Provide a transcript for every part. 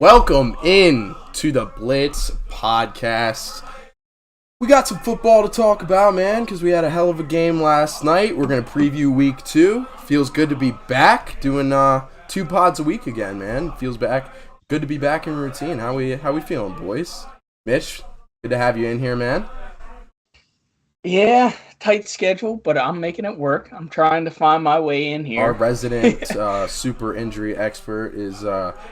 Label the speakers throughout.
Speaker 1: Welcome in to the Blitz podcast. We got some football to talk about, man, because we had a hell of a game last night. We're going to preview week 2. Feels good to be back doing 2 pods a week again, man. Feels good to be back in routine. How we feeling, boys? Mitch, good to have you in here, man.
Speaker 2: Yeah, tight schedule, but I'm making it work. I'm trying to find my way in here.
Speaker 1: Our resident super injury expert is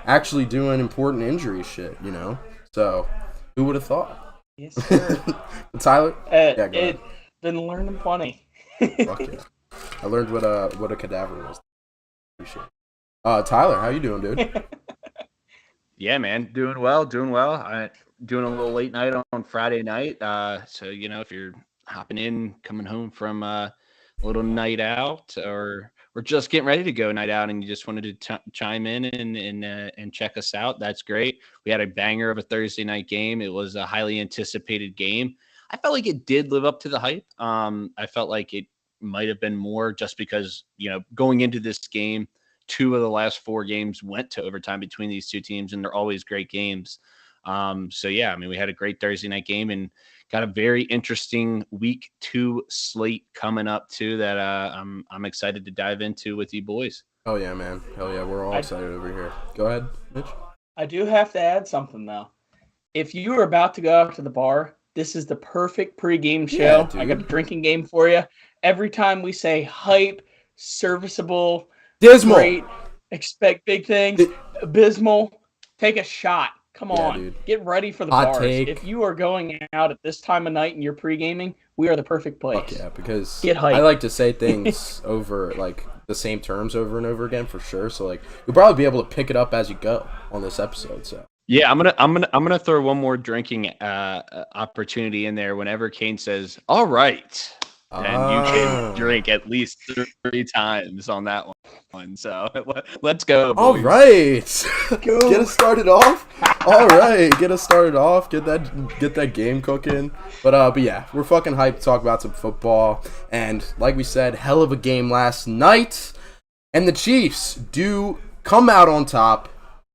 Speaker 1: actually doing important injury shit, you know? So, who would have thought?
Speaker 2: Yes, sir.
Speaker 1: Tyler?
Speaker 2: Been learning plenty.
Speaker 1: Fuck yeah. I learned what a cadaver was. Appreciate it. Tyler, how you doing, dude?
Speaker 3: Yeah, man, doing well. Doing a little late night on Friday night. So if you're hopping in, coming home from a little night out, or just getting ready to go night out, and you just wanted to chime in and check us out, that's great. We had a banger of a Thursday night game. It was a highly anticipated game. I felt like it did live up to the hype. I felt like it might have been more just because, going into this game, 2 of the last 4 games went to overtime between these two teams, and they're always great games. So yeah, I mean, we had a great Thursday night game and got a very interesting week 2 slate coming up too that I'm excited to dive into with you boys.
Speaker 1: Oh yeah, man. Hell yeah, we're all excited over here. Go ahead, Mitch.
Speaker 2: I do have to add something though. If you are about to go out to the bar, this is the perfect pregame show.
Speaker 1: Yeah,
Speaker 2: I got a drinking game for you. Every time we say hype, serviceable,
Speaker 1: dismal,
Speaker 2: great, expect big things, abysmal, take a shot. Come on,
Speaker 1: dude.
Speaker 2: Get ready for the
Speaker 1: Hot
Speaker 2: bars.
Speaker 1: take.
Speaker 2: If you are going out at this time of night and you're pre-gaming, we are the perfect place.
Speaker 1: Fuck yeah, because
Speaker 2: Get hyped.
Speaker 1: I like to say things over, like, the same terms over and over again for sure. So, like, you'll probably be able to pick it up as you go on this episode. So
Speaker 3: yeah, I'm gonna throw one more drinking opportunity in there whenever Kane says, "All right." And you can drink at least 3 times on that one. So let's go, boys.
Speaker 1: All right. Get us started off. All right. Get us started off. Get that game cooking. But yeah, we're fucking hyped to talk about some football. And like we said, hell of a game last night. And the Chiefs do come out on top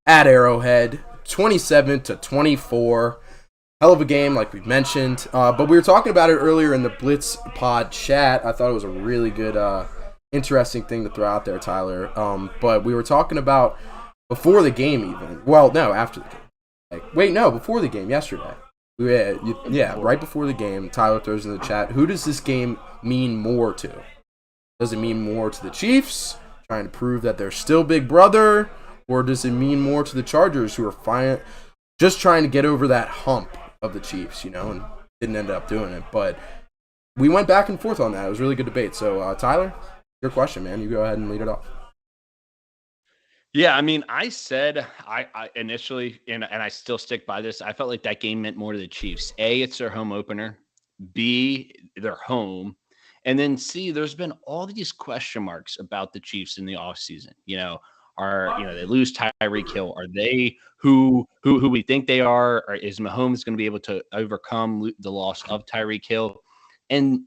Speaker 1: at Arrowhead, 27-24. Hell of a game, like we mentioned. But we were talking about it earlier in the Blitz pod chat. I thought it was a really good, interesting thing to throw out there, Tyler. But we were talking about before the game even. Well, no, after the game. Before the game, yesterday. Right before the game, Tyler throws in the chat, who does this game mean more to? Does it mean more to the Chiefs, trying to prove that they're still big brother? Or does it mean more to the Chargers, who are just trying to get over that hump of the Chiefs, and didn't end up doing it. But we went back and forth on that. It was a really good debate. So, Tyler, your question, man. You go ahead and lead it off.
Speaker 3: Yeah, I mean, I said I initially, and I still stick by this, I felt like that game meant more to the Chiefs. A, it's their home opener. B, they're home. And then C, there's been all these question marks about the Chiefs in the offseason. They lose Tyreek Hill? Are they who we think they are? Or is Mahomes going to be able to overcome the loss of Tyreek Hill? And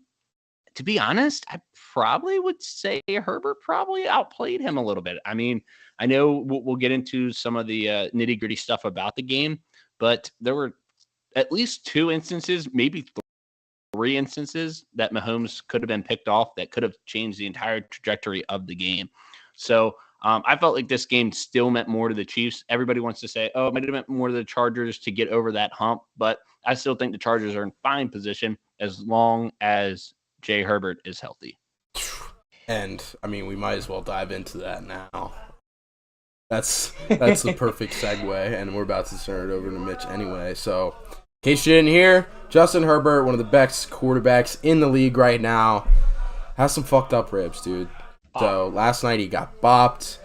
Speaker 3: to be honest, I probably would say Herbert probably outplayed him a little bit. I mean, I know we'll get into some of the nitty-gritty stuff about the game, but there were at least 2 instances, maybe 3 instances that Mahomes could have been picked off that could have changed the entire trajectory of the game. So I felt like this game still meant more to the Chiefs. Everybody wants to say, oh, it might have meant more to the Chargers to get over that hump, but I still think the Chargers are in fine position as long as Jay Herbert is healthy.
Speaker 1: And, I mean, we might as well dive into that now. That's the perfect segue, and we're about to turn it over to Mitch anyway. So, in case you didn't hear, Justin Herbert, one of the best quarterbacks in the league right now, has some fucked up ribs, dude. So last night he got bopped,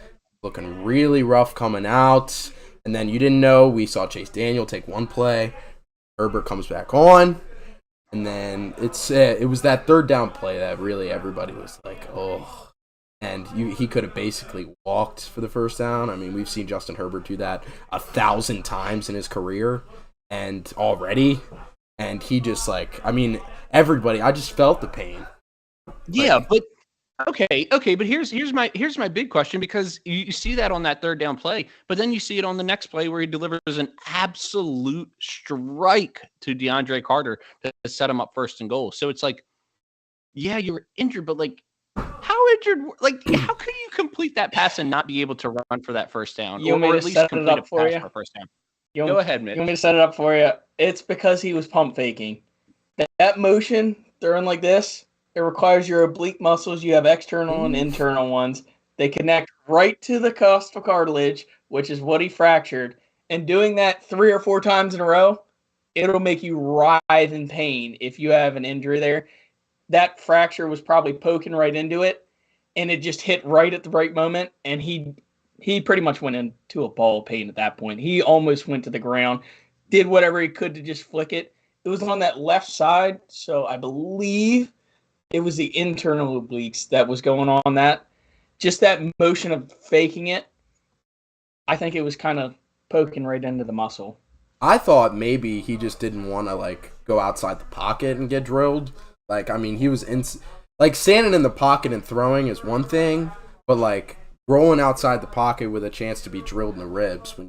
Speaker 1: looking really rough coming out. And then you didn't know, we saw Chase Daniel take one play. Herbert comes back on. And then it was that third down play that really everybody was like, oh. And he could have basically walked for the first down. I mean, we've seen Justin Herbert do that 1,000 times in his career and already. And he just everybody, I just felt the pain.
Speaker 3: Yeah, but Okay, but here's my big question, because you see that on that third down play, but then you see it on the next play where he delivers an absolute strike to DeAndre Carter to set him up first and goal. So it's like, yeah, you were injured, but like, how injured? Like, how could you complete that pass and not be able to run for that first down,
Speaker 2: You want me
Speaker 3: or
Speaker 2: to
Speaker 3: at least
Speaker 2: set it
Speaker 3: complete a
Speaker 2: up for
Speaker 3: pass
Speaker 2: you?
Speaker 3: for a first down?
Speaker 2: You
Speaker 3: Go
Speaker 2: want,
Speaker 3: ahead, Mitch.
Speaker 2: You want me to set it up for you? It's because he was pump faking. That motion, throwing like this, it requires your oblique muscles. You have external and internal ones. They connect right to the costal cartilage, which is what he fractured. And doing that 3 or 4 times in a row, it'll make you writhe in pain if you have an injury there. That fracture was probably poking right into it, and it just hit right at the right moment, and he pretty much went into a ball of pain at that point. He almost went to the ground, did whatever he could to just flick it. It was on that left side, so I believe it was the internal obliques that was going on that. Just that motion of faking it, I think it was kind of poking right into the muscle.
Speaker 1: I thought maybe he just didn't want to like go outside the pocket and get drilled. Like, I mean, he was like standing in the pocket and throwing is one thing, but like rolling outside the pocket with a chance to be drilled in the ribs when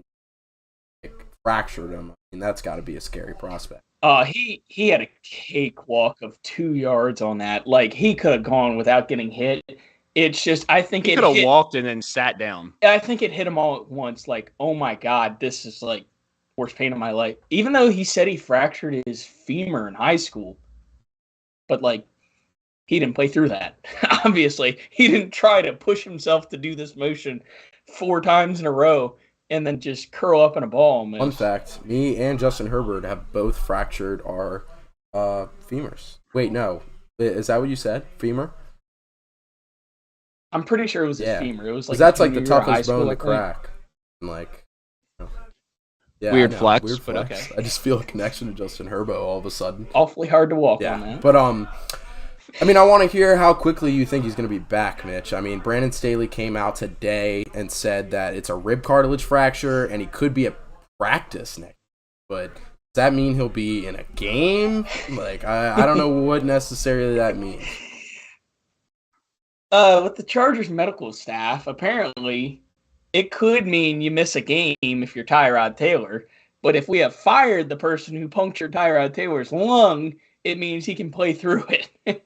Speaker 1: you like, fractured him, I mean, that's got to be a scary prospect.
Speaker 2: He had a cakewalk of 2 yards on that. Like, he could have gone without getting hit. It's just, I think
Speaker 3: he could have walked and then sat down.
Speaker 2: I think it hit him all at once. Like, oh my God, this is like worst pain of my life. Even though he said he fractured his femur in high school, but like, he didn't play through that. Obviously, he didn't try to push himself to do this motion 4 times in a row and then just curl up in a ball. Almost.
Speaker 1: Fun fact, me and Justin Herbert have both fractured our femurs. Wait, no. Is that what you said? Femur?
Speaker 2: I'm pretty sure it was his femur. It was like
Speaker 1: that's like the toughest bone to crack. And like, you know, yeah,
Speaker 3: weird flex,
Speaker 1: weird
Speaker 3: but
Speaker 1: flex.
Speaker 3: okay.
Speaker 1: I just feel a connection to Justin Herbert all of a sudden.
Speaker 2: Awfully hard to walk on that.
Speaker 1: But I mean, I want to hear how quickly you think he's going to be back, Mitch. I mean, Brandon Staley came out today and said that it's a rib cartilage fracture and he could be at practice next. But does that mean he'll be in a game? Like, I don't know what necessarily that means.
Speaker 2: With the Chargers medical staff, apparently it could mean you miss a game if you're Tyrod Taylor. But if we have fired the person who punctured Tyrod Taylor's lung, it means he can play through it.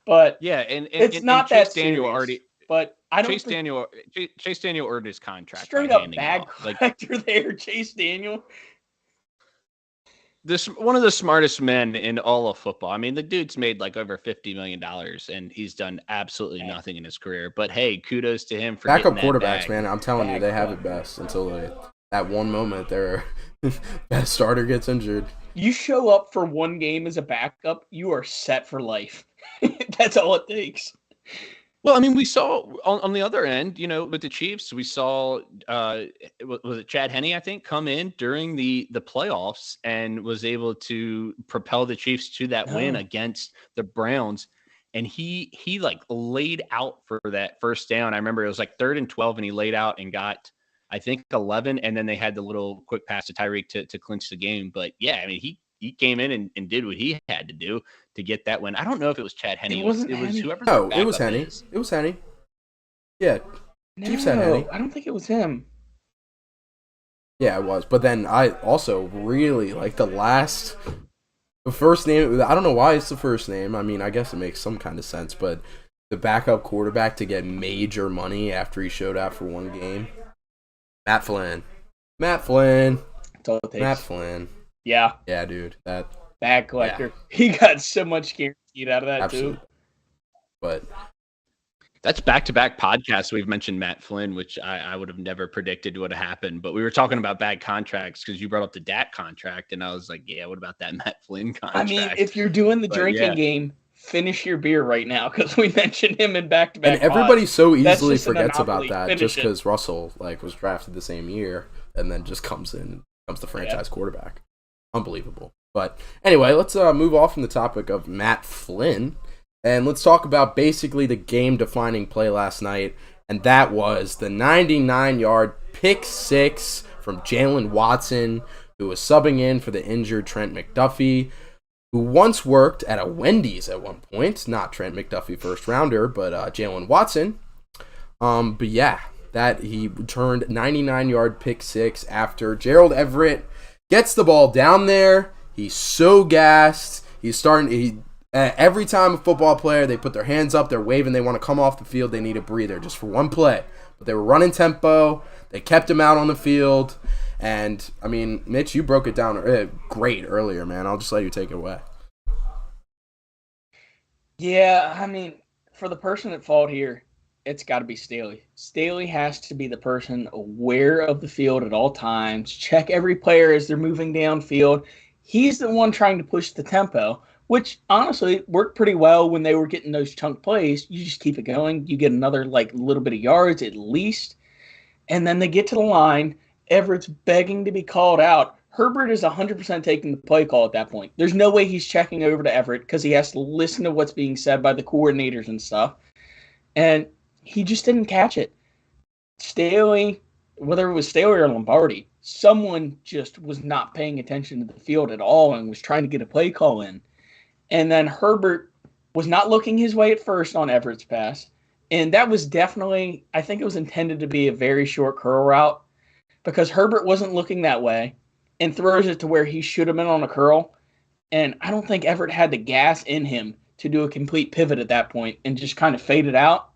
Speaker 2: But
Speaker 3: yeah, and
Speaker 2: it's not
Speaker 3: Chase
Speaker 2: that
Speaker 3: Daniel
Speaker 2: serious.
Speaker 3: Already,
Speaker 2: but I don't.
Speaker 3: Chase Daniel earned his contract.
Speaker 2: Straight up bag collector there, Chase Daniel.
Speaker 3: One of the smartest men in all of football. I mean, the dude's made like over $50 million, and he's done absolutely nothing in his career. But hey, kudos to him for
Speaker 1: backup
Speaker 3: getting that
Speaker 1: quarterbacks,
Speaker 3: bag.
Speaker 1: man. I'm telling you, they have it best until that one moment their best starter gets injured.
Speaker 2: You show up for one game as a backup, you are set for life. That's all it takes.
Speaker 3: Well, I mean, we saw on the other end, you know, with the Chiefs, we saw was it Chad Henne, I think, come in during the playoffs and was able to propel the Chiefs to that win against the Browns. And he like laid out for that first down. I remember it was like 3rd and 12, and he laid out and got, I think, 11, and then they had the little quick pass to Tyreek to clinch the game. But yeah, I mean, he came in and did what he had to do to get that win. I don't know if it was Chad Henne. It was whoever.
Speaker 1: No, it was Henne. It was Henne. Yeah, Chiefs had Henne.
Speaker 2: I don't think it was him.
Speaker 1: Yeah, it was. But then I also really like the first name. I don't know why it's the first name. I mean, I guess it makes some kind of sense. But the backup quarterback to get major money after he showed out for one game. Matt Flynn.
Speaker 2: That's all it takes.
Speaker 1: Matt Flynn.
Speaker 2: Yeah.
Speaker 1: Yeah, dude. That
Speaker 2: bag collector. Yeah. He got so much guaranteed out of that. Absolutely. Too.
Speaker 1: But
Speaker 3: that's back-to-back podcasts. We've mentioned Matt Flynn, which I would have never predicted would have happened. But we were talking about bad contracts because you brought up the Dak contract, and I was like, yeah, what about that Matt Flynn contract?
Speaker 2: I mean, if you're doing the drinking game, finish your beer right now because we mentioned him in back-to-back.
Speaker 1: And everybody so easily forgets about that just because Russell was drafted the same year and then just comes the franchise quarterback. Unbelievable. But anyway, let's move off from the topic of Matt Flynn, and let's talk about basically the game-defining play last night, and that was the 99-yard pick six from Jalen Watson, who was subbing in for the injured Trent McDuffie. who once worked at a Wendy's at one point. Not Trent McDuffie first rounder, but Jalen Watson. But yeah, that he returned 99-yard pick six after Gerald Everett gets the ball down there. He's so gassed. Every time a football player, they put their hands up, they're waving, they want to come off the field, they need a breather just for one play. But they were running tempo. They kept him out on the field. And, I mean, Mitch, you broke it down great earlier, man. I'll just let you take it away.
Speaker 2: Yeah, I mean, for the person at fault here, it's got to be Staley. Staley has to be the person aware of the field at all times, check every player as they're moving downfield. He's the one trying to push the tempo, which honestly worked pretty well when they were getting those chunk plays. You just keep it going. You get another little bit of yards at least. And then they get to the line. Everett's begging to be called out. Herbert is 100% taking the play call at that point. There's no way he's checking over to Everett because he has to listen to what's being said by the coordinators and stuff. And he just didn't catch it. Staley, whether it was Staley or Lombardi, someone just was not paying attention to the field at all and was trying to get a play call in. And then Herbert was not looking his way at first on Everett's pass. And that was definitely, I think it was intended to be a very short curl route because Herbert wasn't looking that way and throws it to where he should have been on a curl. And I don't think Everett had the gas in him to do a complete pivot at that point and just kind of faded out.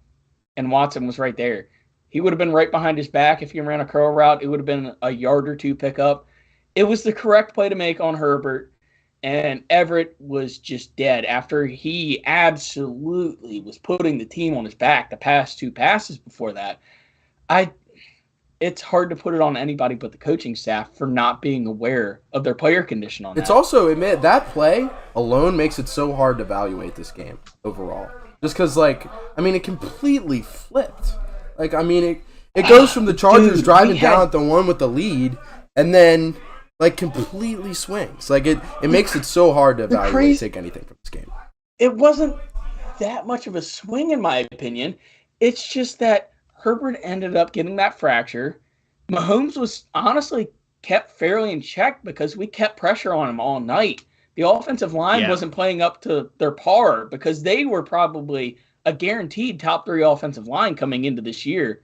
Speaker 2: And Watson was right there. He would have been right behind his back if he ran a curl route. It would have been a yard or two pickup. It was the correct play to make on Herbert. And Everett was just dead after he absolutely was putting the team on his back the past two passes before that. It's hard to put it on anybody but the coaching staff for not being aware of their player condition on that.
Speaker 1: It's also, that play alone makes it so hard to evaluate this game overall. Just because, it completely flipped. It goes from the Chargers driving down at the one with the lead, and then completely swings. It makes it so hard to evaluate, take anything from this game.
Speaker 2: It wasn't that much of a swing, in my opinion. It's just that Herbert ended up getting that fracture. Mahomes was honestly kept fairly in check because we kept pressure on him all night. The offensive line wasn't playing up to their par because they were probably a guaranteed top 3 offensive line coming into this year.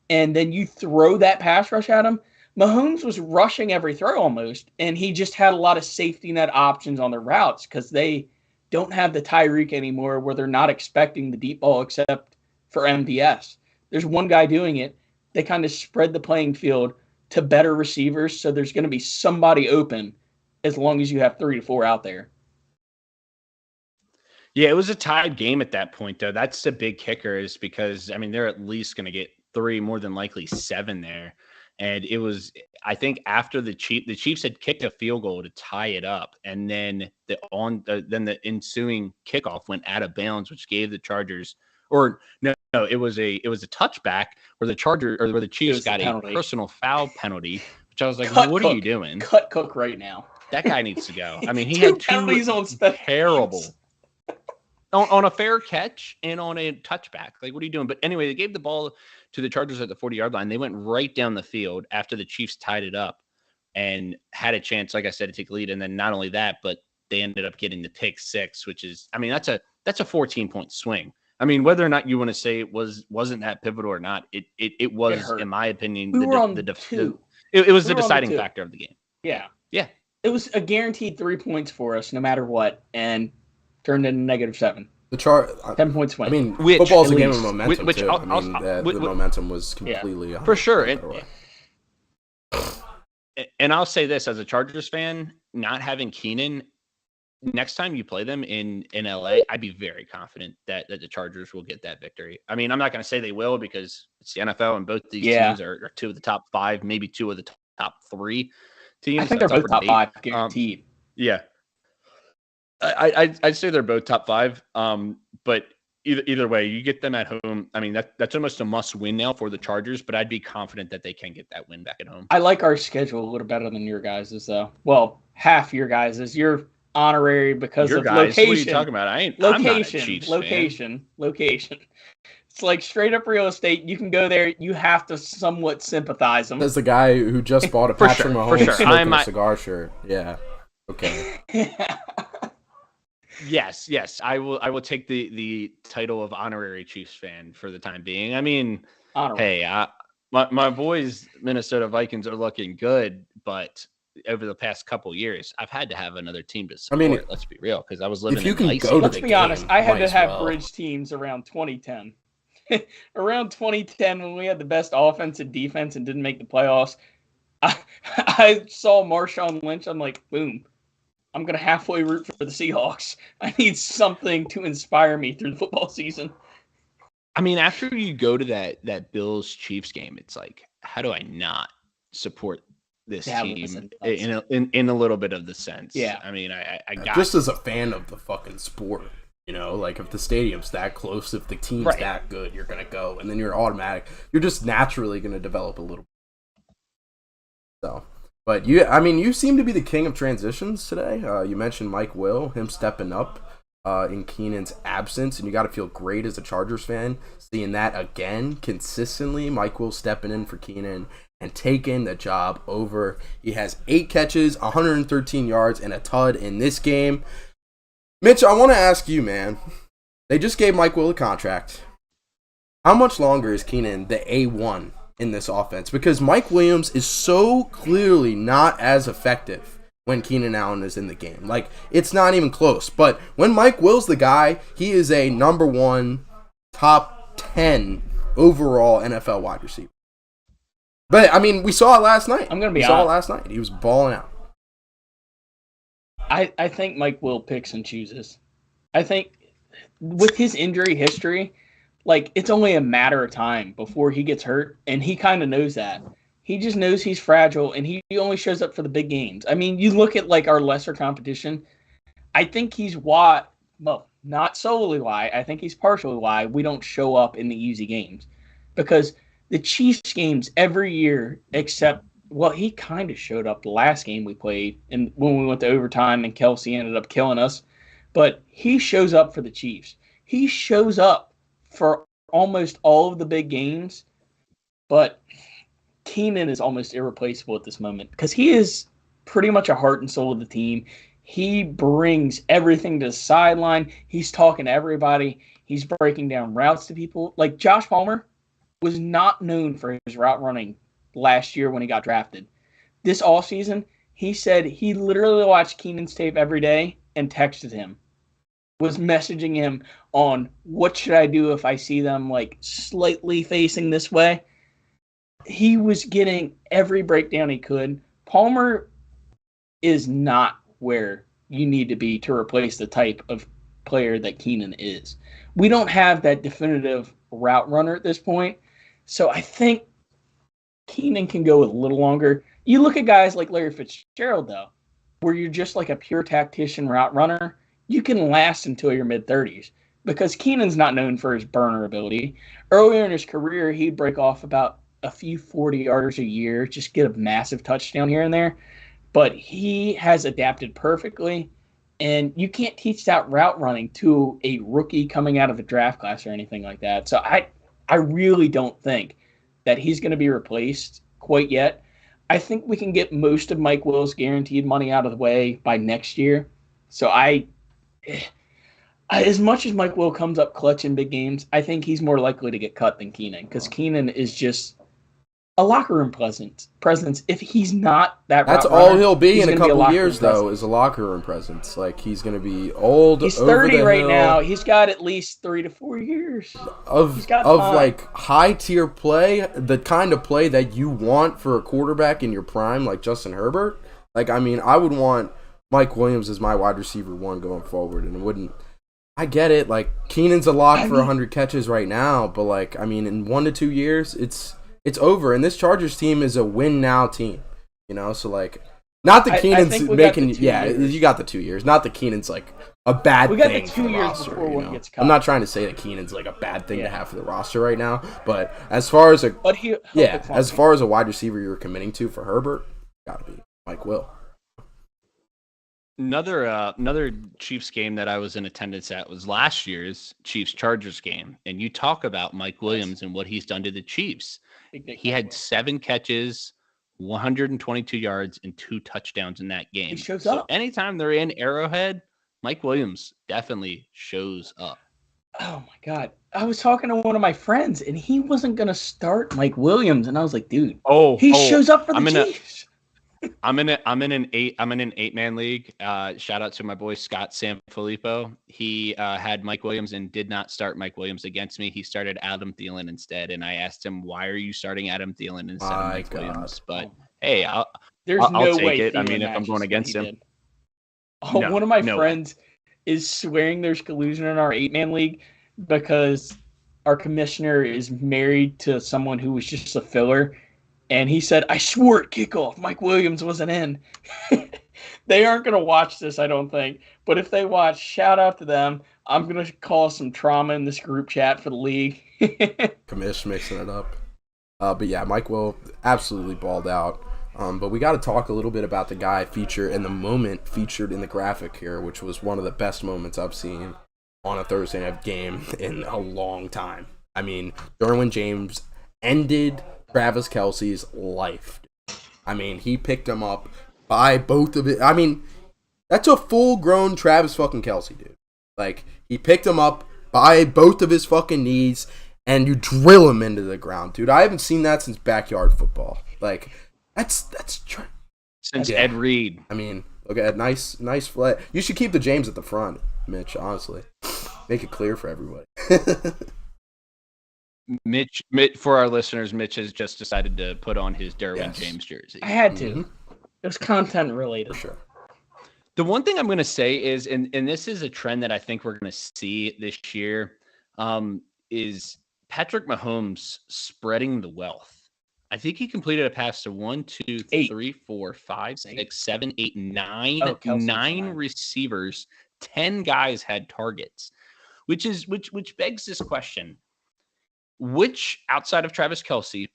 Speaker 2: And then you throw that pass rush at him. Mahomes was rushing every throw almost, and he just had a lot of safety net options on their routes because they don't have the Tyreek anymore where they're not expecting the deep ball except for MVS. There's one guy doing it. They kind of spread the playing field to better receivers, so there's going to be somebody open as long as you have 3 to 4 out there.
Speaker 3: Yeah, it was a tied game at that point, though. That's the big kicker is because, they're at least going to get 3, more than likely 7 there. And it was, I think, after the Chiefs had kicked a field goal to tie it up, and then the ensuing kickoff went out of bounds, which gave the Chargers, or no, it was a touchback where the Chiefs got a personal foul penalty, which I was like, what are you doing?
Speaker 2: Cut Cook right now.
Speaker 3: That guy needs to go. He had 2
Speaker 2: penalties on
Speaker 3: terrible. On a fair catch and on a touchback. What are you doing? But anyway, they gave the ball to the Chargers at the 40-yard line. They went right down the field after the Chiefs tied it up and had a chance, like I said, to take the lead. And then not only that, but they ended up getting the pick 6, which is, that's a 14-point swing. Whether or not you want to say it wasn't that pivotal or not, it was, in my opinion,
Speaker 2: it
Speaker 3: was the deciding factor of the game.
Speaker 2: Yeah.
Speaker 3: Yeah.
Speaker 2: It was a guaranteed 3 points for us no matter what, and turned into -7. 10 points win.
Speaker 1: Football's a game of momentum, too. The momentum was completely...
Speaker 3: For sure. And I'll say this, as a Chargers fan, not having Keenan, next time you play them in LA, I'd be very confident that the Chargers will get that victory. I'm not going to say they will because it's the NFL, and both these teams are 2 of the top 5, maybe 2 of the top 3 teams.
Speaker 2: I think they're both top 5 guaranteed.
Speaker 3: Yeah. I'd say they're both top 5, but either way, you get them at home. That's almost a must win now for the Chargers, but I'd be confident that they can get that win back at home.
Speaker 2: I like our schedule a little better than your guys's, though. Well, half your guys's. You're honorary because of location.
Speaker 3: What are you talking about? I'm not a Chiefs fan.
Speaker 2: Location. It's straight up real estate. You can go there. You have to somewhat sympathize them.
Speaker 1: As the guy who just bought a Patrick Mahomes smoking a cigar shirt. Yeah. Okay.
Speaker 3: Yes. I will take the title of honorary Chiefs fan for the time being. I mean,
Speaker 2: Honorary.
Speaker 3: hey, my boys Minnesota Vikings are looking good, but over the past couple years, I've had to have another team to
Speaker 1: I mean,
Speaker 3: support. Let's be real, because I was
Speaker 1: if
Speaker 3: living
Speaker 1: you
Speaker 3: in
Speaker 1: can
Speaker 3: nice
Speaker 1: go to
Speaker 2: Let's
Speaker 1: the
Speaker 2: be honest.
Speaker 1: game,
Speaker 2: I had
Speaker 1: might
Speaker 2: to
Speaker 1: as
Speaker 2: have
Speaker 1: well.
Speaker 2: bridge teams around 2010. Around 2010, when we had the best offense and defense and didn't make the playoffs, I saw Marshawn Lynch. I'm like, boom. I'm going to halfway root for the Seahawks. I need something to inspire me through the football season.
Speaker 3: I mean, after you go to that Bills Chiefs game, it's like, how do I not support this
Speaker 2: That was
Speaker 3: team
Speaker 2: nuts.
Speaker 3: in a little bit of the sense?
Speaker 2: Yeah.
Speaker 3: I mean, I got
Speaker 1: Just
Speaker 3: to.
Speaker 1: as a fan of the fucking sport, you know, like if the stadium's that close, if the team's
Speaker 2: Right.
Speaker 1: that good, you're gonna go, and then you're automatic. You're just naturally gonna develop a little. So, but you seem to be the king of transitions today. You mentioned Mike Will, him stepping up in Keenan's absence, and you got to feel great as a Chargers fan seeing that again consistently. Mike Will stepping in for Keenan and taking the job over. He has 8 catches, 113 yards, and a tud in this game. Mitch, I want to ask you, man. They just gave Mike Will a contract. How much longer is Keenan the A1 in this offense? Because Mike Williams is so clearly not as effective when Keenan Allen is in the game. Like, it's not even close. But when Mike Will's the guy, he is a number 1, top 10 overall NFL wide receiver. But, I mean, we saw it last night.
Speaker 2: I'm going to be
Speaker 1: We
Speaker 2: honest.
Speaker 1: saw it last night. He was balling out.
Speaker 2: I think Mike Will picks and chooses. I think with his injury history, like, it's only a matter of time before he gets hurt, and he kind of knows that. He just knows he's fragile, and he only shows up for the big games. I mean, you look at, like, our lesser competition, I think he's why, well, not solely why, I think he's partially why we don't show up in the easy games. Because the Chiefs games every year, except, well, he kind of showed up the last game we played, and when we went to overtime and Kelsey ended up killing us. But he shows up for the Chiefs. He shows up for almost all of the big games, but Keenan is almost irreplaceable at this moment because he is pretty much a heart and soul of the team. He brings everything to the sideline. He's talking to everybody. He's breaking down routes to people. Like, Josh Palmer was not known for his route running last year when he got drafted. This offseason, he said he literally watched Keenan's tape every day and texted him, was messaging him on what should I do if I see them like slightly facing this way. He was getting every breakdown he could. Palmer is not where you need to be to replace the type of player that Keenan is. We don't have that definitive route runner at this point. So I think Keenan can go a little longer. You look at guys like Larry Fitzgerald, though, where you're just like a pure tactician route runner, you can last until your mid-30s because Keenan's not known for his burner ability. Earlier in his career, he'd break off about a few 40-yarders a year, just get a massive touchdown here and there. But he has adapted perfectly, and you can't teach that route running to a rookie coming out of a draft class or anything like that. So I really don't think that he's going to be replaced quite yet. I think we can get most of Mike Will's guaranteed money out of the way by next year. So as much as Mike Will comes up clutch in big games, I think he's more likely to get cut than Keenan because Keenan is just a locker room presence. If he's not that,
Speaker 1: that's
Speaker 2: route
Speaker 1: all
Speaker 2: runner,
Speaker 1: he'll be
Speaker 2: he's
Speaker 1: in a
Speaker 2: gonna be
Speaker 1: couple
Speaker 2: locker
Speaker 1: years,
Speaker 2: room
Speaker 1: though,
Speaker 2: presence.
Speaker 1: is a locker room presence. Like, he's going to be old.
Speaker 2: He's
Speaker 1: over
Speaker 2: 30
Speaker 1: the
Speaker 2: right
Speaker 1: hill,
Speaker 2: now. He's got at least 3 to 4 years.
Speaker 1: of
Speaker 2: got time.
Speaker 1: like high tier play, the kind of play that you want for a quarterback in your prime, like Justin Herbert. Like, I mean, I would want Mike Williams as my wide receiver 1 going forward, and it wouldn't. I get it. Like, Keenan's a lock for 100 catches right now, but like, I mean, in 1 to 2 years, it's over. And this Chargers team is a win now team, you know. So like, not that Keenan's making. Yeah,
Speaker 2: years.
Speaker 1: you got the 2 years. Not that Keenan's like a bad
Speaker 2: We got
Speaker 1: thing
Speaker 2: the
Speaker 1: for
Speaker 2: 2
Speaker 1: the
Speaker 2: years
Speaker 1: roster.
Speaker 2: before
Speaker 1: You
Speaker 2: one
Speaker 1: know?
Speaker 2: gets cut.
Speaker 1: I'm not trying to say that Keenan's like a bad thing to have for the roster right now, but as far as a as far as a wide receiver you're committing to for Herbert, gotta be Mike Will.
Speaker 3: Another Chiefs game that I was in attendance at was last year's Chiefs-Chargers game. And you talk about Mike Williams and what he's done to the Chiefs. He had 7 catches, 122 yards, and 2 touchdowns in that game.
Speaker 2: He shows
Speaker 3: so
Speaker 2: up.
Speaker 3: anytime they're in Arrowhead, Mike Williams definitely shows up.
Speaker 2: Oh my God. I was talking to one of my friends and he wasn't going to start Mike Williams. And I was like, dude, he shows up for the Chiefs.
Speaker 3: I'm in an 8-man league. Shout out to my boy Scott Sanfilippo. He had Mike Williams and did not start Mike Williams against me. He started Adam Thielen instead, and I asked him, "Why are you starting Adam Thielen instead of Mike Williams?" But hey, I'll take it. I mean, if I'm going against him,
Speaker 2: one of my friends is swearing there's collusion in our 8-man league because our commissioner is married to someone who was just a filler. And he said, I swore at kickoff, Mike Williams wasn't in. They aren't going to watch this, I don't think. But if they watch, shout out to them. I'm going to cause some trauma in this group chat for the league.
Speaker 1: Commish mixing it up. But yeah, Mike Will absolutely balled out. But we got to talk a little bit about the guy featured in the moment featured in the graphic here, which was one of the best moments I've seen on a Thursday night game in a long time. I mean, Derwin James ended Travis Kelce's life. I mean, he picked him up by both of it. I mean, that's a full-grown Travis fucking Kelce, dude. Like, he picked him up by both of his fucking knees, and you drill him into the ground, dude. I haven't seen that since backyard football. Like, that's
Speaker 3: since Ed Reed.
Speaker 1: I mean, look at nice play. You should keep the James at the front, Mitch. Honestly, make it clear for everybody.
Speaker 3: Mitch, for our listeners, Mitch has just decided to put on his Derwin James jersey.
Speaker 2: I had to. Mm-hmm. It was content related.
Speaker 1: For sure.
Speaker 3: The one thing I'm going to say is, and this is a trend that I think we're going to see this year, is Patrick Mahomes spreading the wealth. I think he completed a pass to 1, 2, 3, 4, 5, 6, 7, 8, 9, 9 receivers. 10 guys had targets, which begs this question. Which, outside of Travis Kelce,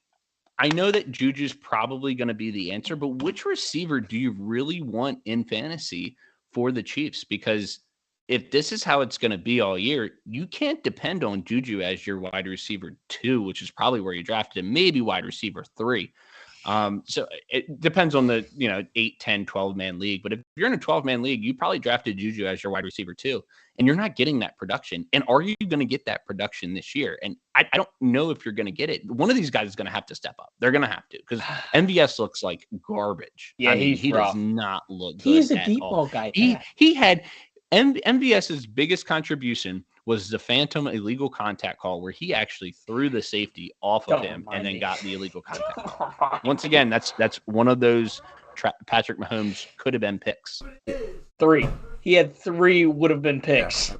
Speaker 3: I know that Juju's probably going to be the answer, but which receiver do you really want in fantasy for the Chiefs? Because if this is how it's going to be all year, you can't depend on Juju as your wide receiver 2, which is probably where you drafted him, maybe wide receiver 3. So it depends on the 8, 10, 12-man league. But if you're in a 12-man league, you probably drafted Juju as your wide receiver 2, and you're not getting that production. And are you going to get that production this year? And I don't know if you're going to get it. One of these guys is going to have to step up. They're going to have to, because MVS looks like garbage.
Speaker 2: Yeah,
Speaker 3: I mean, he does not look good.
Speaker 2: He's a deep ball guy.
Speaker 3: He had MVS's biggest contribution was the phantom illegal contact call where he actually threw the safety off of him and then got the illegal contact call. Once again, that's one of those Patrick Mahomes could have been picks.
Speaker 2: 3. He had 3 would have been picks.
Speaker 3: Yeah.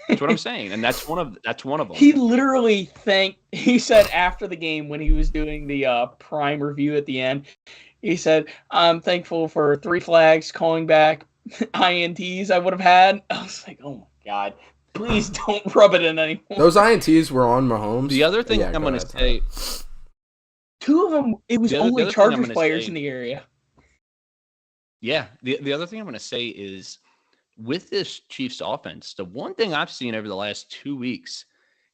Speaker 3: That's what I'm saying, and that's one of them.
Speaker 2: He literally he said after the game when he was doing the prime review at the end, he said, "I'm thankful for 3 flags calling back INTs I would have had." I was like, "Oh my God. Please don't rub it in anymore."
Speaker 1: Those INTs were on Mahomes.
Speaker 3: The other thing I'm going to say,
Speaker 2: 2 of them, it was only Chargers players in the area.
Speaker 3: Yeah. The other thing I'm going to say is, with this Chiefs offense, the one thing I've seen over the last 2 weeks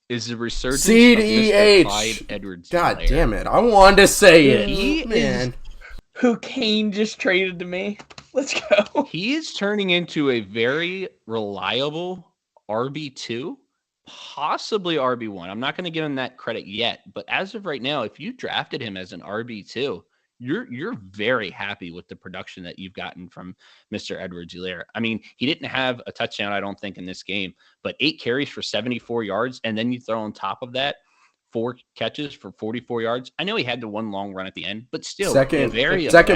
Speaker 3: is the resurgence of Mr. Clyde Edwards-Helaire.
Speaker 1: God damn it. I wanted to say it.
Speaker 2: Man. Who Kane just traded to me. Let's go.
Speaker 3: He is turning into a very reliable RB2, possibly RB1. I'm not going to give him that credit yet, but as of right now, if you drafted him as an RB2, you're very happy with the production that you've gotten from Mr. Edwards-Helaire. I mean, he didn't have a touchdown, I don't think, in this game, but 8 carries for 74 yards, and then you throw on top of that 4 catches for 44 yards. I know he had the 1 long run at the end, but still,
Speaker 1: second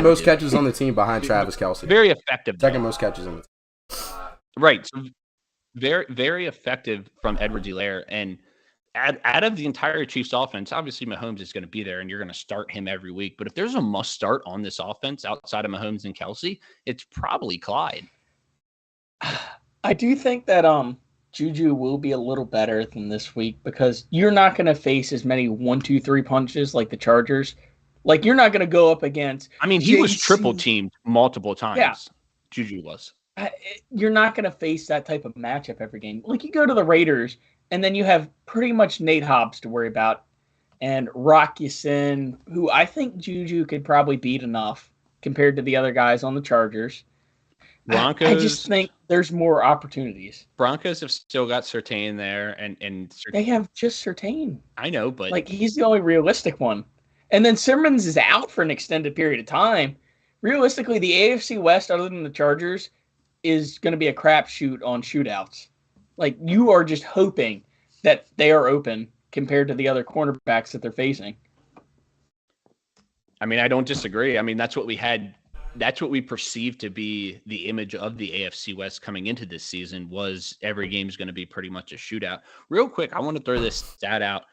Speaker 1: most catches on the team behind Travis Kelce.
Speaker 3: Very effective.
Speaker 1: Second most catches on the team.
Speaker 3: Right. So very, very effective from Edwards-Helaire. And out of the entire Chiefs offense, obviously Mahomes is going to be there and you're going to start him every week. But if there's a must start on this offense outside of Mahomes and Kelce, it's probably Clyde.
Speaker 2: I do think that Juju will be a little better than this week because you're not going to face as many 1, 2, 3 punches like the Chargers. Like, you're not going to go up against.
Speaker 3: I mean, he was triple teamed multiple times.
Speaker 2: Yeah.
Speaker 3: Juju was.
Speaker 2: You're not going to face that type of matchup every game. Like, you go to the Raiders, and then you have pretty much Nate Hobbs to worry about, and Rock Ya-Sin, who I think Juju could probably beat enough compared to the other guys on the Chargers.
Speaker 3: Broncos.
Speaker 2: I just think there's more opportunities.
Speaker 3: Broncos have still got Surtain there, and
Speaker 2: They have just Surtain.
Speaker 3: I know, but
Speaker 2: like he's the only realistic one. And then Simmons is out for an extended period of time. Realistically, the AFC West, other than the Chargers, is going to be a crapshoot on shootouts. Like you are just hoping that they are open compared to the other cornerbacks that they're facing.
Speaker 3: I mean, I don't disagree. I mean, that's what we had. That's what we perceived to be the image of the AFC West coming into this season was every game is going to be pretty much a shootout. Real quick, I want to throw this stat out.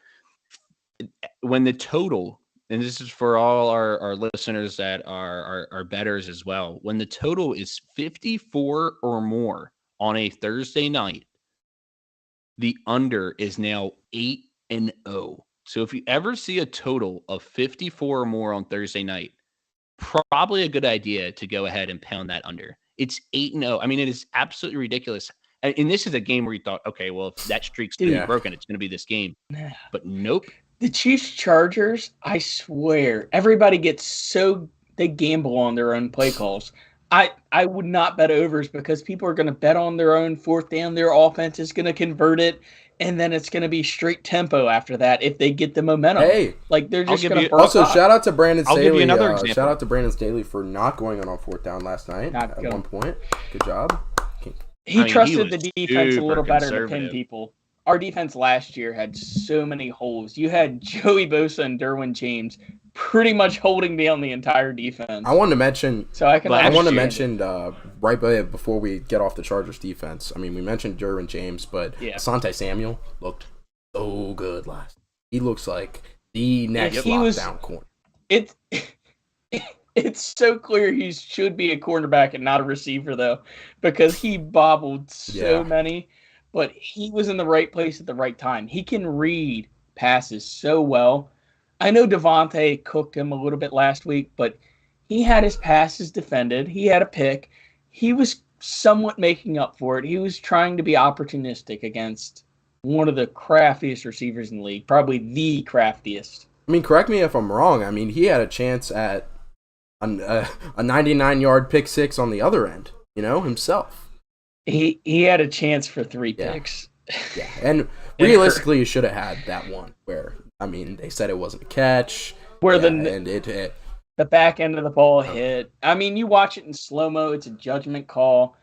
Speaker 3: When the total, and this is for all our listeners that are bettors as well, when the total is 54 or more on a Thursday night, the under is now 8-0. So if you ever see a total of 54 or more on Thursday night, probably a good idea to go ahead and pound that under. It's 8-0. I mean, it is absolutely ridiculous. And this is a game where you thought, okay, well, if that streak's going to be broken, it's going to be this game. But nope.
Speaker 2: The Chiefs Chargers, I swear, everybody gets they gamble on their own play calls. I would not bet overs because people are going to bet on their own fourth down. Their offense is going to convert it, and then it's going to be straight tempo after that if they get the momentum.
Speaker 1: Hey,
Speaker 2: like they're just going to
Speaker 1: also shout out to Brandon Staley.
Speaker 3: I'll give you another example.
Speaker 1: Shout out to Brandon Staley for not going on fourth down last night at one point. Good job.
Speaker 2: He trusted the defense a little better to pin people. Our defense last year had so many holes. You had Joey Bosa and Derwin James pretty much holding down the entire defense.
Speaker 1: I wanted to mention. Right before we get off the Chargers defense. I mean, we mentioned Derwin James, but Asante Samuel looked so good last. He looks like the next lockdown corner.
Speaker 2: It's so clear he should be a cornerback and not a receiver, though, because he bobbled so many. But he was in the right place at the right time. He can read passes so well. I know Devontae cooked him a little bit last week, but he had his passes defended. He had a pick. He was somewhat making up for it. He was trying to be opportunistic against one of the craftiest receivers in the league, probably the craftiest.
Speaker 1: I mean, correct me if I'm wrong. I mean, he had a chance at a 99-yard pick six on the other end, himself.
Speaker 2: He had a chance for 3 picks.
Speaker 1: Yeah, and realistically, you should have had that one where, I mean, they said it wasn't a catch.
Speaker 2: Where the back end of the ball hit. I mean, you watch it in slow-mo, it's a judgment call.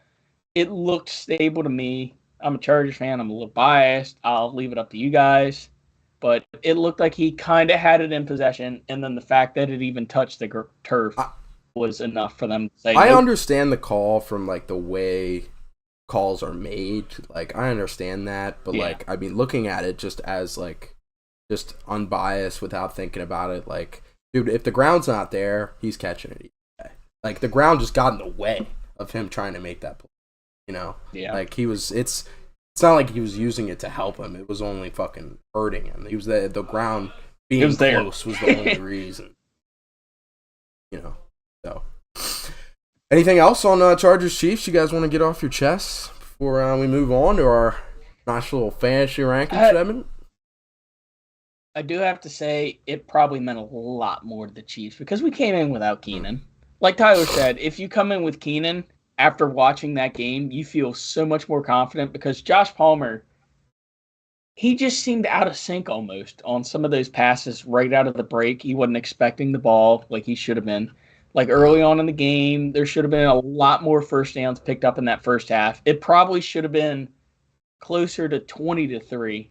Speaker 2: It looked stable to me. I'm a Chargers fan. I'm a little biased. I'll leave it up to you guys. But it looked like he kind of had it in possession, and then the fact that it even touched the turf was enough for them to say
Speaker 1: I understand the call from, the way calls are made. I understand that, but I mean, looking at it just as just unbiased without thinking about it, dude, if the ground's not there, he's catching it. The ground just got in the way of him trying to make that play. It's not like he was using it to help him. It was only fucking hurting him. He was the ground being close was the only reason. So. Anything else on Chargers Chiefs you guys want to get off your chests before we move on to our nice little fantasy ranking segment?
Speaker 2: I do have to say it probably meant a lot more to the Chiefs because we came in without Keenan. Like Tyler said, if you come in with Keenan after watching that game, you feel so much more confident because Josh Palmer, he just seemed out of sync almost on some of those passes right out of the break. He wasn't expecting the ball like he should have been. Early on in the game, there should have been a lot more first downs picked up in that first half. It probably should have been closer to 20-3.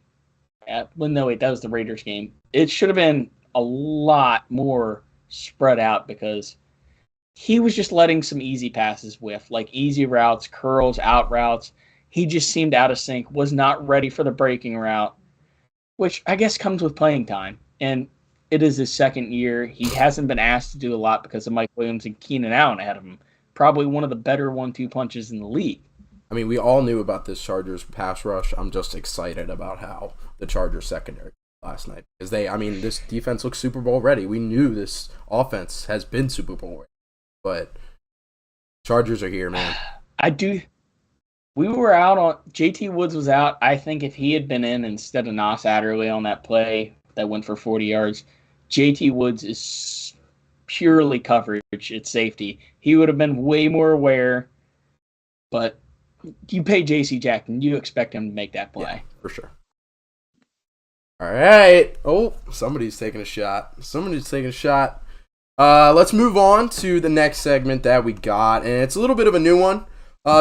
Speaker 2: That was the Raiders game. It should have been a lot more spread out because he was just letting some easy passes whiff, easy routes, curls, out routes. He just seemed out of sync, was not ready for the breaking route, which I guess comes with playing time. And it is his second year. He hasn't been asked to do a lot because of Mike Williams and Keenan Allen ahead of him. Probably one of the better 1-2 punches in the league.
Speaker 1: I mean, we all knew about this Chargers pass rush. I'm just excited about how the Chargers secondary last night. Because this defense looks Super Bowl ready. We knew this offense has been Super Bowl ready. But Chargers are here, man.
Speaker 2: We were out on – JT Woods was out. I think if he had been in instead of Nas Adderley on that play that went for 40 yards – JT Woods is purely coverage. It's safety. He would have been way more aware. but you pay J.C. Jackson, you expect him to make that play.
Speaker 1: Yeah, for sure. All right. Oh, somebody's taking a shot. Let's move on to the next segment that we got, and it's a little bit of a new one.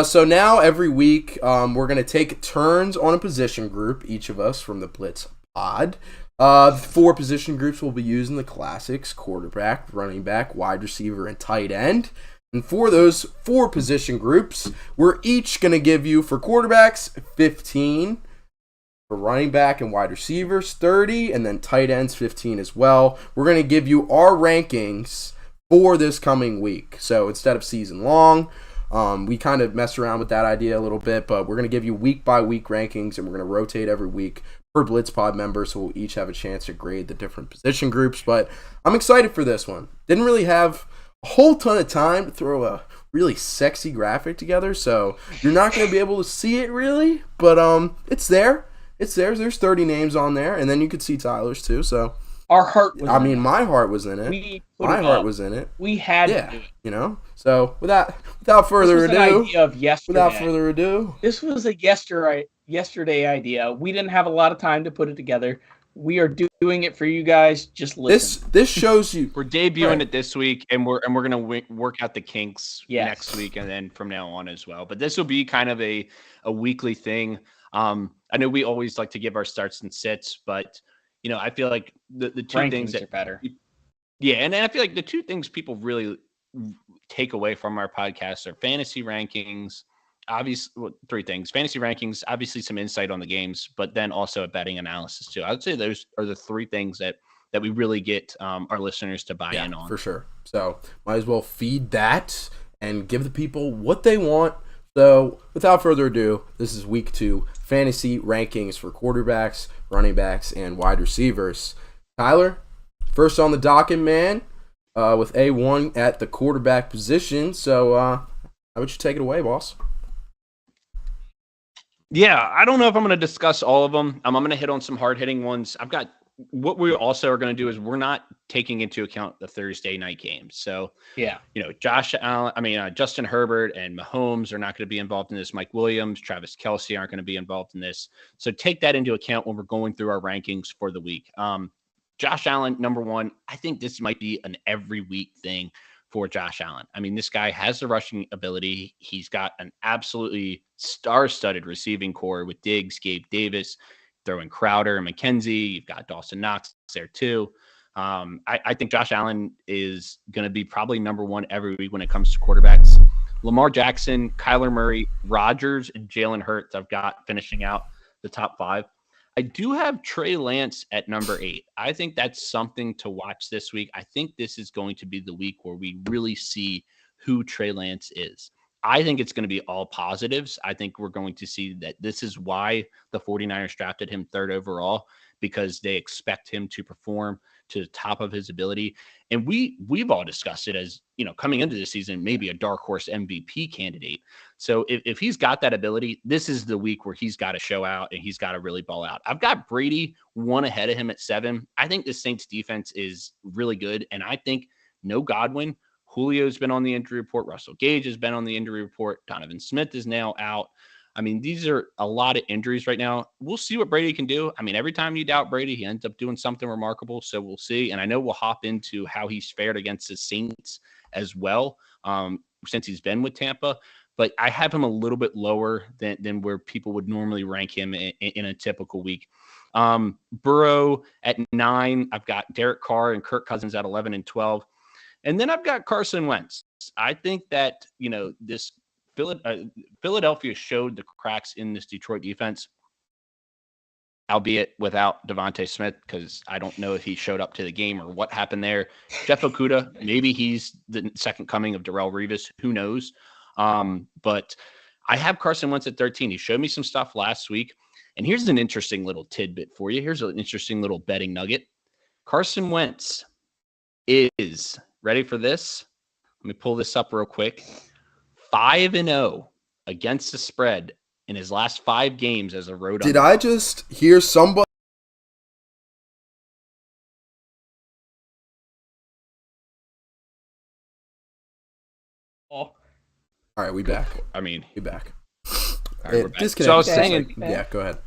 Speaker 1: So now every week, we're going to take turns on a position group, each of us from the Blitz pod. 4 position groups will be using the classics: quarterback, running back, wide receiver, and tight end. And for those 4 position groups, we're each going to give you, for quarterbacks, 15. For running back and wide receivers, 30, and then tight ends, 15 as well. We're going to give you our rankings for this coming week. So instead of season long, we kind of messed around with that idea a little bit, but we're going to give you week-by-week rankings, and we're going to rotate every week per BlitzPod member, so we'll each have a chance to grade the different position groups. But I'm excited for this one. Didn't really have a whole ton of time to throw a really sexy graphic together, so you're not going to be able to see it really, but it's there. It's there. There's 30 names on there, and then you could see Tyler's too. So
Speaker 2: our heart was
Speaker 1: I mean, my heart was in it. My heart was in it.
Speaker 2: We had
Speaker 1: to
Speaker 2: do it.
Speaker 1: You know. So without further ado,
Speaker 2: this was a yesterday idea. We didn't have a lot of time to put it together. We are doing it for you guys. Just listen.
Speaker 1: This shows you
Speaker 3: we're debuting it this week, and we're gonna work out the kinks
Speaker 2: Yes.
Speaker 3: next week, and then from now on as well. But this will be kind of a weekly thing. I know we always like to give our starts and sits, but you know, I feel like the 2
Speaker 2: rankings
Speaker 3: things that
Speaker 2: are better.
Speaker 3: Yeah, and I feel like the 2 things people really take away from our podcast are fantasy rankings. Obviously, 3 things: fantasy rankings, obviously some insight on the games, but then also a betting analysis too. I would say those are the 3 things that we really get our listeners to buy in on.
Speaker 1: For sure. So might as well feed that and give the people what they want. So without further ado, this is week 2 fantasy rankings for quarterbacks, running backs, and wide receivers. Tyler, first on the docket, man, with A1 at the quarterback position. So how about you take it away, boss?
Speaker 3: Yeah, I don't know if I'm going to discuss all of them. I'm going to hit on some hard-hitting ones. I've got what we also are going to do is we're not taking into account the Thursday night games. So,
Speaker 2: yeah,
Speaker 3: you know, Justin Herbert and Mahomes are not going to be involved in this. Mike Williams, Travis Kelce aren't going to be involved in this. So take that into account when we're going through our rankings for the week. Josh Allen, number 1. I think this might be an every week thing for Josh Allen. I mean, this guy has the rushing ability. He's got an absolutely star-studded receiving core with Diggs, Gabe Davis, throwing Crowder and McKenzie. You've got Dawson Knox there too. I think Josh Allen is going to be probably number 1 every week when it comes to quarterbacks. Lamar Jackson, Kyler Murray, Rodgers, and Jalen Hurts I've got finishing out the top 5. I do have Trey Lance at number 8. I think that's something to watch this week. I think this is going to be the week where we really see who Trey Lance is. I think it's going to be all positives. I think we're going to see that this is why the 49ers drafted him 3rd overall, because they expect him to perform to the top of his ability. And we've all discussed it as, you know, coming into this season, maybe a dark horse MVP candidate. So if he's got that ability, this is the week where he's got to show out and he's got to really ball out. I've got Brady 1 ahead of him at 7. I think the Saints defense is really good. And I think no Godwin, Julio's been on the injury report. Russell Gage has been on the injury report. Donovan Smith is now out. I mean, these are a lot of injuries right now. We'll see what Brady can do. I mean, every time you doubt Brady, he ends up doing something remarkable. So we'll see. And I know we'll hop into how he's fared against the Saints as well, since he's been with Tampa. But I have him a little bit lower than where people would normally rank him in a typical week. Burrow at 9. I've got Derek Carr and Kirk Cousins at 11 and 12. And then I've got Carson Wentz. I think that, you know, this Philadelphia showed the cracks in this Detroit defense, albeit without Devontae Smith, because I don't know if he showed up to the game or what happened there. Jeff Okudah, maybe he's the second coming of Darrelle Revis. Who knows? But I have Carson Wentz at 13. He showed me some stuff last week. And here's an interesting little tidbit for you. Here's an interesting little betting nugget. Carson Wentz is, ready for this? Let me pull this up real quick. 5-0 against the spread in his last 5 games as a road
Speaker 1: Did I just hear somebody? All right, we back.
Speaker 3: I mean,
Speaker 1: We back.
Speaker 3: all right, we're back.
Speaker 1: Disconnect.
Speaker 3: So I was saying,
Speaker 1: yeah, go ahead.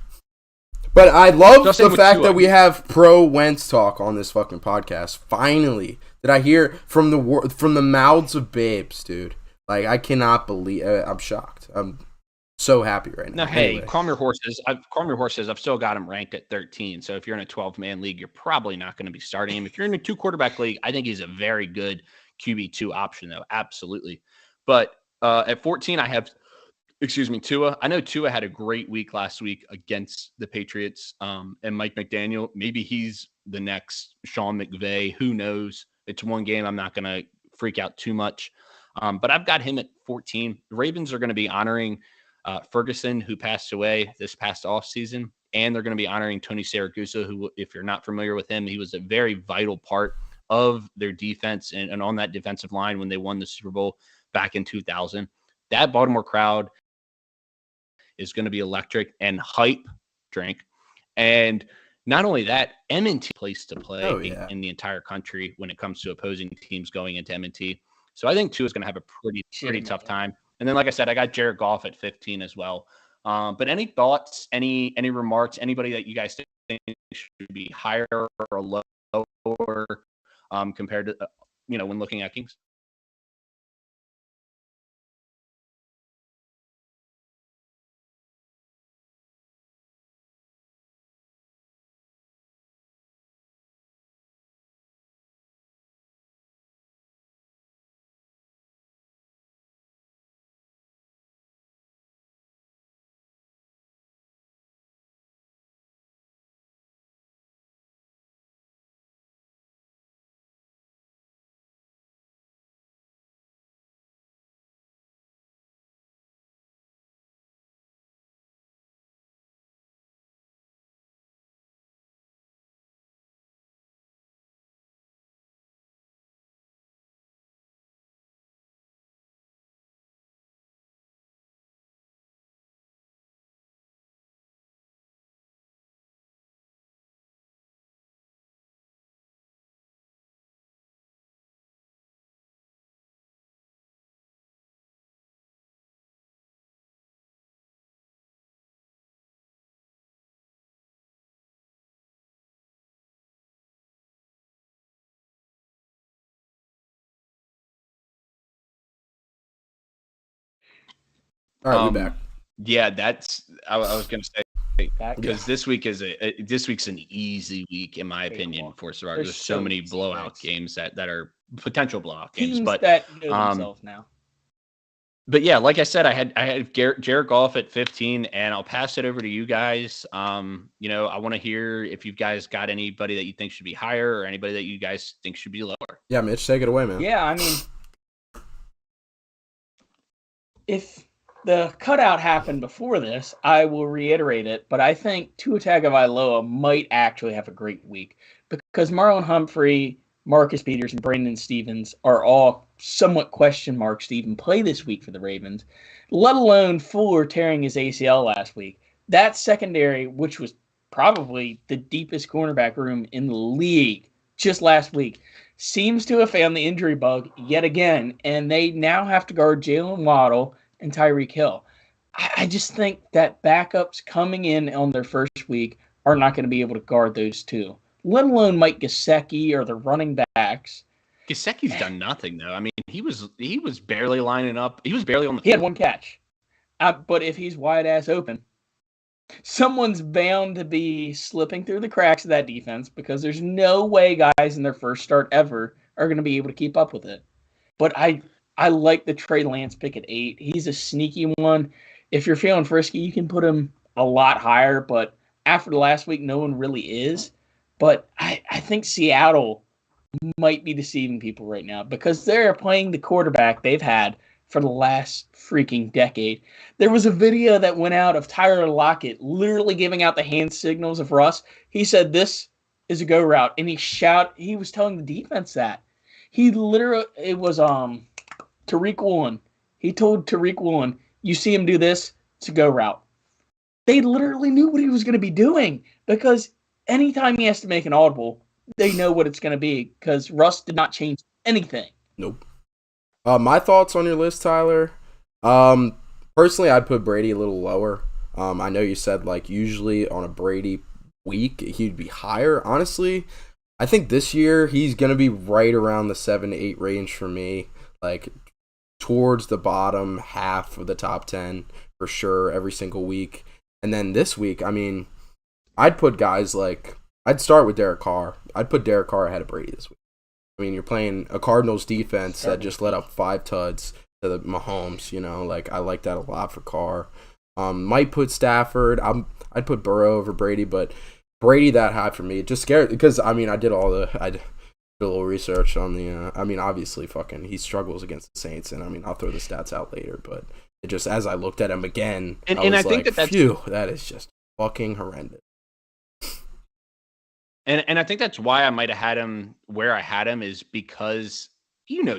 Speaker 1: But I love
Speaker 3: Just
Speaker 1: the
Speaker 3: saying with
Speaker 1: fact
Speaker 3: Tua.
Speaker 1: that we have pro Wentz talk on this fucking podcast. Finally, did I hear from the mouths of babes, dude? Like, I cannot believe. I'm shocked. I'm so happy right now.
Speaker 3: no, hey,
Speaker 1: Anyway.
Speaker 3: calm your horses. I've still got him ranked at 13. So if you're in a 12-man league, you're probably not going to be starting him. If you're in a 2-quarterback league, I think he's a very good QB2 option, though. Absolutely. But at 14, I have, Tua. I know Tua had a great week last week against the Patriots and Mike McDaniel. Maybe he's the next Sean McVay. Who knows? It's one game. I'm not going to freak out too much. But I've got him at 14. The Ravens are going to be honoring Ferguson, who passed away this past offseason, and they're going to be honoring Tony Siragusa, who, if you're not familiar with him, he was a very vital part of their defense and on that defensive line when they won the Super Bowl back in 2000. That Baltimore crowd is going to be electric and hype drink. And not only that, M&T place to play in the entire country when it comes to opposing teams going into M&T. So I think Tua is going to have a pretty tough time. And then, like I said, I got Jared Goff at 15 as well. But any thoughts, any remarks, anybody that you guys think should be higher or lower compared to, when looking at Kings?
Speaker 1: All right, we back.
Speaker 3: Yeah, I was going to say, because this week's an easy week in my opinion for Survivor. There's so many blowout games that are potential blowout games,
Speaker 2: Teams
Speaker 3: but
Speaker 2: that know themselves now.
Speaker 3: But yeah, like I said, I had Jared Goff at 15, and I'll pass it over to you guys. I want to hear if you guys got anybody that you think should be higher or anybody that you guys think should be lower.
Speaker 1: Yeah, Mitch, take it away, man.
Speaker 2: Yeah, I mean, if the cutout happened before this, I will reiterate it, but I think Tua Tagovailoa might actually have a great week because Marlon Humphrey, Marcus Peters, and Brandon Stevens are all somewhat question marks to even play this week for the Ravens, let alone Fuller tearing his ACL last week. That secondary, which was probably the deepest cornerback room in the league just last week, seems to have found the injury bug yet again, and they now have to guard Jalen Waddle and Tyreek Hill. I just think that backups coming in on their first week are not going to be able to guard those two, let alone Mike Gesicki or the running backs.
Speaker 3: Gesicki's done nothing, though. I mean, he was barely lining up. He was barely on the field.
Speaker 2: He had one catch. But if he's wide-ass open, someone's bound to be slipping through the cracks of that defense because there's no way guys in their first start ever are going to be able to keep up with it. But I like the Trey Lance pick at 8. He's a sneaky one. If you're feeling frisky, you can put him a lot higher. But after the last week, no one really is. But I think Seattle might be deceiving people right now because they're playing the quarterback they've had for the last freaking decade. There was a video that went out of Tyler Lockett literally giving out the hand signals of Russ. He said, "This is a go route." And he was telling the defense that. It was Tariq Woolen. He told Tariq Woolen, "You see him do this, it's a go route." They literally knew what he was going to be doing because anytime he has to make an audible, they know what it's going to be because Russ did not change anything.
Speaker 1: Nope. My thoughts on your list, Tyler. Personally, I'd put Brady a little lower. I know you said like usually on a Brady week he'd be higher. Honestly, I think this year he's gonna be right around the 7 to 8 range for me, like towards the bottom half of the top 10 for sure every single week. And then this week, I mean, I'd put guys like I'd start with Derek Carr. I'd put Derek Carr ahead of Brady this week. I mean, you're playing a Cardinals defense that just let up 5 tuds to the Mahomes. Like I like that a lot for Carr. Might put Stafford. I'd put Burrow over Brady, but Brady that high for me. It just scared because I mean I did a little research on the. I mean obviously fucking he struggles against the Saints, and I mean I'll throw the stats out later, but it just as I looked at him again, I think that's phew, that is just fucking horrendous.
Speaker 3: And I think that's why I might have had him where I had him is because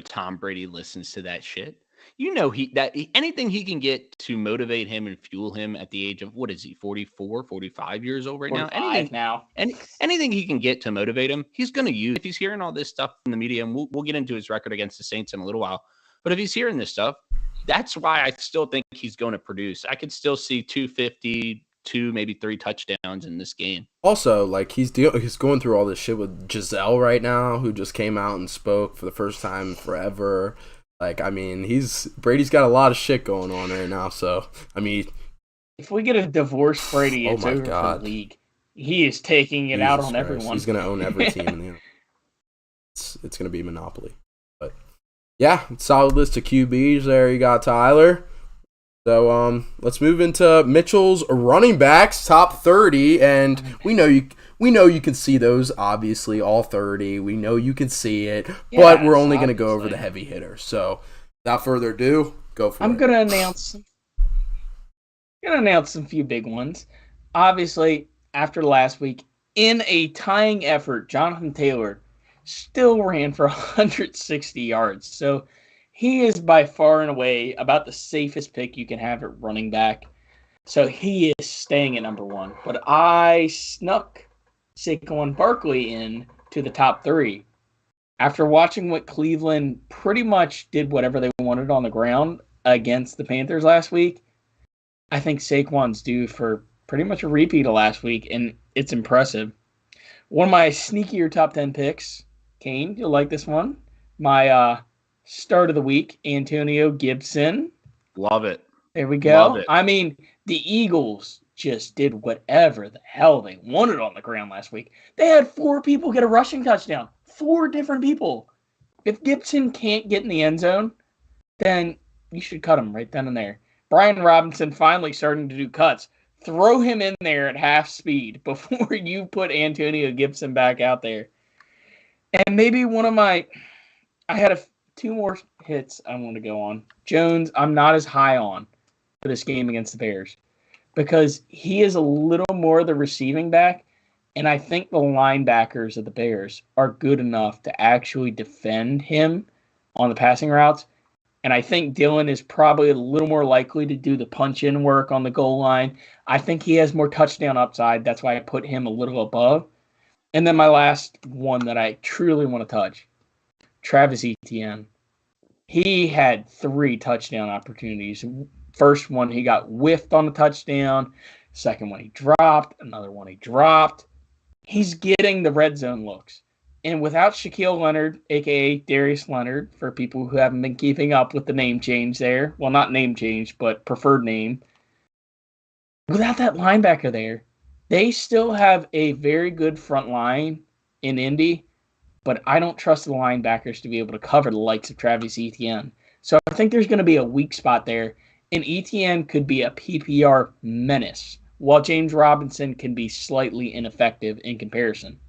Speaker 3: Tom Brady listens to that shit. Anything he can get to motivate him and fuel him at the age of what is he 44, 45 years old right now? Anything he can get to motivate him, he's going to use. If he's hearing all this stuff from the media, and we'll get into his record against the Saints in a little while, but if he's hearing this stuff, that's why I still think he's going to produce. I could still see 250. 2, maybe 3 touchdowns in this game.
Speaker 1: Also, like he's going through all this shit with Giselle right now, who just came out and spoke for the first time in forever. Like, I mean, Brady's got a lot of shit going on right now. So, I mean,
Speaker 2: if we get a divorce Brady, it's over for the league. He is taking it out on everyone.
Speaker 1: He's gonna own every team in the NFL. It's gonna be monopoly. But yeah, solid list of QBs there. You got Tyler. So let's move into Mitchell's running backs, top 30, and we know you can see those, obviously, all 30. We know you can see it, but we're only going to go over the heavy hitters. So without further ado, go for it.
Speaker 2: I'm going to announce some few big ones. Obviously, after last week, in a tying effort, Jonathan Taylor still ran for 160 yards. So he is by far and away about the safest pick you can have at running back. So he is staying at number 1. But I snuck Saquon Barkley in to the top 3. After watching what Cleveland pretty much did whatever they wanted on the ground against the Panthers last week, I think Saquon's due for pretty much a repeat of last week, and it's impressive. One of my sneakier top 10 picks, Kane, you'll like this one. My start of the week, Antonio Gibson.
Speaker 3: Love it.
Speaker 2: There we go. I mean, the Eagles just did whatever the hell they wanted on the ground last week. They had 4 people get a rushing touchdown. 4 different people. If Gibson can't get in the end zone, then you should cut him right then and there. Brian Robinson finally starting to do cuts. Throw him in there at half speed before you put Antonio Gibson back out there. And maybe I had 2 more hits I want to go on. Jones, I'm not as high on for this game against the Bears because he is a little more the receiving back, and I think the linebackers of the Bears are good enough to actually defend him on the passing routes. And I think Dylan is probably a little more likely to do the punch-in work on the goal line. I think he has more touchdown upside. That's why I put him a little above. And then my last one that I truly want to touch, Travis Etienne. He had 3 touchdown opportunities. First one, he got whiffed on the touchdown. Second one, he dropped. Another one, he dropped. He's getting the red zone looks. And without Shaquille Leonard, a.k.a. Darius Leonard, for people who haven't been keeping up with the name change there. Well, not name change, but preferred name. Without that linebacker there, they still have a very good front line in Indy, but I don't trust the linebackers to be able to cover the likes of Travis Etienne. So I think there's going to be a weak spot there, and Etienne could be a PPR menace, while James Robinson can be slightly ineffective in comparison.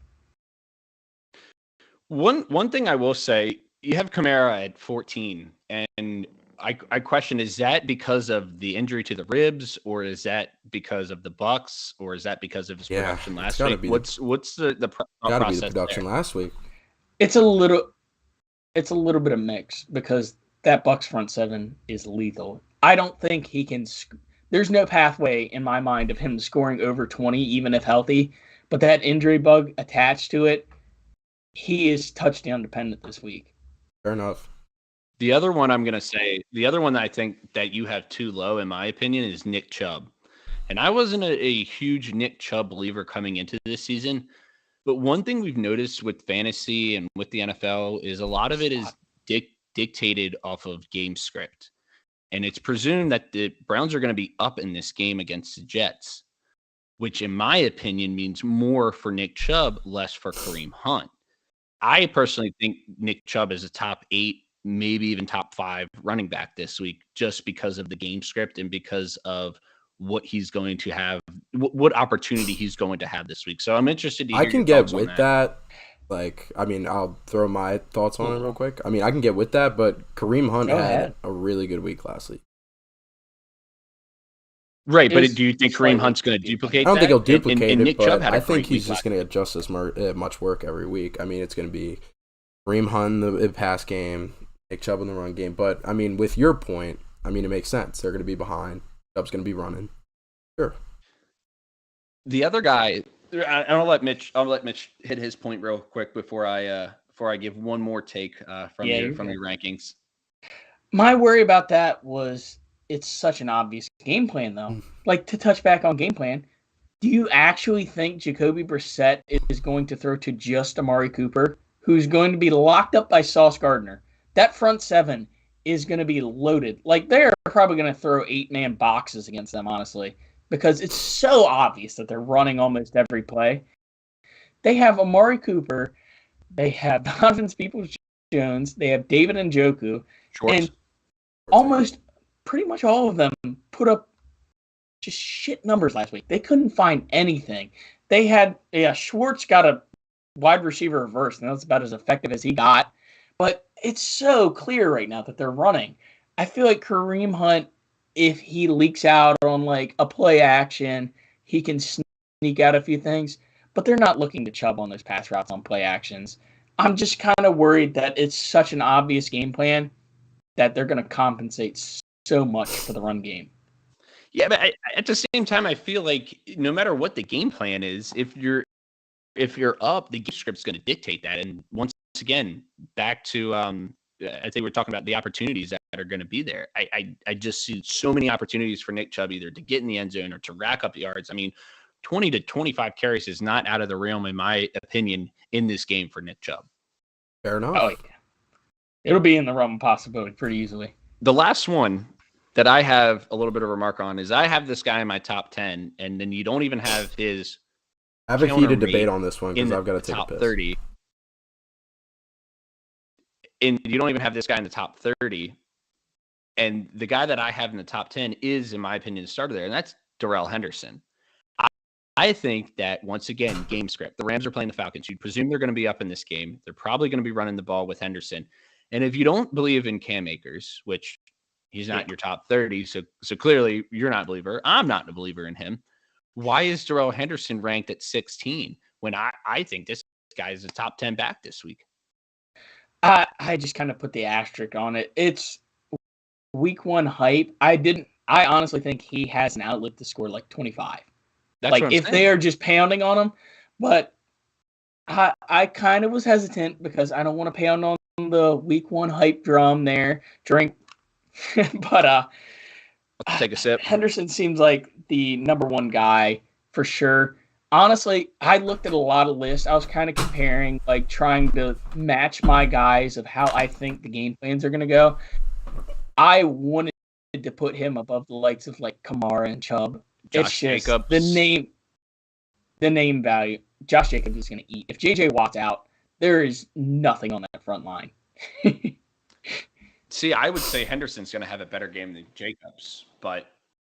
Speaker 3: One thing I will say, you have Kamara at 14, and I question, is that because of the injury to the ribs, or is that because of the Bucks, or is that because of his production last week? What's the process
Speaker 1: be the production
Speaker 3: there?
Speaker 1: Last week?
Speaker 2: It's a little bit of mix because that Bucks front 7 is lethal. I don't think he can. There's no pathway in my mind of him scoring over 20, even if healthy. But that injury bug attached to it, he is touchdown dependent this week.
Speaker 1: Fair enough.
Speaker 3: The other one I'm going to say, the other one that I think that you have too low, in my opinion, is Nick Chubb. And I wasn't a huge Nick Chubb believer coming into this season. But one thing we've noticed with fantasy and with the NFL is a lot of it is dictated off of game script. And it's presumed that the Browns are going to be up in this game against the Jets, which in my opinion means more for Nick Chubb, less for Kareem Hunt. I personally think Nick Chubb is a top 8, maybe even top 5 running back this week, just because of the game script and because of what he's going to have, what opportunity he's going to have this week. So I'm interested to hear
Speaker 1: I can
Speaker 3: your
Speaker 1: get
Speaker 3: thoughts on
Speaker 1: with that. Like, I mean, I'll throw my thoughts on it real quick. I mean, I can get with that, but Kareem Hunt had a really good week last week.
Speaker 3: Right, but do you think Kareem Hunt's going to duplicate that?
Speaker 1: I don't think he'll duplicate it,
Speaker 3: Nick Chubb had
Speaker 1: I think he's just going to get just as much work every week. I mean, it's going to be Kareem Hunt in the pass game, Nick Chubb in the run game. But, I mean, with your point, I mean, it makes sense. They're going to be behind. Chubb's going to be running. Sure.
Speaker 3: The other guy, I'll let Mitch hit his point real quick before I give one more take from your rankings.
Speaker 2: My worry about that was it's such an obvious game plan, though. Like, to touch back on game plan, do you actually think Jacoby Brissett is going to throw to just Amari Cooper, who's going to be locked up by Sauce Gardner? That front 7 is going to be loaded. Like, they're probably going to throw 8-man boxes against them, honestly, because it's so obvious that they're running almost every play. They have Amari Cooper. They have Donovan Peoples-Jones. They have David Njoku. And almost pretty much all of them put up just shit numbers last week. They couldn't find anything. They had, Schwartz got a wide receiver reverse, and that's about as effective as he got. But it's so clear right now that they're running. I feel like Kareem Hunt, if he leaks out on like a play action, he can sneak out a few things, but they're not looking to Chubb on those pass routes on play actions. I'm just kind of worried that it's such an obvious game plan that they're going to compensate so much for the run game.
Speaker 3: Yeah, but at the same time, I feel like no matter what the game plan is, if you're up, the game script's going to dictate that. And once again, back to I think we're talking about the opportunities that are going to be there. I just see so many opportunities for Nick Chubb either to get in the end zone or to rack up yards. I mean, 20 to 25 carries is not out of the realm, in my opinion, in this game for Nick Chubb.
Speaker 1: Fair enough.
Speaker 2: Oh, yeah. It'll be in the realm of possibility pretty easily.
Speaker 3: The last one that I have a little bit of a remark on is I have this guy in my top 10, and then you don't even have his.
Speaker 1: I have a heated debate on this one because I've got to take
Speaker 3: top
Speaker 1: a piss.
Speaker 3: 30. And you don't even have this guy in the top 30. And the guy that I have in the top 10 is, in my opinion, the starter there, and that's Darrell Henderson. I think that, once again, game script. The Rams are playing the Falcons. You'd presume they're going to be up in this game. They're probably going to be running the ball with Henderson. And if you don't believe in Cam Akers, which he's not in your top 30, so clearly you're not a believer. I'm not a believer in him. Why is Darrell Henderson ranked at 16 when I think this guy is a top 10 back this week?
Speaker 2: I just kind of put the asterisk on it. It's week 1 hype. I honestly think he has an outlet to score like 25.
Speaker 3: That's
Speaker 2: like if they are just pounding on him. But I kind of was hesitant because I don't want to pound on the week 1 hype drum there. But
Speaker 3: Let's take a sip.
Speaker 2: Henderson seems like the number 1 guy for sure. Honestly, I looked at a lot of lists. I was kind of comparing, like trying to match my guys of how I think the game plans are going to go. I wanted to put him above the likes of like Kamara and Chubb. Josh Jacobs. The name value. Josh Jacobs is going to eat. If JJ Watt's out, there is nothing on that front line.
Speaker 3: See, I would say Henderson's going to have a better game than Jacobs, but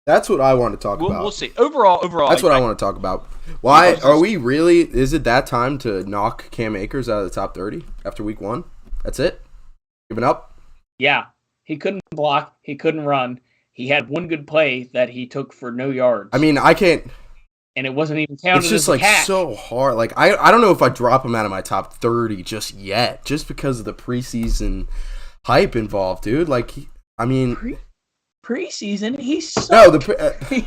Speaker 1: that's what I want to talk about.
Speaker 3: We'll see. Overall,
Speaker 1: that's what I want to talk about. Why are we really? Is it that time to knock Cam Akers out of the top 30 after week 1? That's it. Giving up.
Speaker 2: Yeah, he couldn't block. He couldn't run. He had one good play that he took for no yards.
Speaker 1: I mean, I can't.
Speaker 2: And it wasn't even counted.
Speaker 1: It's just
Speaker 2: as a
Speaker 1: like
Speaker 2: catch.
Speaker 1: So hard. Like I don't know if I drop him out of my top 30 just yet, just because of the preseason hype involved, dude. Like,
Speaker 2: preseason, he sucked.
Speaker 1: No,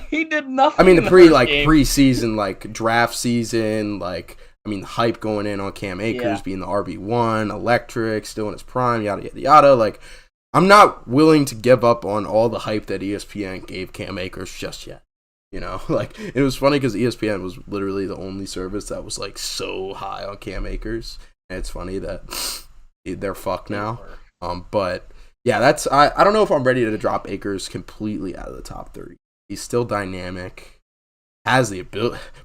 Speaker 2: he did nothing.
Speaker 1: I mean, the
Speaker 2: game.
Speaker 1: preseason, like draft season, like hype going in on Cam Akers being the RB1, electric, still in his prime, yada yada yada. Like, I'm not willing to give up on all the hype that ESPN gave Cam Akers just yet. You know, like, it was funny because ESPN was literally the only service that was like so high on Cam Akers, and it's funny that they're fucked now. But yeah, I don't know if I'm ready to drop Akers completely out of the top 30. He's still dynamic, has the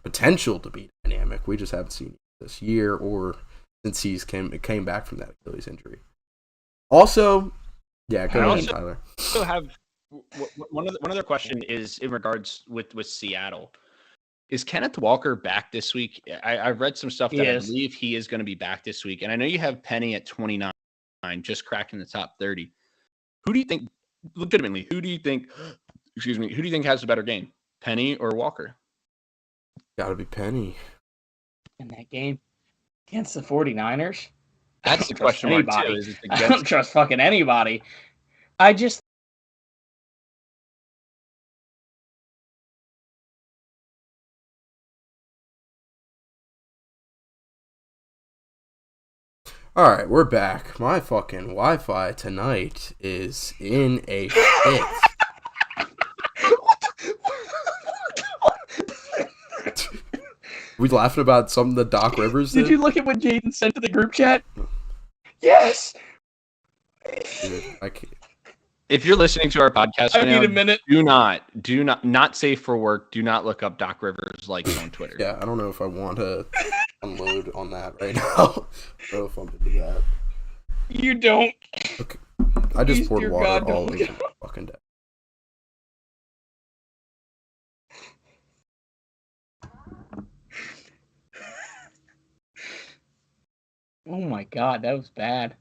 Speaker 1: potential to be dynamic. We just haven't seen it this year or since he's came back from that Achilles injury. Also, yeah, go ahead, Tyler.
Speaker 3: Also have one other question is in regards with Seattle. Is Kenneth Walker back this week? I've read some stuff that I believe he is going to be back this week, and I know you have Penny at 29, just cracking the top 30. Who do you think? Legitimately, who do you think? Excuse me. Who do you think has a better game, Penny or Walker?
Speaker 1: Got to be Penny
Speaker 2: in that game against the 49ers.
Speaker 3: That's the question mark too. Is it
Speaker 2: I don't trust fucking anybody. I just.
Speaker 1: All right, we're back. My fucking Wi-Fi tonight is in a shit. We laughing about something that Doc Rivers did?
Speaker 2: Did you look at what Jaden sent to the group chat? Yes.
Speaker 1: Dude, I can't.
Speaker 3: If you're listening to our podcast
Speaker 2: I need a minute.
Speaker 3: do not safe for work. Do not look up Doc Rivers likes on Twitter.
Speaker 1: Yeah, I don't know if I want to unload on that right now. I don't know if I'm going to do that.
Speaker 2: You don't.
Speaker 1: Okay. I just poured water all over the fucking day.
Speaker 2: Oh my god, that was bad.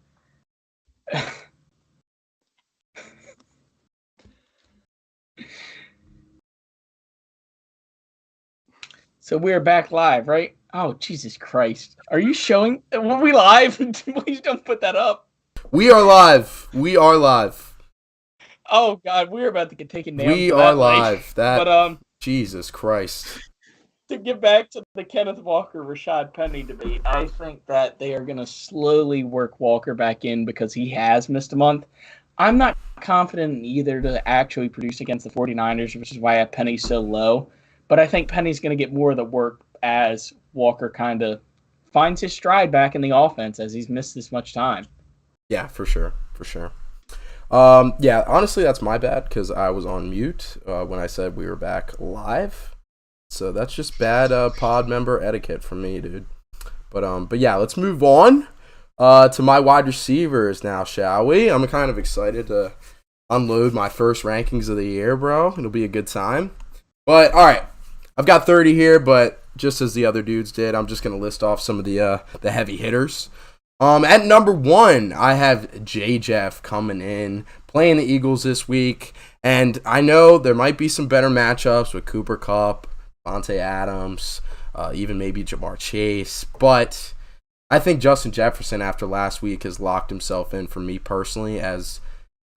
Speaker 2: So we're back live, right? Oh, Jesus Christ. Are you showing? Were we live? Please don't put that up.
Speaker 1: We are live. We are live.
Speaker 2: Oh, God. We're about to get taken down.
Speaker 1: We are live. Jesus Christ.
Speaker 2: To get back to the Kenneth Walker-Rashad Penny debate, I think that they are going to slowly work Walker back in because he has missed a month. I'm not confident in either to actually produce against the 49ers, which is why I have Penny so low. But I think Penny's going to get more of the work as Walker kind of finds his stride back in the offense as he's missed this much time.
Speaker 1: Yeah, for sure. For sure. Yeah, honestly, that's my bad because I was on mute when I said we were back live. So that's just bad pod member etiquette from me, dude. But yeah, let's move on to my wide receivers now, shall we? I'm kind of excited to unload my first rankings of the year, bro. It'll be a good time. But, all right, I've got 30 here, but just as the other dudes did, I'm just going to list off some of the heavy hitters. At number 1, I have J-Jeff coming in, playing the Eagles this week. And I know there might be some better matchups with Cooper Kupp, Devontae Adams, even maybe Jamar Chase. But I think Justin Jefferson, after last week, has locked himself in for me personally as,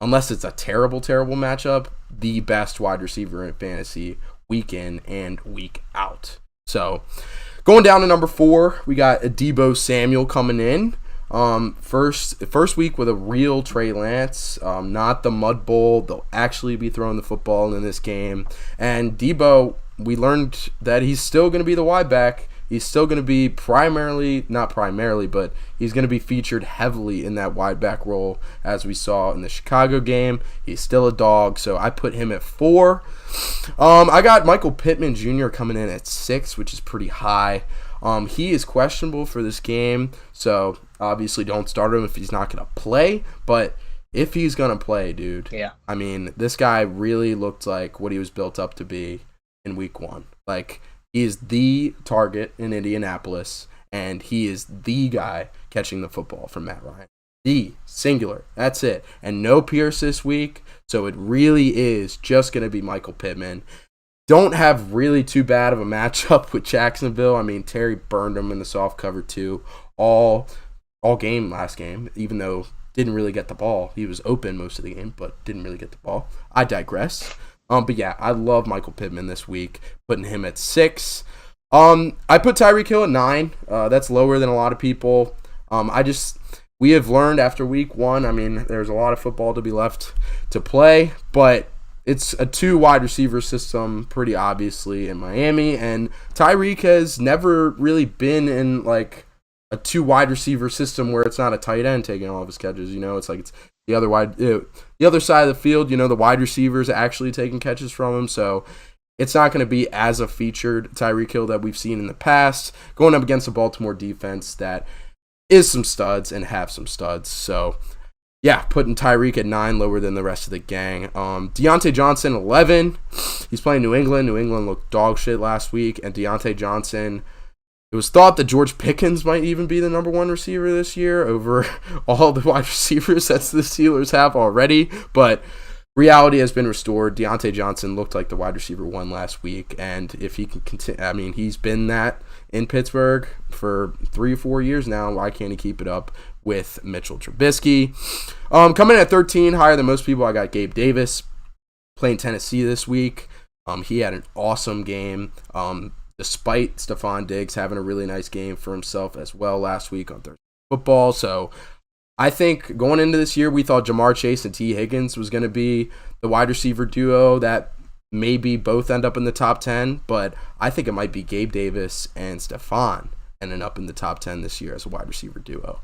Speaker 1: unless it's a terrible, terrible matchup, the best wide receiver in fantasy week in and week out. So going down to number 4, we got Deebo Samuel coming in. First week with a real Trey Lance, not the Mud Bowl. They'll actually be throwing the football in this game. And Deebo, we learned that he's still going to be the wide back. He's still going to be not primarily, but he's going to be featured heavily in that wide back role as we saw in the Chicago game. He's still a dog, so I put him at 4. I got Michael Pittman Jr. coming in at 6, which is pretty high. He is questionable for this game, so obviously don't start him if he's not going to play. But if he's going to play, dude,
Speaker 2: yeah.
Speaker 1: I mean, this guy really looked like what he was built up to be in week 1. Like, he is the target in Indianapolis, and he is the guy catching the football from Matt Ryan. The singular. That's it. And no Pierce this week, so it really is just going to be Michael Pittman. Don't have really too bad of a matchup with Jacksonville. I mean, Terry burned him in the soft cover too all game last game, even though didn't really get the ball. He was open most of the game, but didn't really get the ball. I digress. But yeah, I love Michael Pittman this week, putting him at 6. I put Tyreek Hill at 9. That's lower than a lot of people. we have learned after week 1, I mean, there's a lot of football to be left to play, but it's a 2 wide receiver system pretty obviously in Miami, and Tyreek has never really been in like a 2 wide receiver system where it's not a tight end taking all of his catches. It's like it's the other side of the field. The wide receivers actually taking catches from him, so it's not going to be as a featured Tyreek Hill that we've seen in the past, going up against a Baltimore defense that is some studs and have some studs. So, yeah, putting Tyreek at 9, lower than the rest of the gang. Deontay Johnson, 11. He's playing New England. New England looked dog shit last week, and Deontay Johnson, it was thought that George Pickens might even be the number 1 receiver this year over all the wide receivers that the Steelers have already, but reality has been restored. Deontay Johnson looked like the wide receiver 1 last week, and if he can continue, I mean, he's been that in Pittsburgh for 3 or 4 years now. Why can't he keep it up with Mitchell Trubisky? Coming in at 13, higher than most people, I got Gabe Davis playing Tennessee this week. He had an awesome game, despite Stephon Diggs having a really nice game for himself as well last week on Thursday Football. So I think going into this year, we thought Jamar Chase and T. Higgins was going to be the wide receiver duo that maybe both end up in the top 10, but I think it might be Gabe Davis and Stephon ending up in the top 10 this year as a wide receiver duo.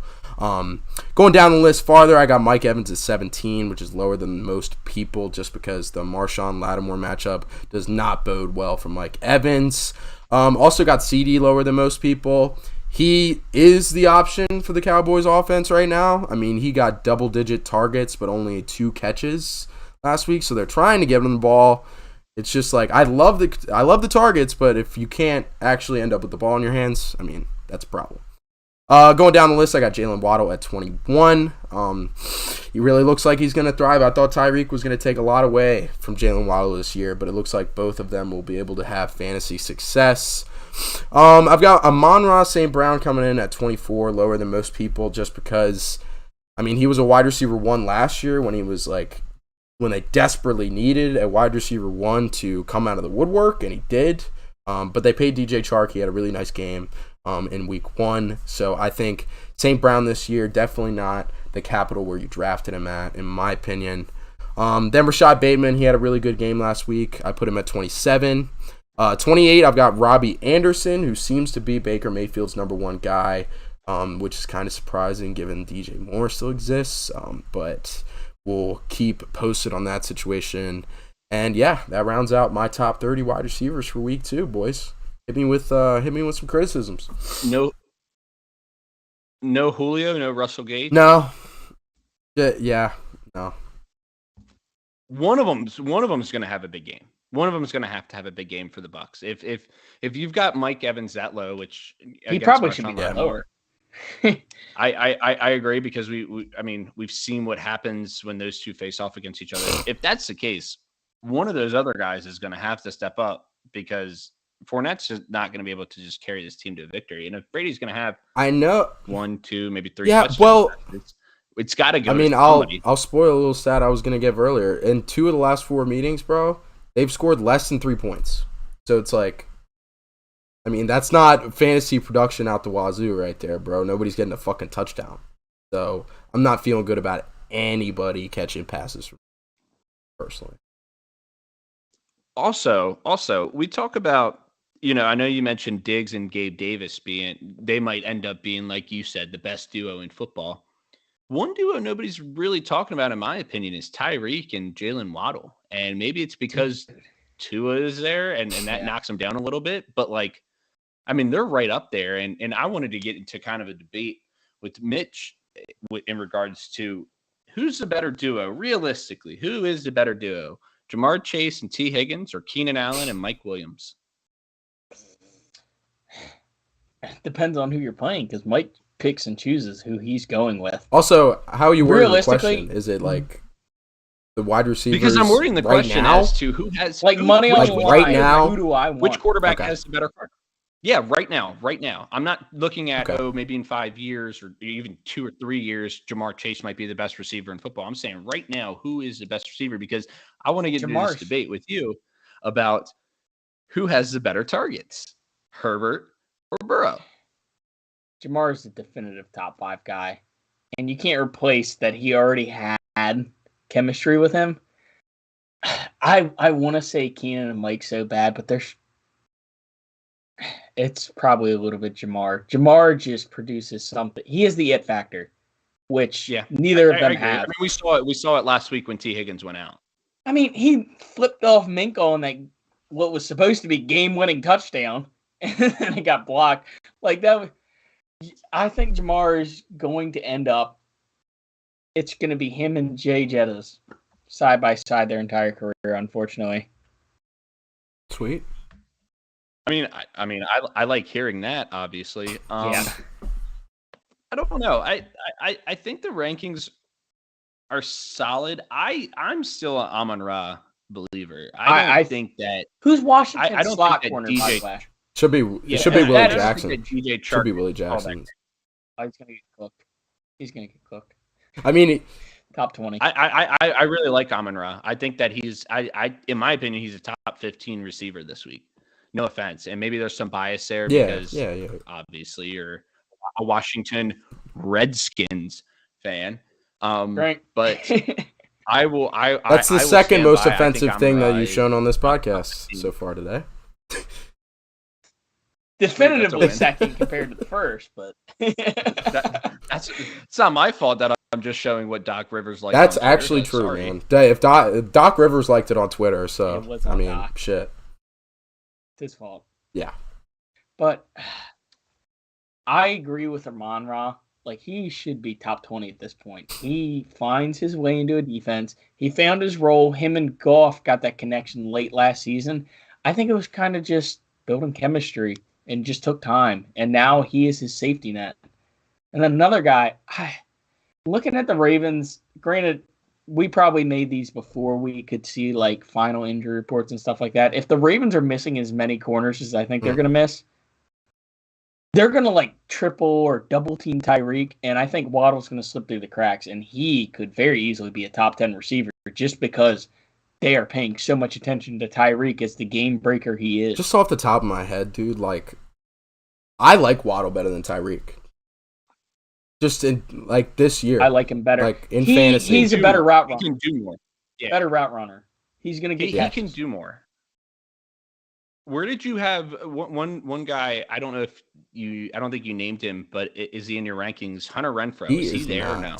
Speaker 1: Going down the list farther, I got Mike Evans at 17, which is lower than most people just because the Marshawn Lattimore matchup does not bode well for Mike Evans. Also got CD lower than most people. He is the option for the Cowboys offense right now. I mean, he got double-digit targets but only 2 catches last week, so they're trying to give him the ball. It's just like I love the targets, but if you can't actually end up with the ball in your hands, I mean, that's a problem. Going down the list, I got Jalen Waddle at 21. He really looks like he's going to thrive. I thought Tyreek was going to take a lot away from Jalen Waddle this year, but it looks like both of them will be able to have fantasy success. I've got Amon-Ra St. Brown coming in at 24, lower than most people, just because, I mean, he was a wide receiver 1 last year when they desperately needed a wide receiver 1 to come out of the woodwork, and he did. But they paid DJ Chark. He had a really nice game in week 1. So I think St. Brown this year, definitely not the capital where you drafted him at, in my opinion. Then Rashad Bateman, he had a really good game last week. I put him at 27. 28, I've got Robbie Anderson, who seems to be Baker Mayfield's number 1 guy, which is kind of surprising given DJ Moore still exists. But we'll keep posted on that situation. And yeah, that rounds out my top 30 wide receivers for week 2, boys. Hit me with some criticisms.
Speaker 3: No Julio, no Russell Gage.
Speaker 1: No. Yeah, no.
Speaker 3: One of them's going to have a big game. One of them is going to have a big game for the Bucs. If you've got Mike Evans that low, which
Speaker 2: he probably should be that lower.
Speaker 3: I agree because we've seen what happens when those two face off against each other. If that's the case, one of those other guys is going to have to step up because Fournette's just not going to be able to just carry this team to a victory. And if Brady's going to have, 1, 2, maybe 3.
Speaker 1: Yeah, well,
Speaker 3: it's got to go.
Speaker 1: I mean, I'll spoil a little stat I was going to give earlier. In 2 of the last 4 meetings, bro, they've scored less than 3 points. So it's like, I mean, that's not fantasy production out the wazoo right there, bro. Nobody's getting a fucking touchdown. So I'm not feeling good about anybody catching passes from me, personally.
Speaker 3: Also, we talk about, I know you mentioned Diggs and Gabe Davis they might end up being, like you said, the best duo in football. One duo nobody's really talking about, in my opinion, is Tyreek and Jalen Waddle. And maybe it's because Tua is there and that knocks them down a little bit. But, they're right up there. And I wanted to get into kind of a debate with Mitch in regards to who's the better duo. Realistically, who is the better duo? Jamar Chase and T. Higgins or Keenan Allen and Mike Williams?
Speaker 2: Depends on who you're playing because Mike picks and chooses who he's going with.
Speaker 1: Also, how are you wording the question? Is it like the wide receivers?
Speaker 3: Because I'm wording the question
Speaker 1: now?
Speaker 3: as to who has
Speaker 2: money on the line.
Speaker 1: Right now,
Speaker 2: who do I want?
Speaker 3: Which quarterback has the better card? Yeah, right now. I'm not looking at maybe in 5 years or even 2 or 3 years, Jamar Chase might be the best receiver in football. I'm saying right now, who is the best receiver? Because I want to get into this debate with you about who has the better targets, Herbert or Burrow.
Speaker 2: Jamar is the definitive top 5 guy. and you can't replace that he already had chemistry with him. I want to say Keenan and Mike so bad, but it's probably a little bit Jamar. Jamar just produces something. He is the it factor, which neither of them have.
Speaker 3: I mean, we saw it last week when T. Higgins went out.
Speaker 2: I mean, he flipped off Minka on that what was supposed to be game-winning touchdown, and then it got blocked. Like that. I think Jamar is going to end up. It's going to be him and Jay Jettas side by side their entire career, unfortunately.
Speaker 1: Sweet.
Speaker 3: I like hearing that. Obviously, I don't know. I think the rankings are solid. I'm still an Amon-Ra believer. I think that
Speaker 2: who's Washington's
Speaker 3: I don't
Speaker 2: slot
Speaker 3: think
Speaker 2: corner.
Speaker 3: DJ
Speaker 1: should be Willie Jackson.
Speaker 3: DJ
Speaker 1: should be Willie Jackson.
Speaker 2: Oh, he's gonna get cooked. He's gonna get cooked.
Speaker 1: I mean,
Speaker 2: top 20.
Speaker 3: I really like Amon-Ra. I think that he's in my opinion he's a top 15 receiver this week. No offense, and maybe there's some bias there because obviously you're a Washington Redskins fan.
Speaker 2: Right.
Speaker 3: But I will.
Speaker 1: That's the second most offensive thing that you've shown on this podcast so far today.
Speaker 2: Definitively second compared to the first, but
Speaker 3: it's not my fault that I'm just showing what Doc Rivers liked.
Speaker 1: That's actually true, man. If Doc Rivers liked it on Twitter, so I mean,
Speaker 2: Doc.
Speaker 1: shit.
Speaker 2: It's his fault.
Speaker 1: Yeah.
Speaker 2: But I agree with Amon-Ra. Like, he should be top 20 at this point. He finds his way into a defense. He found his role. Him and Goff got that connection late last season. I think it was kind of just building chemistry and just took time. And now he is his safety net. And then another guy, looking at the Ravens, granted, we probably made these before we could see like final injury reports and stuff like that. If the Ravens are missing as many corners as I think they're going to miss, they're going to like triple or double team Tyreek. And I think Waddle's going to slip through the cracks, and he could very easily be a top 10 receiver just because they are paying so much attention to Tyreek as the game breaker he is.
Speaker 1: Just off the top of my head, dude, like, I like Waddle better than Tyreek. Just in like this year,
Speaker 2: I like him better.
Speaker 1: Like in fantasy,
Speaker 2: he's a better route runner.
Speaker 3: He can do more.
Speaker 2: Yeah. Better route runner. He's gonna get.
Speaker 3: He can do more. Where did you have one guy? I don't know if you. I don't think you named him, but is he in your rankings? Hunter Renfrow. Is he there or no?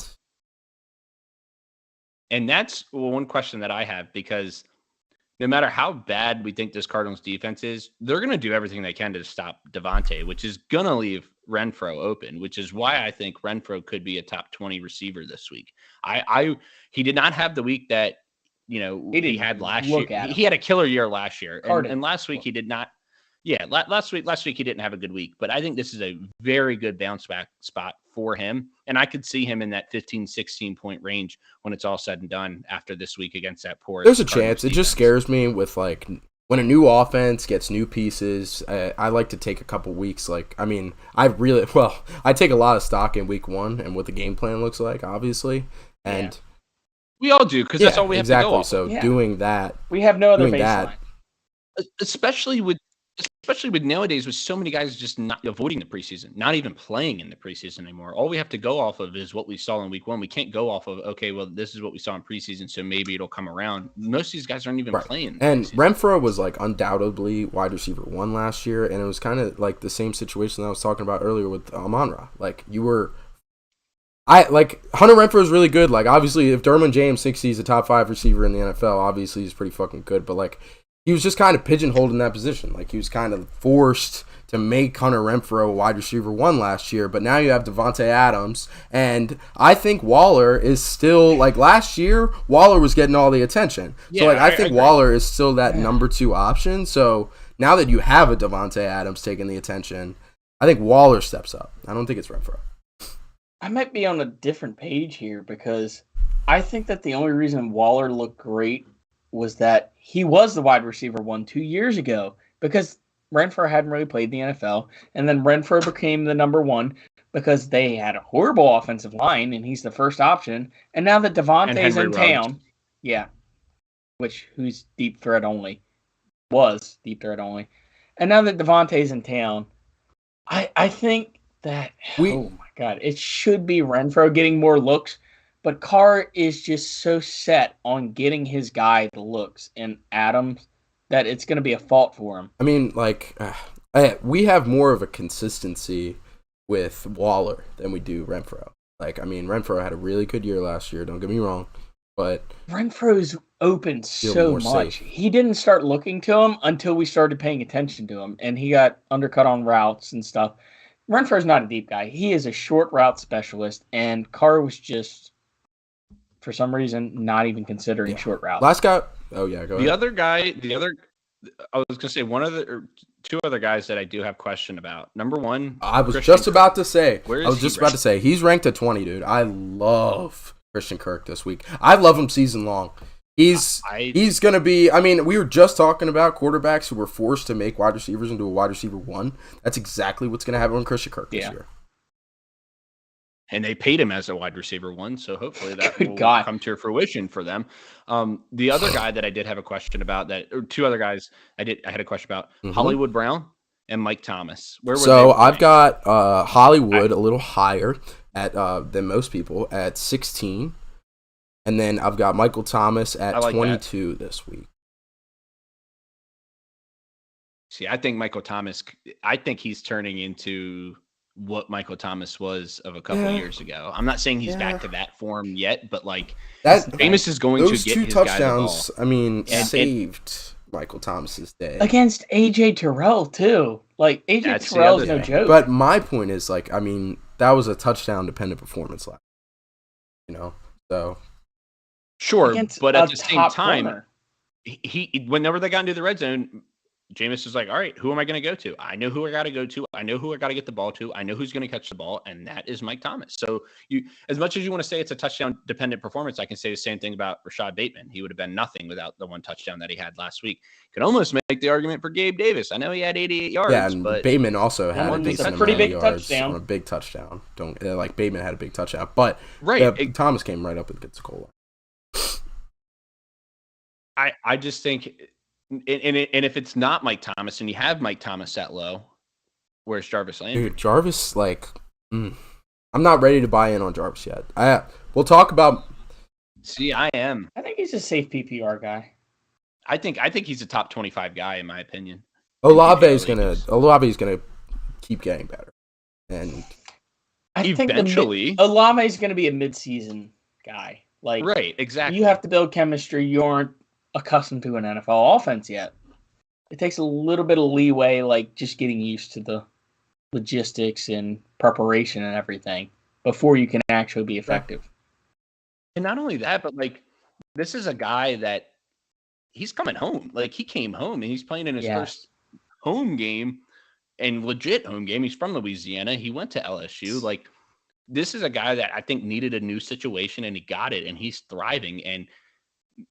Speaker 3: And that's one question that I have, because no matter how bad we think this Cardinals defense is, they're going to do everything they can to stop Devontae, which is going to leave Renfrow open, which is why I think Renfrow could be a top 20 receiver this week. He did not have the week that, he had last year. He had a killer year last year. And last week he did not. Yeah, last week he didn't have a good week, but I think this is a very good bounce back spot for him. And I could see him in that 15, 16 point range when it's all said and done after this week against that poor.
Speaker 1: There's a chance. It just scares me with like when a new offense gets new pieces. I like to take a couple weeks. Like, I mean, I take a lot of stock in week one and what the game plan looks like, obviously. And
Speaker 3: we all do, because that's all we have to go off.
Speaker 1: So doing that,
Speaker 2: we have no other baseline.
Speaker 3: Especially with nowadays with so many guys just not avoiding the preseason, not even playing in the preseason anymore. All we have to go off of is what we saw in week one. We can't go off of, okay, well, this is what we saw in preseason, so maybe it'll come around. Most of these guys aren't even playing.
Speaker 1: And Renfrow was like undoubtedly wide receiver 1 last year, and it was kind of like the same situation that I was talking about earlier with Amon-Ra. Like Hunter Renfrow is really good. Like, obviously, if Derwin James thinks he's a top 5 receiver in the NFL, obviously he's pretty fucking good. But like, he was just kind of pigeonholed in that position. Like, he was kind of forced to make Hunter Renfrow wide receiver 1 last year. But now you have Devontae Adams. And I think Waller is still, like, last year, Waller was getting all the attention.
Speaker 3: Yeah,
Speaker 1: so, like, I think Waller is still that number 2 option. So, now that you have a Devontae Adams taking the attention, I think Waller steps up. I don't think it's Renfrow.
Speaker 2: I might be on a different page here, because I think that the only reason Waller looked great was that he was the wide receiver 1 2 years ago, because Renfrow hadn't really played the NFL, and then Renfrow became the number 1 because they had a horrible offensive line, and he's the first option. And now that Devontae's in town, who's deep threat only, was deep threat only, and now that Devontae's in town, I think that oh my God, it should be Renfro getting more looks, but Carr is just so set on getting his guy the looks and Adams that it's going to be a fault for him.
Speaker 1: I mean, like, we have more of a consistency with Waller than we do Renfro. Like, I mean, Renfro had a really good year last year, don't get me wrong, but
Speaker 2: Renfro's open so
Speaker 1: more
Speaker 2: much.
Speaker 1: safe.
Speaker 2: He didn't start looking to him until we started paying attention to him, and he got undercut on routes and stuff. Renfro's not a deep guy. He is a short route specialist, and Carr was just, for some reason, not even considering short routes.
Speaker 1: Last guy. Oh yeah, go ahead.
Speaker 3: I was gonna say two other guys that I do have question about. Number one,
Speaker 1: I was
Speaker 3: Christian
Speaker 1: just about
Speaker 3: Kirk.
Speaker 1: to say.
Speaker 3: Where is
Speaker 1: I was
Speaker 3: he
Speaker 1: just about to
Speaker 3: ranked?
Speaker 1: say he's ranked at 20, dude. I love Christian Kirk this week. I love him season long. He's gonna be. I mean, we were just talking about quarterbacks who were forced to make wide receivers into a wide receiver one. That's exactly what's gonna happen with Christian Kirk this year.
Speaker 3: And they paid him as a wide receiver one, so hopefully that will
Speaker 2: God.
Speaker 3: come to fruition for them. The other guy that I did have a question about, or two other guys I had a question about, Hollywood Brown and Mike Thomas. Where were
Speaker 1: So
Speaker 3: they
Speaker 1: I've
Speaker 3: ranked?
Speaker 1: got Hollywood a little higher at than most people at 16, and then I've got Michael Thomas at 22 this week.
Speaker 3: See, I think Michael Thomas. I think he's turning into what Michael Thomas was of a couple years ago. I'm not saying he's back to that form yet, but like Jameis is going to get
Speaker 1: two
Speaker 3: his guy the
Speaker 1: touchdowns.
Speaker 3: ball.
Speaker 1: I mean, saved Michael Thomas's day
Speaker 2: Against AJ Terrell too. Like AJ Terrell's no joke.
Speaker 1: But my point is, like, I mean, that was a touchdown dependent performance last. So
Speaker 3: sure, but at the same time,
Speaker 2: corner.
Speaker 3: he whenever they got into the red zone, Jameis was like, all right, who am I going to go to? I know who I got to go to. I know who I got to get the ball to. I know who's going to catch the ball, and that is Mike Thomas. So as much as you want to say it's a touchdown-dependent performance, I can say the same thing about Rashad Bateman. He would have been nothing without the one touchdown that he had last week. Could almost make the argument for Gabe Davis. I know he had 88 yards.
Speaker 1: Yeah, and
Speaker 3: but
Speaker 1: Bateman also had a decent
Speaker 2: pretty
Speaker 1: amount of
Speaker 2: big
Speaker 1: yards
Speaker 2: touchdown.
Speaker 1: on a big touchdown. Bateman had a big touchdown, but Thomas came right up against the goal line.
Speaker 3: I just think. And if it's not Mike Thomas and you have Mike Thomas that low, where's Jarvis Landry?
Speaker 1: Dude, Jarvis, I'm not ready to buy in on Jarvis yet. We'll talk about.
Speaker 3: See, I am.
Speaker 2: I think he's a safe PPR guy.
Speaker 3: I think he's a top 25 guy in my opinion.
Speaker 1: Olave's gonna keep getting better, and
Speaker 3: eventually
Speaker 2: Olave's gonna be a midseason guy. Like
Speaker 3: right, exactly.
Speaker 2: You have to build chemistry. You aren't accustomed to an NFL offense yet. It takes a little bit of leeway, like just getting used to the logistics and preparation and everything before you can actually be effective.
Speaker 3: And not only that, but like this is a guy that he's coming home. Like he came home and he's playing in his first home game and legit home game. He's from Louisiana. He went to LSU. Like this is a guy that I think needed a new situation and he got it and he's thriving. And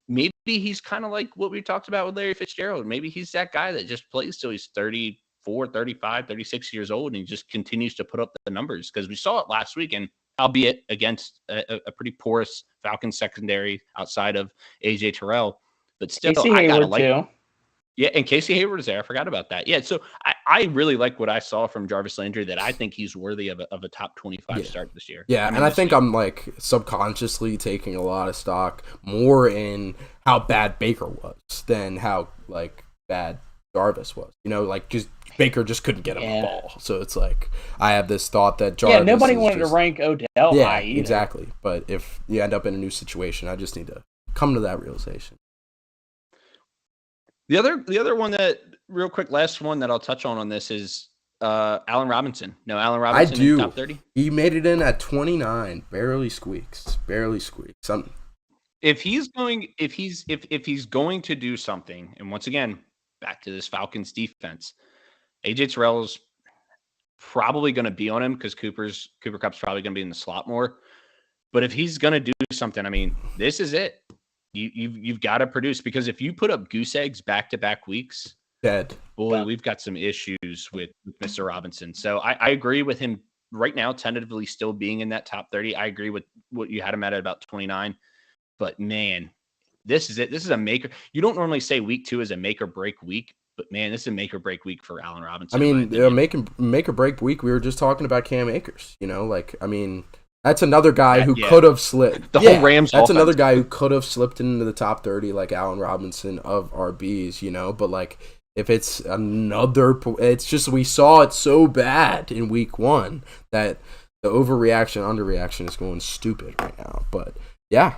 Speaker 3: maybe he's kind of like what we talked about with Larry Fitzgerald. Maybe he's that guy that just plays till he's 34, 35, 36 years old and he just continues to put up the numbers because we saw it last week and albeit against a pretty porous Falcons secondary outside of AJ Terrell, but still I gotta like too. Yeah, and Casey Hayward is there. I forgot about that. Yeah, so I really like what I saw from Jarvis Landry that I think he's worthy of a top 25 start this year.
Speaker 1: Yeah, and I think I'm like subconsciously taking a lot of stock more in how bad Baker was than how like bad Jarvis was. Just Baker just couldn't get him the ball. So it's like I have this thought that Jarvis.
Speaker 2: Yeah, nobody wanted to rank Odell high either.
Speaker 1: Exactly. But if you end up in a new situation, I just need to come to that realization.
Speaker 3: The other one that real quick, last one that I'll touch on this is Allen Robinson. No, Allen Robinson in top 30.
Speaker 1: He made it in at 29, barely squeaks. If
Speaker 3: he's going to do something, and once again, back to this Falcons defense, AJ Terrell's probably going to be on him because Cooper Kupp's probably going to be in the slot more. But if he's going to do something, I mean, this is it. You've got to produce because if you put up goose eggs back-to-back weeks, we've got some issues with Mr. Robinson. So I agree with him right now, tentatively still being in that top 30. I agree with what you had him at about 29. But man, this is it. This is a maker. You don't normally say week 2 is a make or break week, But man, this is a make or break week for Allen Robinson.
Speaker 1: I mean,
Speaker 3: in my opinion.
Speaker 1: make or break week. We were just talking about Cam Akers. That's another guy who
Speaker 3: Yeah.
Speaker 1: could have slipped.
Speaker 3: The whole Rams
Speaker 1: That's
Speaker 3: offense.
Speaker 1: another guy who could have slipped into the top 30, like Allen Robinson of RBs. But like, if it's it's just we saw it so bad in week 1 that the overreaction, underreaction is going stupid right now. But yeah,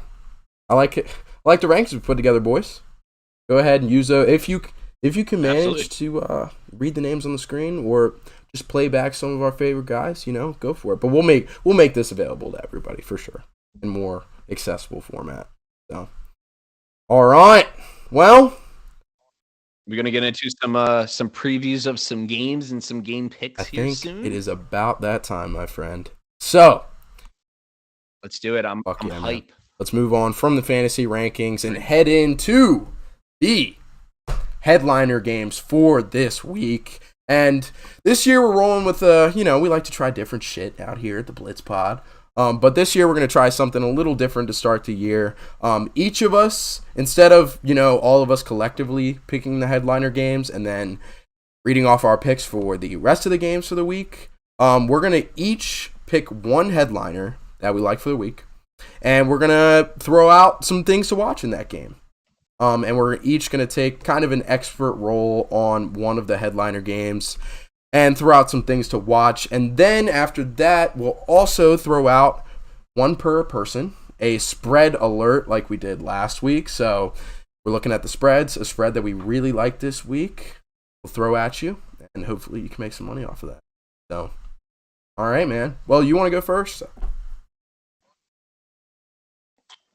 Speaker 1: I like it. I like the rankings we put together, boys. Go ahead and use if you can manage to read the names on the screen or just play back some of our favorite guys, go for it. But we'll make this available to everybody for sure in more accessible format. So, all right. Well,
Speaker 3: we're gonna get into some previews of some games and some game picks here soon.
Speaker 1: It is about that time, my friend. So
Speaker 3: let's do it. I'm hype.
Speaker 1: Man. Let's move on from the fantasy rankings and head into the headliner games for this week. And this year we're rolling with we like to try different shit out here at the Blitz Pod. But this year we're going to try something a little different to start the year. Each of us, instead of, all of us collectively picking the headliner games and then reading off our picks for the rest of the games for the week, we're going to each pick one headliner that we like for the week. And we're going to throw out some things to watch in that game. And we're each going to take kind of an expert role on one of the headliner games and throw out some things to watch. And then after that, we'll also throw out one per person, a spread alert like we did last week. So we're looking at the spreads, a spread that we really like this week. We'll throw at you, and hopefully you can make some money off of that. So, all right, man. Well, you want to go first?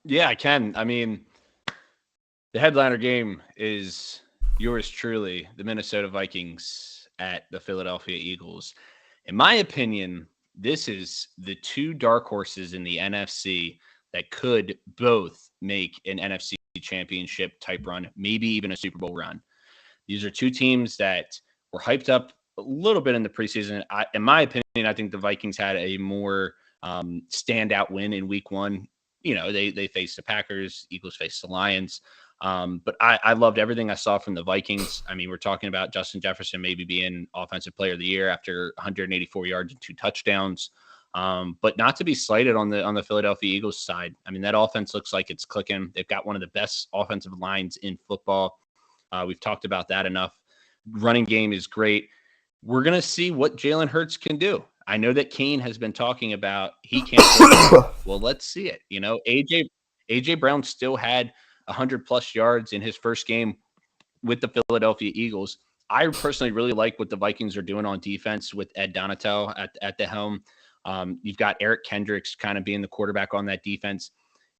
Speaker 3: Yeah, I can. I mean, the headliner game is yours truly, the Minnesota Vikings at the Philadelphia Eagles. In my opinion, this is the two dark horses in the NFC that could both make an NFC championship type run, maybe even a Super Bowl run. These are two teams that were hyped up a little bit in the preseason. In my opinion, I think the Vikings had a more standout win in week 1. They faced the Packers, Eagles faced the Lions. But I loved everything I saw from the Vikings. I mean, we're talking about Justin Jefferson maybe being Offensive Player of the Year after 184 yards and 2 touchdowns. But not to be slighted on the Philadelphia Eagles side. I mean, that offense looks like it's clicking. They've got one of the best offensive lines in football. We've talked about that enough. Running game is great. We're going to see what Jalen Hurts can do. I know that Kane has been talking about he can't play. Well, let's see it. AJ Brown still had 100+ yards in his first game with the Philadelphia Eagles. I personally really like what the Vikings are doing on defense with Ed Donatel at the helm. You've got Eric Kendricks kind of being the quarterback on that defense.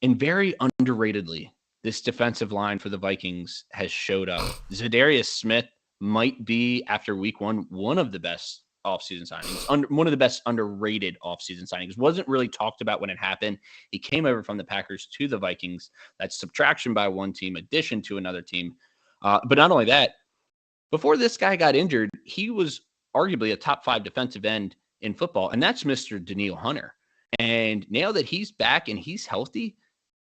Speaker 3: And very underratedly, this defensive line for the Vikings has showed up. Zadarius Smith might be, after week 1, one of the best offseason signings, one of the best underrated offseason signings. Wasn't really talked about when it happened. He came over from the Packers to the Vikings. That's subtraction by one team, addition to another team. But not only that, before this guy got injured, he was arguably a top 5 defensive end in football, and that's Mr. Danielle Hunter. And now that he's back and he's healthy,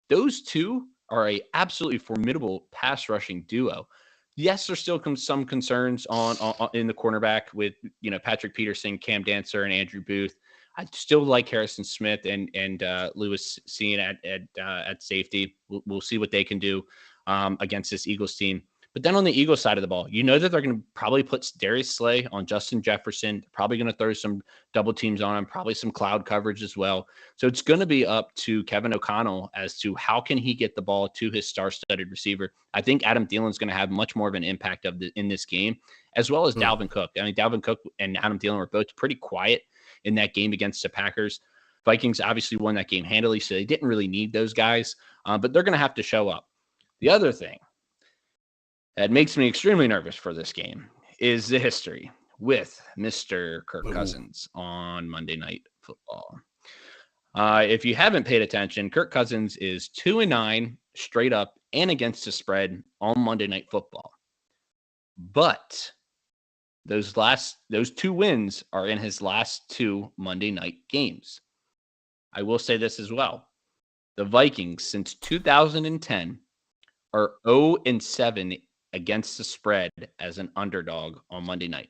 Speaker 3: those two are a absolutely formidable pass rushing duo. Yes, there's still some concerns on in the cornerback with Patrick Peterson, Cam Dancer, and Andrew Booth. I still like Harrison Smith and Lewis Cine at safety. We'll see what they can do against this Eagles team. But then on the Eagles side of the ball, that they're going to probably put Darius Slay on Justin Jefferson. They're probably going to throw some double teams on him, probably some cloud coverage as well. So it's going to be up to Kevin O'Connell as to how can he get the ball to his star-studded receiver. I think Adam Thielen's going to have much more of an impact in this game, as well as Dalvin Cook. I mean, Dalvin Cook and Adam Thielen were both pretty quiet in that game against the Packers. Vikings obviously won that game handily, so they didn't really need those guys, but they're going to have to show up. The other thing that makes me extremely nervous for this game is the history with Mr. Kirk Cousins on Monday Night Football. If you haven't paid attention, Kirk Cousins is 2-9 straight up and against the spread on Monday Night Football. But those 2 wins are in his last 2 Monday night games. I will say this as well. The Vikings since 2010 are 0-7 against the spread as an underdog on Monday night.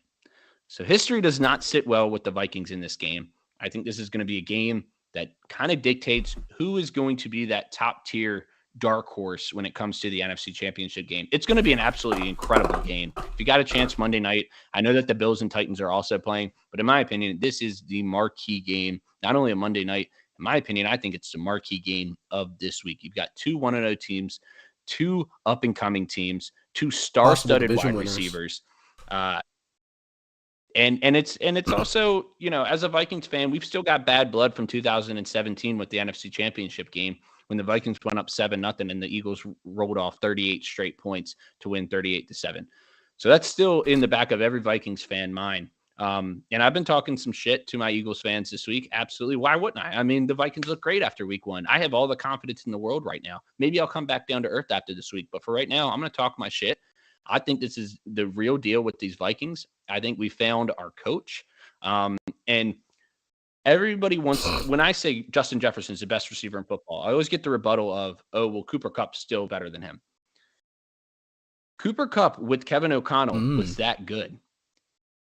Speaker 3: So history does not sit well with the Vikings in this game. I think this is going to be a game that kind of dictates who is going to be that top tier dark horse when it comes to the NFC Championship game. It's going to be an absolutely incredible game. If you got a chance Monday night, I know that the Bills and Titans are also playing, but in my opinion, this is the marquee game, not only a Monday night. In my opinion, I think it's the marquee game of this week. You've got two 1-0 teams, two up-and-coming teams, two star-studded wide receivers. And it's also, you know, as a Vikings fan, we've still got bad blood from 2017 with the NFC Championship game when the Vikings went up 7-0 and the Eagles rolled off 38 straight points to win 38-7. So that's still in the back of every Vikings fan mind. And I've been talking some shit to my Eagles fans this week. Absolutely. Why wouldn't I? I mean, the Vikings look great after week 1. I have all the confidence in the world right now. Maybe I'll come back down to earth after this week. But for right now, I'm going to talk my shit. I think this is the real deal with these Vikings. I think we found our coach. And everybody wants, when I say Justin Jefferson is the best receiver in football, I always get the rebuttal of, oh, well, Cooper Kupp's still better than him. Cooper Kupp with Kevin O'Connell was that good.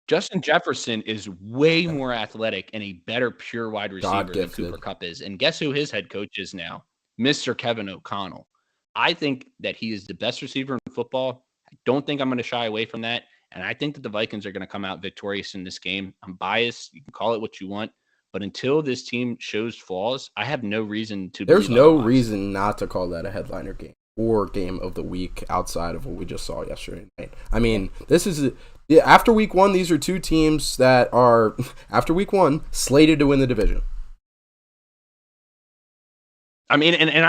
Speaker 3: Justin Jefferson is way more athletic and a better pure wide receiver than Cooper Kupp is. And guess who his head coach is now? Mr. Kevin O'Connell. I think that he is the best receiver in football. I don't think I'm going to shy away from that. And I think that the Vikings are going to come out victorious in this game. I'm biased. You can call it what you want. But until this team shows flaws, I have no reason to.
Speaker 1: There's no reason not to call that a headliner game or game of the week outside of what we just saw yesterday night. I mean, this is after week 1. These are two teams that are after week 1 slated to win the division.
Speaker 3: I mean, and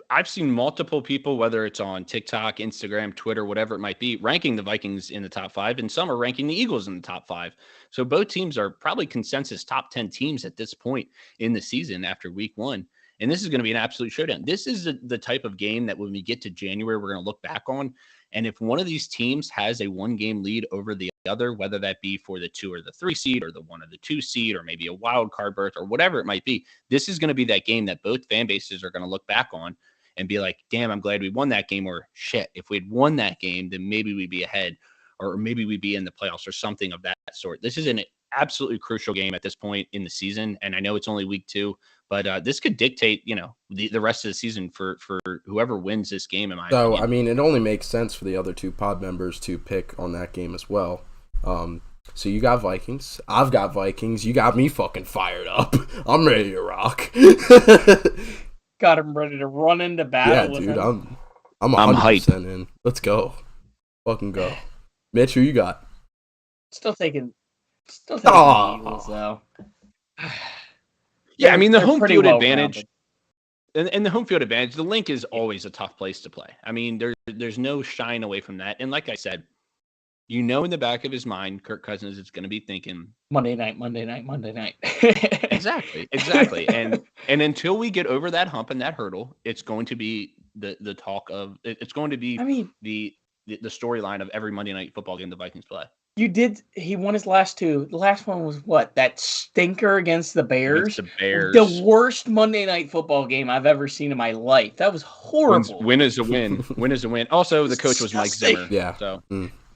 Speaker 3: I've seen multiple people, whether it's on TikTok, Instagram, Twitter, whatever it might be, ranking the Vikings in the top 5, and some are ranking the Eagles in the top 5. So both teams are probably consensus top 10 teams at this point in the season after week 1. And this is going to be an absolute showdown. This is the type of game that when we get to January, we're going to look back on. And if one of these teams has a 1-game lead over the other, whether that be for the 2 or the 3 seed or the 1 or the 2 seed or maybe a wild card berth or whatever it might be, this is going to be that game that both fan bases are going to look back on and be like, damn, I'm glad we won that game, or shit, if we'd won that game, then maybe we'd be ahead or maybe we'd be in the playoffs or something of that sort. This is an absolutely crucial game at this point in the season. And I know it's only week 2, but this could dictate, you know, the rest of the season for whoever wins this game, in my opinion.
Speaker 1: So, I mean, it only makes sense for the other 2 pod members to pick on that game as well. So you got Vikings. I've got Vikings. You got me fucking fired up. I'm ready to rock.
Speaker 2: Got him ready to run into battle.
Speaker 1: Yeah, dude. I'm 100% in. Let's go. Fucking go. Mitch, who you got?
Speaker 2: Still taking the Eagles, though.
Speaker 3: Yeah, I mean, the home field advantage. And the home field advantage, the link is always a tough place to play. I mean, there's no shying away from that. And like I said, you know, in the back of his mind, Kirk Cousins is going to be thinking
Speaker 2: Monday night.
Speaker 3: Exactly. And until we get over that hump and that hurdle, it's going to be the talk of. It's going to be. I mean, the storyline of every Monday night football game the Vikings play.
Speaker 2: He won his last 2. The last one was what? That stinker against the Bears. The worst Monday night football game I've ever seen in my life. That was horrible.
Speaker 3: Win is a win. Win is a win. Also, the coach was Mike Zimmer.
Speaker 1: Yeah.
Speaker 3: So.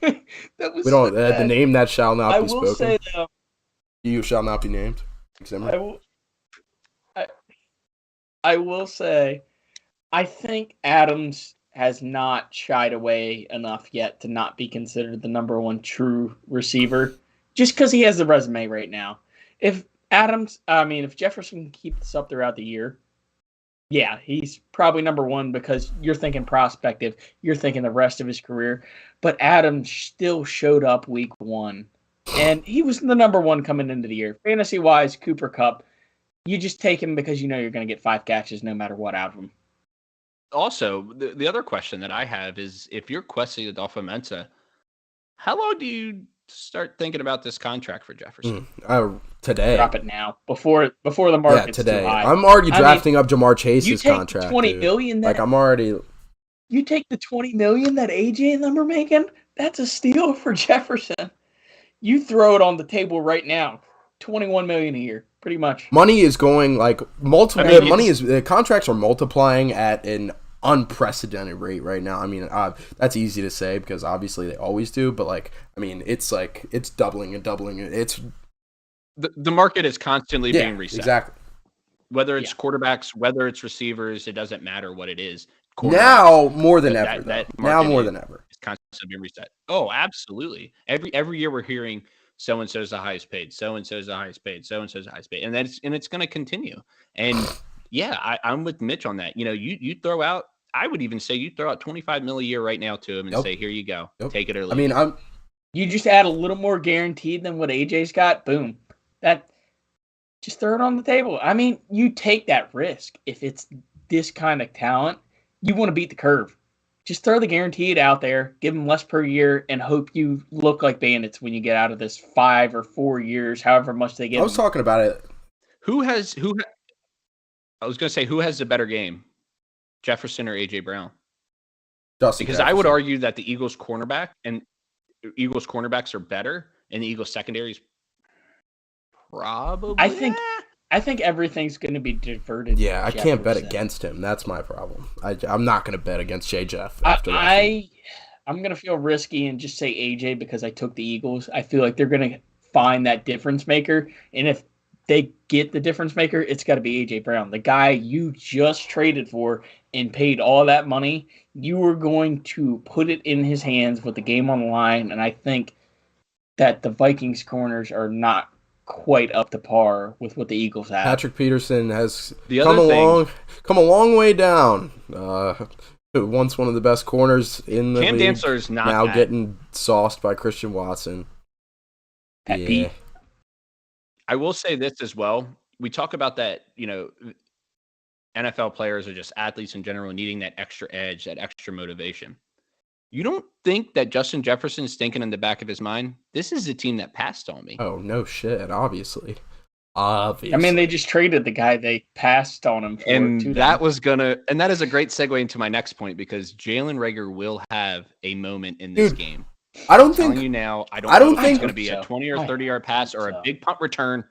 Speaker 2: That was
Speaker 1: we don't the name that shall not be spoken.
Speaker 2: I will say though,
Speaker 1: you shall not be named. Zimmer.
Speaker 2: I will say, I think Adams has not shied away enough yet to not be considered the number 1 true receiver, just because he has the resume right now. If Jefferson can keep this up throughout the year, yeah, he's probably number 1 because you're thinking prospective. You're thinking the rest of his career. But Adams still showed up week 1. And he was the number 1 coming into the year. Fantasy-wise, Cooper Kupp, you just take him because you know you're going to get 5 catches no matter what out of him.
Speaker 3: Also, the other question that I have is, if you're questioning Adolfo Mensa, how long do you start thinking about this contract for Jefferson?
Speaker 1: Today.
Speaker 2: Drop it now before the market's
Speaker 1: today.
Speaker 2: too high.
Speaker 1: I'm already drafting up Jamar Chase's contract.
Speaker 2: $20 million. You take the $20 million that AJ and them are making. That's a steal for Jefferson. You throw it on the table right now. $21 million a year, pretty much.
Speaker 1: Money is going like multiple. The contracts are multiplying at an unprecedented rate right now. I mean, that's easy to say because obviously they always do, but like, I mean, it's doubling and doubling. It's
Speaker 3: the market is constantly being reset.
Speaker 1: Exactly.
Speaker 3: Whether it's quarterbacks, whether it's receivers, it doesn't matter what it is.
Speaker 1: Now more than ever. Now more than ever.
Speaker 3: It's constantly being reset. Oh, absolutely. Every year we're hearing so and so is the highest paid, so and so is the highest paid, so and so is the highest paid, and it's going to continue. And yeah, I'm with Mitch on that. You know, you throw out. I would even say you throw out $25 million a year right now to him and say, here you go, take it or leave.
Speaker 1: I mean,
Speaker 2: you just add a little more guaranteed than what AJ's got. Boom, that just throw it on the table. I mean, you take that risk if it's this kind of talent. You want to beat the curve. Just throw the guaranteed out there, give them less per year, and hope you look like bandits when you get out of this 5 or 4 years, however much they get.
Speaker 1: I was talking about it.
Speaker 3: I was going to say, who has the better game, Jefferson or AJ Brown? Because I would argue that the Eagles cornerbacks are better, and the Eagles secondary is probably.
Speaker 2: I think everything's going to be diverted.
Speaker 1: Yeah, I can't bet against him. That's my problem. I'm not going to bet against Jeff after that.
Speaker 2: I'm going to feel risky and just say AJ because I took the Eagles. I feel like they're going to find that difference maker, and if they get the difference maker, it's got to be AJ Brown, the guy you just traded for and paid all that money. You were going to put it in his hands with the game on the line, and I think that the Vikings corners are not quite up to par with what the Eagles have.
Speaker 1: Patrick Peterson has come a long way down. Once one of the best corners in the
Speaker 3: Cam
Speaker 1: league,
Speaker 3: Dantzler is not
Speaker 1: now getting sauced by Christian Watson.
Speaker 2: Yeah.
Speaker 3: I will say this as well. We talk about that, you know, NFL players or just athletes in general needing that extra edge, that extra motivation. You don't think that Justin Jefferson is thinking in the back of his mind, this is the team that passed on me?
Speaker 1: Oh, no shit, obviously.
Speaker 2: I mean, they just traded the guy they passed on him for.
Speaker 3: And that is a great segue into my next point because Jalen Reagor will have a moment in this game.
Speaker 1: I don't think
Speaker 3: it's going to be a 20 or 30-yard pass or a big punt return.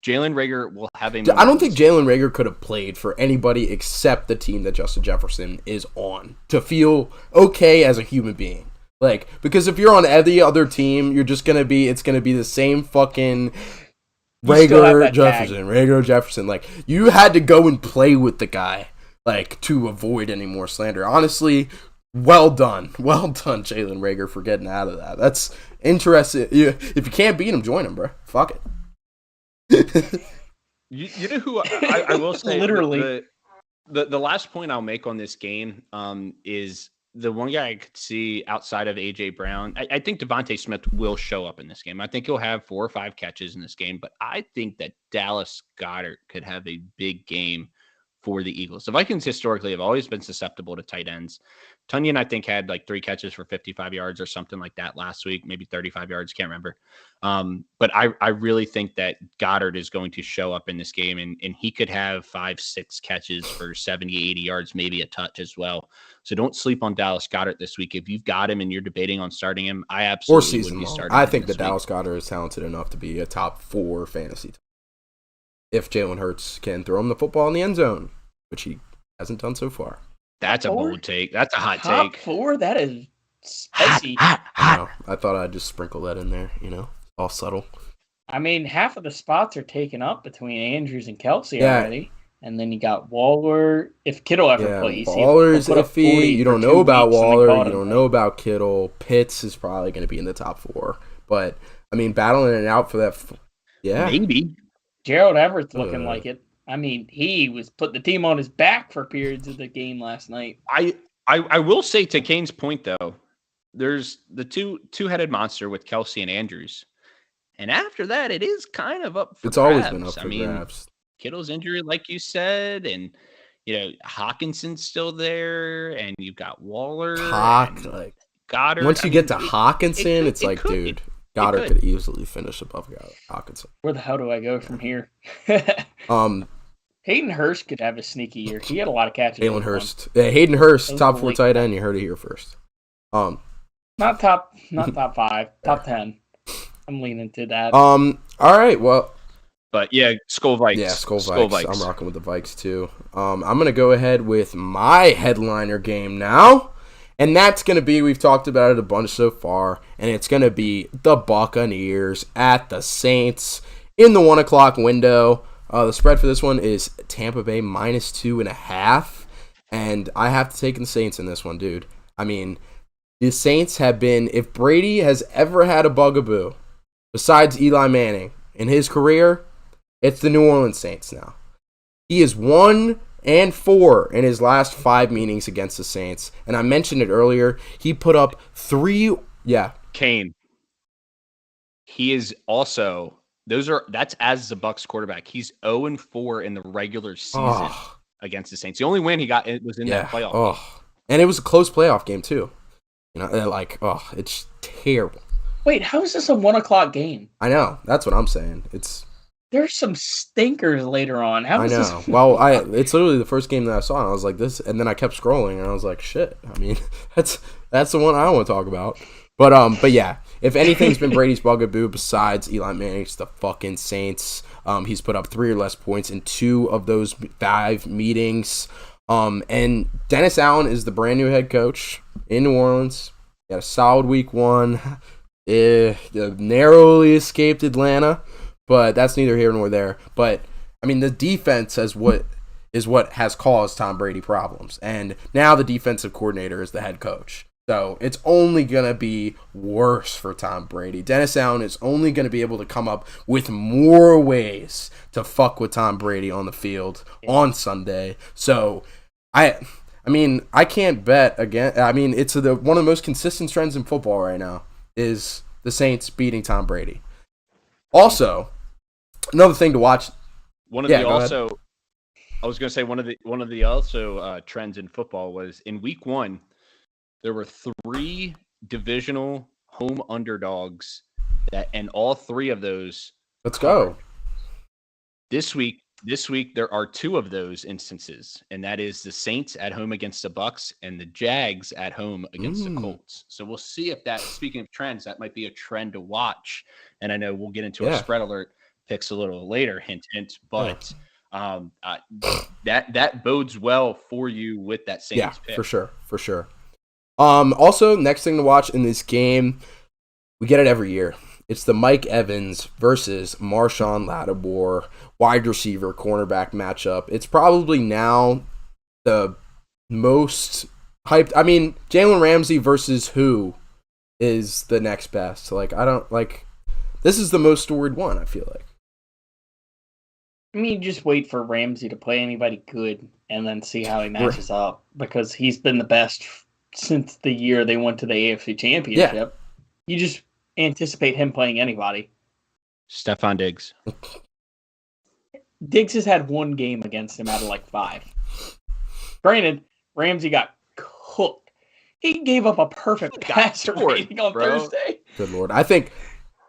Speaker 3: Jalen Reagor will have a moment.
Speaker 1: I don't think Jalen Reagor could have played for anybody except the team that Justin Jefferson is on to feel okay as a human being. Like, because if you're on any other team, it's going to be the same fucking Reagor Jefferson. Like, you had to go and play with the guy, like, to avoid any more slander. Honestly, well done, Jalen Reagor, for getting out of that. That's interesting. If you can't beat him, join him, bro. Fuck it.
Speaker 3: You know who I will say
Speaker 2: literally
Speaker 3: the last point I'll make on this game is the one guy I could see outside of AJ Brown. I think Devontae Smith will show up in this game. I think he'll have 4 or 5 catches in this game, but I think that Dallas Goedert could have a big game for the Eagles. The Vikings historically have always been susceptible to tight ends. Tunyon, I think, had like 3 catches for 55 yards or something like that last week, maybe 35 yards, can't remember. But I really think that Goddard is going to show up in this game, and he could have 5-6 catches for 70, 80 yards, maybe a touch as well. So don't sleep on Dallas Goedert this week. If you've got him and you're debating on starting him, I absolutely would be starting him.
Speaker 1: I think that Dallas Goedert is talented enough to be a top 4 fantasy if Jalen Hurts can throw him the football in the end zone, which he hasn't done so far.
Speaker 3: That's a bold take. That's a hot
Speaker 2: top
Speaker 3: take.
Speaker 2: 4? That is spicy.
Speaker 1: I thought I'd just sprinkle that in there, all subtle.
Speaker 2: I mean, half of the spots are taken up between Andrews and Kelsey already. And then you got Waller. If Kittle ever plays,
Speaker 1: Waller's iffy. You don't know about Waller. You don't know about Kittle. Pitts is probably going to be in the top 4. But, I mean, battling it out for that.
Speaker 3: Maybe.
Speaker 2: Gerald Everett's looking like it. I mean, he was putting the team on his back for periods of the game last night.
Speaker 3: I will say, to Kane's point, though, there's the two-headed monster with Kelsey and Andrews. And after that, it is kind of up for grabs.
Speaker 1: Always been up for grabs.
Speaker 3: Kittle's injury, like you said, and, Hawkinson's still there, and you've got Waller. Goddard.
Speaker 1: Once you get to Hawkinson, it's like, dude, Goddard could easily finish above Hawkinson.
Speaker 2: Where the hell do I go from here? Hayden Hurst could have a sneaky year. He had a lot of catches.
Speaker 1: Hayden Hurst, top 4 tight end. You heard it here first.
Speaker 2: Not top 5, top 10. I'm leaning to that.
Speaker 1: All right. Well,
Speaker 3: But yeah, Skull Vikes.
Speaker 1: Yeah, Skull Vikes. I'm rocking with the Vikes too. I'm gonna go ahead with my headliner game now, and that's gonna be, we've talked about it a bunch so far, and it's gonna be the Buccaneers at the Saints in the 1 o'clock window. The spread for this one is Tampa Bay -2.5, and I have to take the Saints in this one, dude. I mean, the Saints have been, if Brady has ever had a bugaboo besides Eli Manning in his career, it's the New Orleans Saints now. He is 1-4 in his last 5 meetings against the Saints. And I mentioned it earlier. He put up 3. Yeah.
Speaker 3: Kane. He is also, that's as the Bucs quarterback. He's 0-4 in the regular season against the Saints. The only win he got was in that playoff game.
Speaker 1: And it was a close playoff game too. You know, it's terrible.
Speaker 2: Wait, how is this a 1 o'clock game?
Speaker 1: I know. That's what I'm saying.
Speaker 2: There's some stinkers later on.
Speaker 1: I know. Well, it's literally the first game that I saw, and I was like, this, and then I kept scrolling, and I was like, shit. I mean, that's the one I want to talk about. But yeah, if anything's been Brady's bugaboo besides Eli Manning, it's the fucking Saints. He's put up 3 or less points in 2 of those 5 meetings. And Dennis Allen is the brand new head coach in New Orleans. He had a solid week 1. Narrowly escaped Atlanta. But that's neither here nor there. But, I mean, the defense is what has caused Tom Brady problems. And now the defensive coordinator is the head coach. So it's only going to be worse for Tom Brady. Dennis Allen is only going to be able to come up with more ways to fuck with Tom Brady on the field on Sunday. So, I mean, I can't bet again. I mean, it's one of the most consistent trends in football right now is the Saints beating Tom Brady. Also, another thing to watch.
Speaker 3: One of the trends in football was in week 1, there were 3 divisional home underdogs and all 3 of those.
Speaker 1: Let's go.
Speaker 3: This week there are 2 of those instances, and that is the Saints at home against the Bucs and the Jags at home against the Colts. So we'll see if that, speaking of trends, that might be a trend to watch. And I know we'll get into our spread alert picks a little later, hint, but that bodes well for you with that Saints pick.
Speaker 1: For sure. Also, next thing to watch in this game, we get it every year. It's the Mike Evans versus Marshawn Lattimore wide receiver cornerback matchup. It's probably now the most hyped. I mean, Jalen Ramsey versus who is the next best? This is the most storied one, I feel like.
Speaker 2: I mean, just wait for Ramsey to play anybody good and then see how he matches up, because he's been the best since the year they went to the AFC Championship. Yeah. You just anticipate him playing anybody.
Speaker 3: Stephon Diggs.
Speaker 2: Diggs has had 1 game against him out of 5. Granted, Ramsey got cooked. He gave up a perfect passer rating on Thursday.
Speaker 1: Good Lord. I think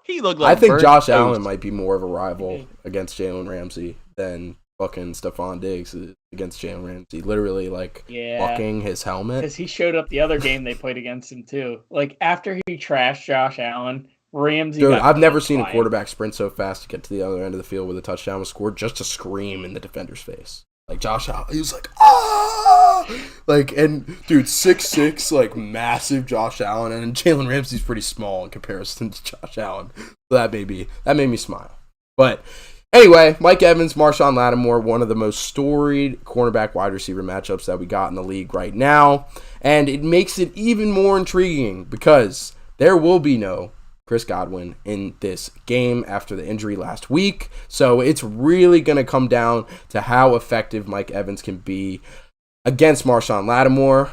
Speaker 1: Josh Allen might be more of a rival against Jalen Ramsey than fucking Stephon Diggs is against Jalen Ramsey. Literally, fucking his helmet.
Speaker 2: Because he showed up the other game they played against him, too. After he trashed Josh Allen, Ramsey.
Speaker 1: Dude, I've never seen a quarterback sprint so fast to get to the other end of the field where the touchdown was scored just to scream in the defender's face. Josh Allen, he was and dude, 6'6", massive Josh Allen, and Jalen Ramsey's pretty small in comparison to Josh Allen. So that made me smile. But anyway, Mike Evans, Marshawn Lattimore, one of the most storied cornerback wide receiver matchups that we got in the league right now, and it makes it even more intriguing because there will be no Chris Godwin in this game after the injury last week. So it's really going to come down to how effective Mike Evans can be against Marshawn Lattimore.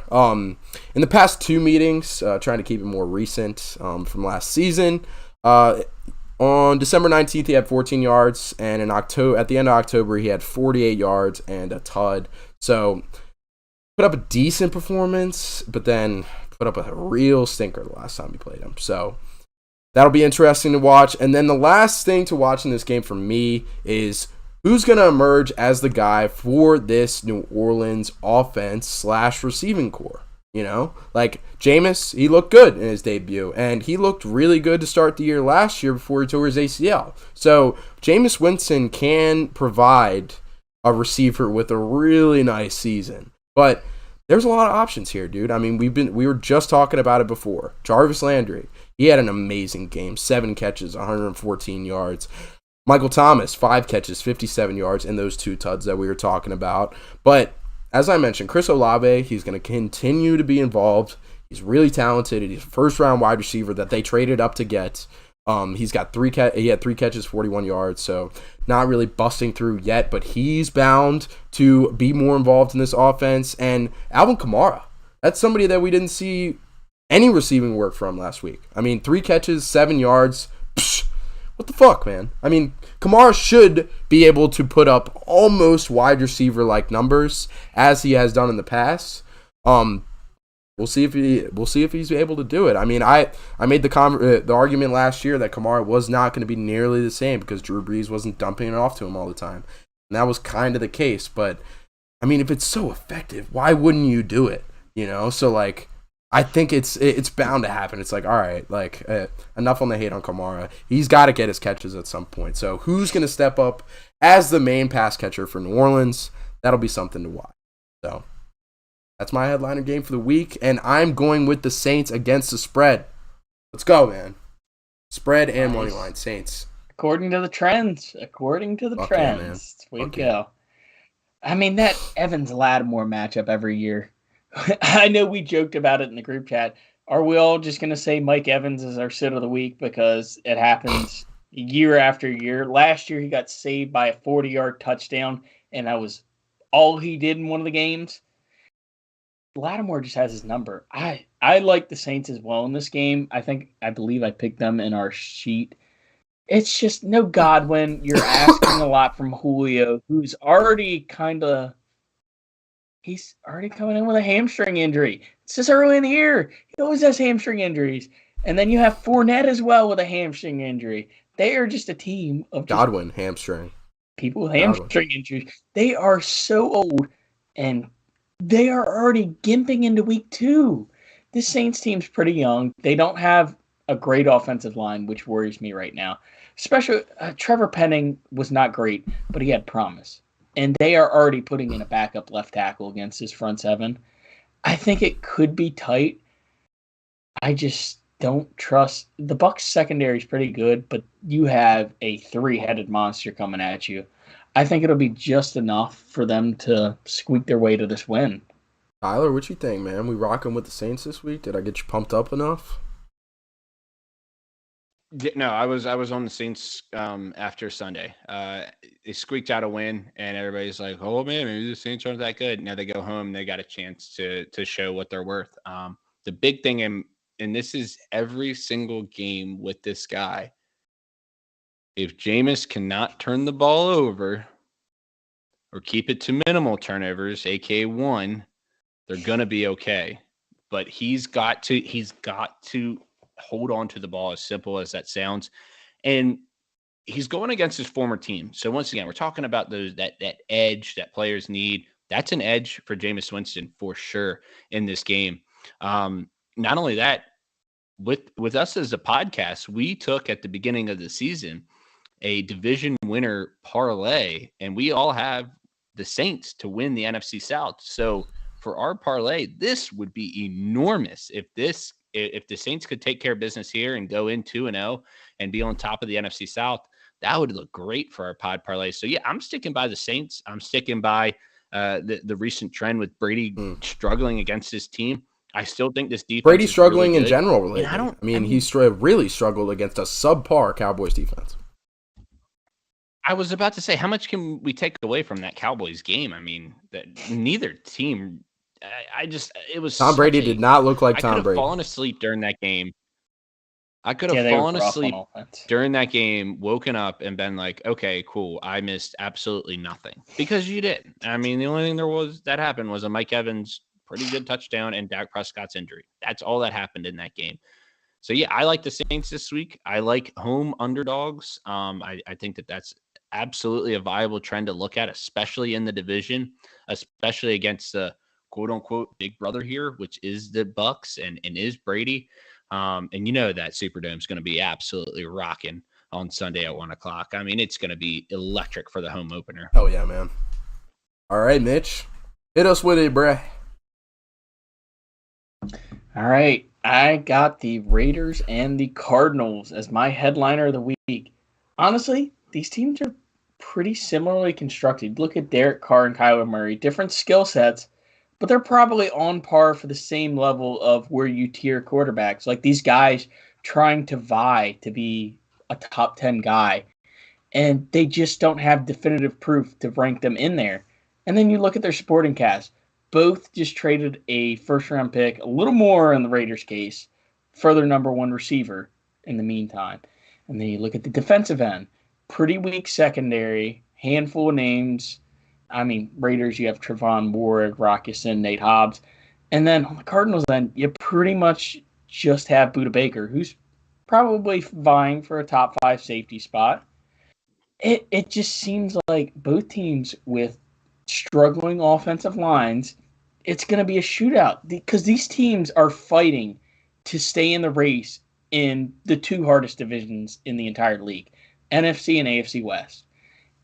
Speaker 1: In the past 2 meetings, trying to keep it more recent from last season, on December 19th, he had 14 yards, and at the end of October, he had 48 yards and a TUD. So put up a decent performance, but then put up a real stinker the last time we played him. So that'll be interesting to watch. And then the last thing to watch in this game for me is who's going to emerge as the guy for this New Orleans offense / receiving core. You know, like Jameis, he looked good in his debut, and he looked really good to start the year last year before he tore his ACL. So Jameis Winston can provide a receiver with a really nice season, but there's a lot of options here, dude. I mean, we were just talking about it before. Jarvis Landry, he had an amazing game, 7 catches, 114 yards. Michael Thomas, 5 catches, 57 yards, and those 2 tuds that we were talking about. But as I mentioned, Chris Olave, he's going to continue to be involved. He's really talented. He's a first-round wide receiver that they traded up to get. He had 3 catches, 41 yards, so not really busting through yet, but he's bound to be more involved in this offense. And Alvin Kamara, that's somebody that we didn't see any receiving work from last week. I mean, 3 catches, 7 yards. Psh, what the fuck, man? I mean, Kamara should be able to put up almost wide receiver-like numbers as he has done in the past. We'll see if he's able to do it. I mean, I made the argument last year that Kamara was not going to be nearly the same because Drew Brees wasn't dumping it off to him all the time, and that was kind of the case. But I mean, if it's so effective, why wouldn't you do it? You know, so like, I think it's bound to happen. It's like, all right, like enough on the hate on Kamara. He's got to get his catches at some point. So who's going to step up as the main pass catcher for New Orleans? That'll be something to watch. So that's my headliner game for the week, and I'm going with the Saints against the spread. Let's go, man. Spread and money line, Saints.
Speaker 2: According to the trends.
Speaker 1: Fuck yeah, man.
Speaker 2: Way to go. I mean, that Evans-Lattimore matchup every year. I know we joked about it in the group chat. Are we all just going to say Mike Evans is our sit of the week because it happens year after year? Last year, he got saved by a 40-yard touchdown, and that was all he did in one of the games. Lattimore just has his number. I like the Saints as well in this game. I believe I picked them in our sheet. It's just no Godwin. You're asking a lot from Julio, who's already he's already coming in with a hamstring injury. It's just early in the year. He always has hamstring injuries. And then you have Fournette as well with a hamstring injury. They are just a team of
Speaker 1: Godwin hamstring.
Speaker 2: People with hamstring injuries. They are so old, and they are already gimping into week 2. This Saints team's pretty young. They don't have a great offensive line, which worries me right now. Especially Trevor Penning was not great, but he had promise. And they are already putting in a backup left tackle against his front 7. I think it could be tight. I just don't trust. The Bucs secondary is pretty good, but you have a 3-headed monster coming at you. I think it'll be just enough for them to squeak their way to this win.
Speaker 1: Tyler, what you think, man? We rocking with the Saints this week? Did I get you pumped up enough?
Speaker 3: No, I was on the Saints after Sunday. They squeaked out a win, and everybody's like, "Oh man, maybe the Saints aren't that good." Now they go home, they got a chance to show what they're worth. The big thing, and this is every single game with this guy. If Jameis cannot turn the ball over or keep it to minimal turnovers, aka 1, they're gonna be okay. But he's got to hold on to the ball, as simple as that sounds. And he's going against his former team. So once again, we're talking about that edge that players need. That's an edge for Jameis Winston for sure in this game. Not only that, with us as a podcast, we took at the beginning of the season a division winner parlay, and we all have the Saints to win the NFC South. So for our parlay, this would be enormous if the Saints could take care of business here and go in 2-0 and be on top of the NFC South. That would look great for our pod parlay. So yeah, I'm sticking by the Saints. I'm sticking by the recent trend with Brady struggling against his team. I still think this defense
Speaker 1: Brady struggling
Speaker 3: really
Speaker 1: in general. Lately. He's really struggled against a subpar Cowboys defense.
Speaker 3: I was about to say, how much can we take away from that Cowboys game? I mean, that neither team. It was
Speaker 1: Tom Brady did not look like Tom Brady.
Speaker 3: I could have fallen asleep during that game. I could have fallen asleep during that game, woken up, and been like, okay, cool. I missed absolutely nothing because you didn't. I mean, the only thing that happened was a Mike Evans pretty good touchdown and Dak Prescott's injury. That's all that happened in that game. So yeah, I like the Saints this week. I like home underdogs. I think that's absolutely a viable trend to look at, especially in the division, especially against the quote unquote big brother here, which is the Bucks and is Brady. And that Superdome is going to be absolutely rocking on Sunday at 1:00. I mean, it's going to be electric for the home opener.
Speaker 1: Oh yeah, man. All right, Mitch, hit us with it, bruh.
Speaker 2: All right, I got the Raiders and the Cardinals as my headliner of the week. Honestly, these teams are pretty similarly constructed. Look at Derek Carr and Kyler Murray, different skill sets, but they're probably on par for the same level of where you tier quarterbacks. Like these guys trying to vie to be a top 10 guy, and they just don't have definitive proof to rank them in there. And then you look at their supporting cast. Both just traded a first-round pick, a little more in the Raiders' case, for their number one receiver in the meantime. And then you look at the defensive end. Pretty weak secondary, handful of names. I mean, Raiders, you have Trevon Ward, Rockison, Nate Hobbs. And then on the Cardinals end, you pretty much just have Budda Baker, who's probably vying for a top 5 safety spot. It just seems like both teams with struggling offensive lines, it's going to be a shootout because these teams are fighting to stay in the race in the two hardest divisions in the entire league, NFC and AFC West.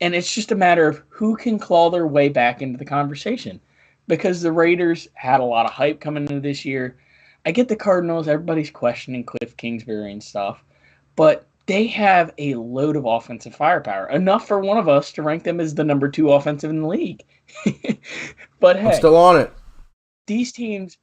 Speaker 2: And it's just a matter of who can claw their way back into the conversation because the Raiders had a lot of hype coming into this year. I get the Cardinals, everybody's questioning Cliff Kingsbury and stuff, but they have a load of offensive firepower, enough for one of us to rank them as the number 2 offensive in the league. But hey,
Speaker 1: I'm still on it.
Speaker 2: These teams,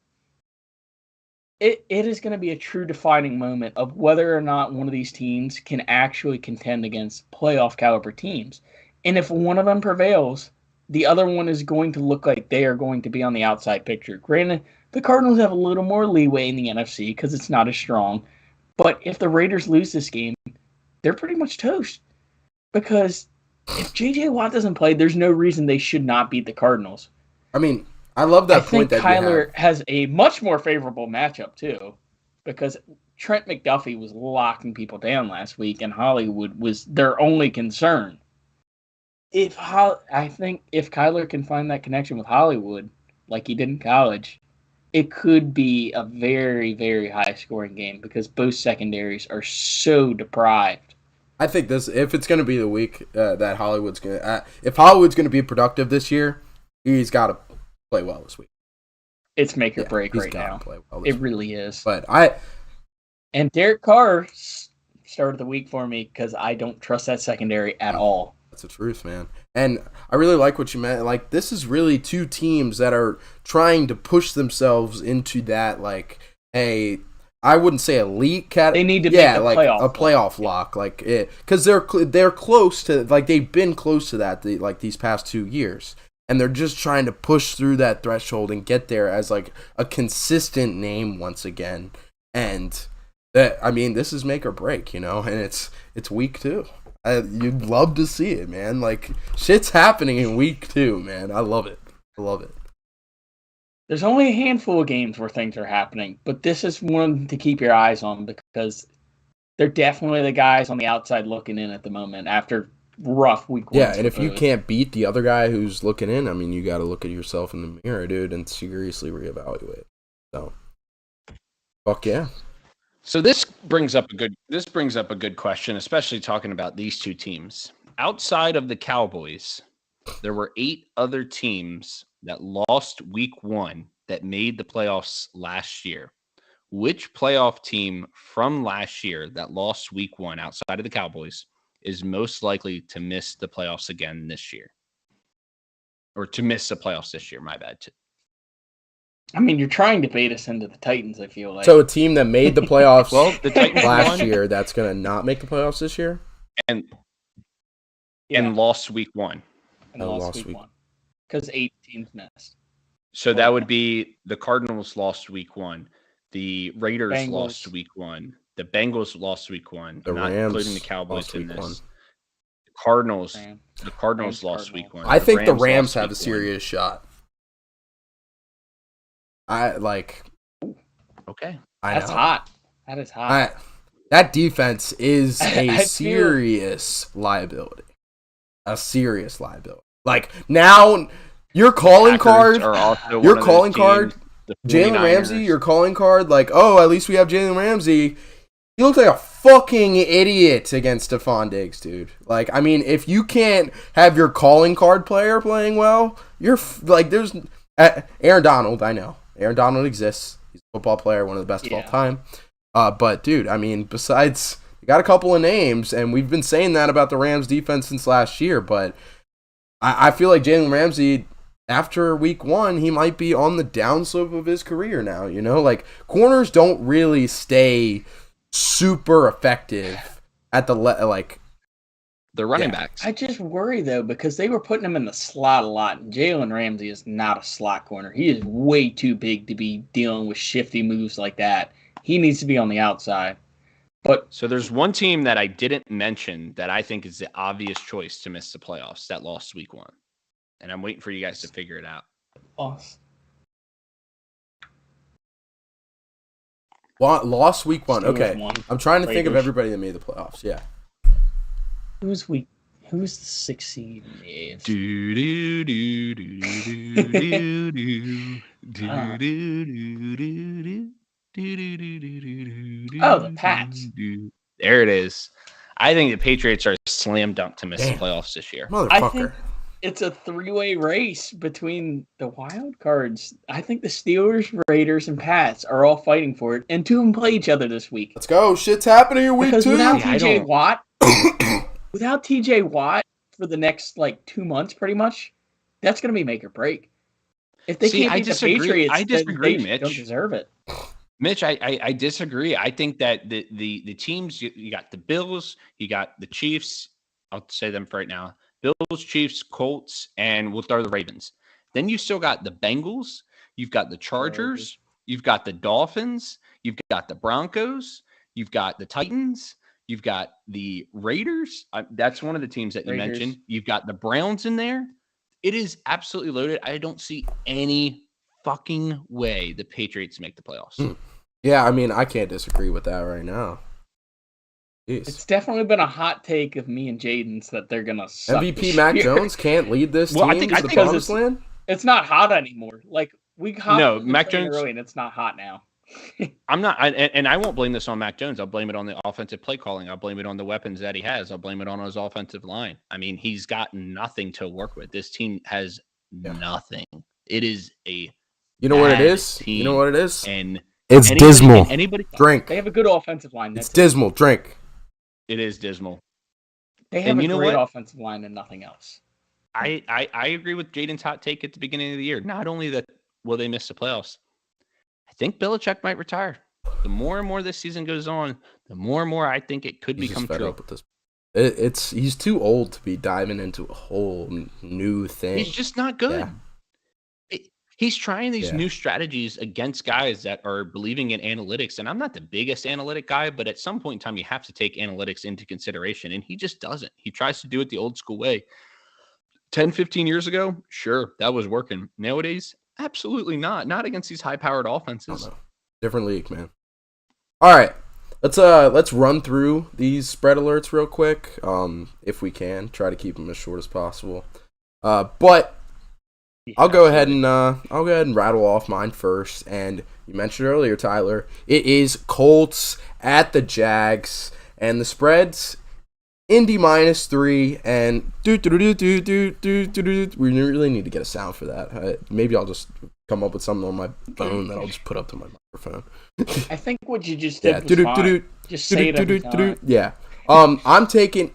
Speaker 2: it is going to be a true defining moment of whether or not one of these teams can actually contend against playoff caliber teams. And if one of them prevails, the other one is going to look like they are going to be on the outside picture. Granted, the Cardinals have a little more leeway in the NFC because it's not as strong. But if the Raiders lose this game, they're pretty much toast. Because if J.J. Watt doesn't play, there's no reason they should not beat the Cardinals.
Speaker 1: I mean, I love that point that
Speaker 2: Kyler has a much more favorable matchup, too. Because Trent McDuffie was locking people down last week, and Hollywood was their only concern. I think if Kyler can find that connection with Hollywood, like he did in college, it could be a very, very high-scoring game because both secondaries are so deprived.
Speaker 1: I think if it's going to be the week that Hollywood's going to, if Hollywood's going to be productive this year, he's got to play well this week.
Speaker 2: It's make or break right now.
Speaker 1: Play well
Speaker 2: it really is.
Speaker 1: And
Speaker 2: Derek Carr started the week for me because I don't trust that secondary at all.
Speaker 1: That's the truth, man. And I really like what you meant. Like, this is really two teams that are trying to push themselves into that, like, I wouldn't say elite category.
Speaker 2: They need to make
Speaker 1: a playoff lock. Like, because they're close to, like, they've been close to that, like, these past 2 years. And they're just trying to push through that threshold and get there as, like, a consistent name once again. And, this is make or break, and it's week 2. You'd love to see it, man. Like, shit's happening in week 2, man. I love it.
Speaker 2: There's only a handful of games where things are happening, but this is one to keep your eyes on because they're definitely the guys on the outside looking in at the moment after rough week 1.
Speaker 1: Yeah, and if you can't beat the other guy who's looking in, you got to look at yourself in the mirror, dude, and seriously reevaluate. So, fuck yeah.
Speaker 3: So this brings up a good question, especially talking about these two teams. Outside of the Cowboys, there were 8 other teams that lost week 1 that made the playoffs last year. Which playoff team from last year that lost week 1 outside of the Cowboys is most likely to miss the playoffs again this year? Or to miss the playoffs this year, my bad.
Speaker 2: You're trying to bait us into the Titans, I feel like.
Speaker 1: So a team that made the playoffs
Speaker 3: the Titans
Speaker 1: last year that's going to not make the playoffs this year?
Speaker 3: And lost week 1.
Speaker 2: And lost week 1. Because 8 teams missed.
Speaker 3: So that would be the Cardinals lost week 1. The Raiders lost week 1. The Bengals lost week 1.
Speaker 1: The
Speaker 3: not
Speaker 1: Rams
Speaker 3: including the Cowboys in this.
Speaker 1: 1.
Speaker 3: The Cardinals lost week 1.
Speaker 1: I think the Rams have a serious shot.
Speaker 3: Okay.
Speaker 2: That's hot. That is hot.
Speaker 1: That defense is a serious liability. A serious liability. Like, now Your calling
Speaker 3: Packers
Speaker 1: card.
Speaker 3: are also one
Speaker 1: Your
Speaker 3: of
Speaker 1: calling
Speaker 3: those
Speaker 1: card.
Speaker 3: teams, the
Speaker 1: Jalen
Speaker 3: 49ers.
Speaker 1: Ramsey. Your calling card. Like, oh, at least we have Jalen Ramsey. He looks like a fucking idiot against Stephon Diggs, dude. Like, I mean, if you can't have your calling card player playing well, you're like, there's Aaron Donald. I know Aaron Donald exists. He's a football player, one of the best of all time. But dude, I mean, besides, you got a couple of names, and we've been saying that about the Rams defense since last year. But I feel like Jalen Ramsey, after week 1, he might be on the downslope of his career now. You know, like corners don't really stay super effective at the
Speaker 3: The running backs.
Speaker 2: I just worry though because they were putting him in the slot a lot, and Jalen Ramsey is not a slot corner. He is way too big to be dealing with shifty moves like that. He needs to be on the outside. But
Speaker 3: So there's one team that I didn't mention that I think is the obvious choice to miss the playoffs that lost week 1, and I'm waiting for you guys to figure it out.
Speaker 1: lost week 1. Okay,
Speaker 2: Won.
Speaker 1: I'm trying to think of
Speaker 2: Raiders.
Speaker 1: everybody that made the playoffs. Yeah.
Speaker 2: Who's the 6th seed?
Speaker 3: Do do do do do do do do.
Speaker 2: Oh, the Pats.
Speaker 3: There it is. I think the Patriots are a slam dunk to miss the playoffs this year.
Speaker 2: I think
Speaker 1: Motherfucker.
Speaker 2: it's a 3-way race between the wild cards. I think the Steelers, Raiders, and Pats are all fighting for it, and 2 of them play each other this week.
Speaker 1: Let's go. Shit's happening in week
Speaker 2: Because
Speaker 1: 2.
Speaker 2: without
Speaker 3: Yeah, I
Speaker 2: TJ
Speaker 3: don't-
Speaker 2: Watt, without TJ Watt for the next 2 months, pretty much, that's going to be make or break. If they
Speaker 3: See,
Speaker 2: can't
Speaker 3: I
Speaker 2: beat the
Speaker 3: disagree.
Speaker 2: Patriots,
Speaker 3: I
Speaker 2: then
Speaker 3: disagree,
Speaker 2: they
Speaker 3: Mitch.
Speaker 2: don't deserve it.
Speaker 3: Mitch, I disagree. I think that the teams, you got the Bills, you got the Chiefs. I'll say them for right now. Bills, Chiefs, Colts, and we'll throw the Ravens. Then you still got the Bengals. You've got the Chargers. You've got the Dolphins. You've got the Broncos. You've got the Titans. You've got the Raiders. That's one of the teams that you
Speaker 2: Raiders.
Speaker 3: mentioned. You've got the Browns in there. It is absolutely loaded. I don't see any fucking way the Patriots make the playoffs.
Speaker 1: Yeah, I mean, I can't disagree with that right now. Jeez.
Speaker 2: It's definitely been a hot take of me and Jaden's that they're going to suck
Speaker 1: MVP
Speaker 2: this
Speaker 1: Mac
Speaker 2: year.
Speaker 1: Jones can't lead this
Speaker 3: Well, I
Speaker 1: team
Speaker 3: think-
Speaker 1: to the
Speaker 2: because
Speaker 1: promised land?
Speaker 2: It's not hot anymore.
Speaker 3: Mac Jones-
Speaker 2: early, and it's not hot now.
Speaker 3: I'm not, and I won't blame this on Mac Jones. I'll blame it on the offensive play calling. I'll blame it on the weapons that he has. I'll blame it on his offensive line. I mean, he's got nothing to work with. This team has nothing. It is a
Speaker 1: You know what it
Speaker 3: bad
Speaker 1: is? You
Speaker 3: team.
Speaker 1: know what it is?
Speaker 3: and
Speaker 1: It's
Speaker 3: anybody-
Speaker 1: dismal.
Speaker 3: Anybody,
Speaker 1: Drink.
Speaker 2: They have a good offensive line.
Speaker 1: It's
Speaker 2: That's it.
Speaker 1: dismal. Drink.
Speaker 3: it is dismal.
Speaker 2: They have
Speaker 3: and
Speaker 2: a
Speaker 3: you know
Speaker 2: great
Speaker 3: what?
Speaker 2: offensive line and nothing else.
Speaker 3: I agree with Jaden's hot take at the beginning of the year. Not only that will they miss the playoffs, I think Belichick might retire. The more and more this season goes on, the more and more I think it could
Speaker 1: He's
Speaker 3: become
Speaker 1: just fed
Speaker 3: true.
Speaker 1: up with this. He's too old to be diving into a whole new thing.
Speaker 3: He's just not good.
Speaker 1: Yeah.
Speaker 3: He's trying these
Speaker 1: Yeah.
Speaker 3: new strategies against guys that are believing in analytics. And I'm not the biggest analytic guy, but at some point in time, you have to take analytics into consideration. And he just doesn't. He tries to do it the old school way. 10, 15 years ago, sure, that was working. Nowadays, absolutely not. Not against these high-powered
Speaker 1: I don't
Speaker 3: offenses.
Speaker 1: know. Different league, man. All right. Let's run through these spread alerts real quick. If we can. Try to keep them as short as possible. But I'll go ahead and rattle off mine first. And you mentioned earlier, Tyler, it is Colts at the Jags, and the spreads Indy -3 and we really need to get a sound for that. Maybe I'll just come up with something on my phone that I'll just put up to my microphone.
Speaker 2: I think what you just did
Speaker 1: Yeah,
Speaker 2: was fine. Just say it every time.
Speaker 1: yeah. I'm taking.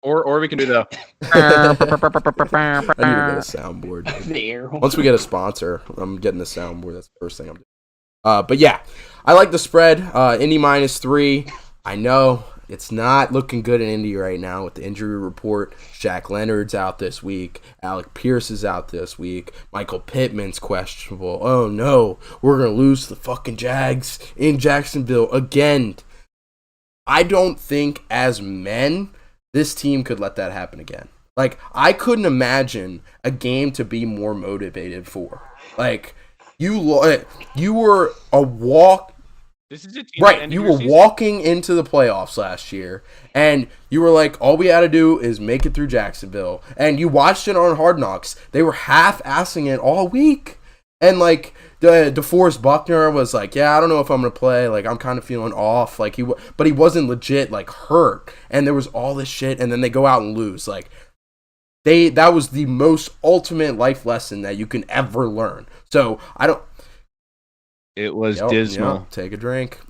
Speaker 3: Or we can do the
Speaker 1: I need to get a soundboard.
Speaker 2: There.
Speaker 1: Once we get a sponsor, I'm getting a soundboard. That's the first thing I'm doing. But yeah, I like the spread. Indy -3. I know it's not looking good in Indy right now with the injury report. Shaq Leonard's out this week. Alec Pierce is out this week. Michael Pittman's questionable. Oh no, we're gonna lose to the fucking Jags in Jacksonville again. I don't think as men this team could let that happen again. Like, I couldn't imagine a game to be more motivated for. Like, you were a walk.
Speaker 3: This is a team
Speaker 1: Right, you were walking into the playoffs last year, and you were like, all we had to do is make it through Jacksonville. And you watched it on Hard Knocks. They were half-assing it all week. And, like, DeForest Buckner was like, yeah, I don't know if I'm going to play. Like, I'm kind of feeling off. Like, but he wasn't legit, like, hurt. And there was all this shit, and then they go out and lose. Like, that was the most ultimate life lesson that you can ever learn. So,
Speaker 3: It was dismal.
Speaker 1: Yep, take a drink.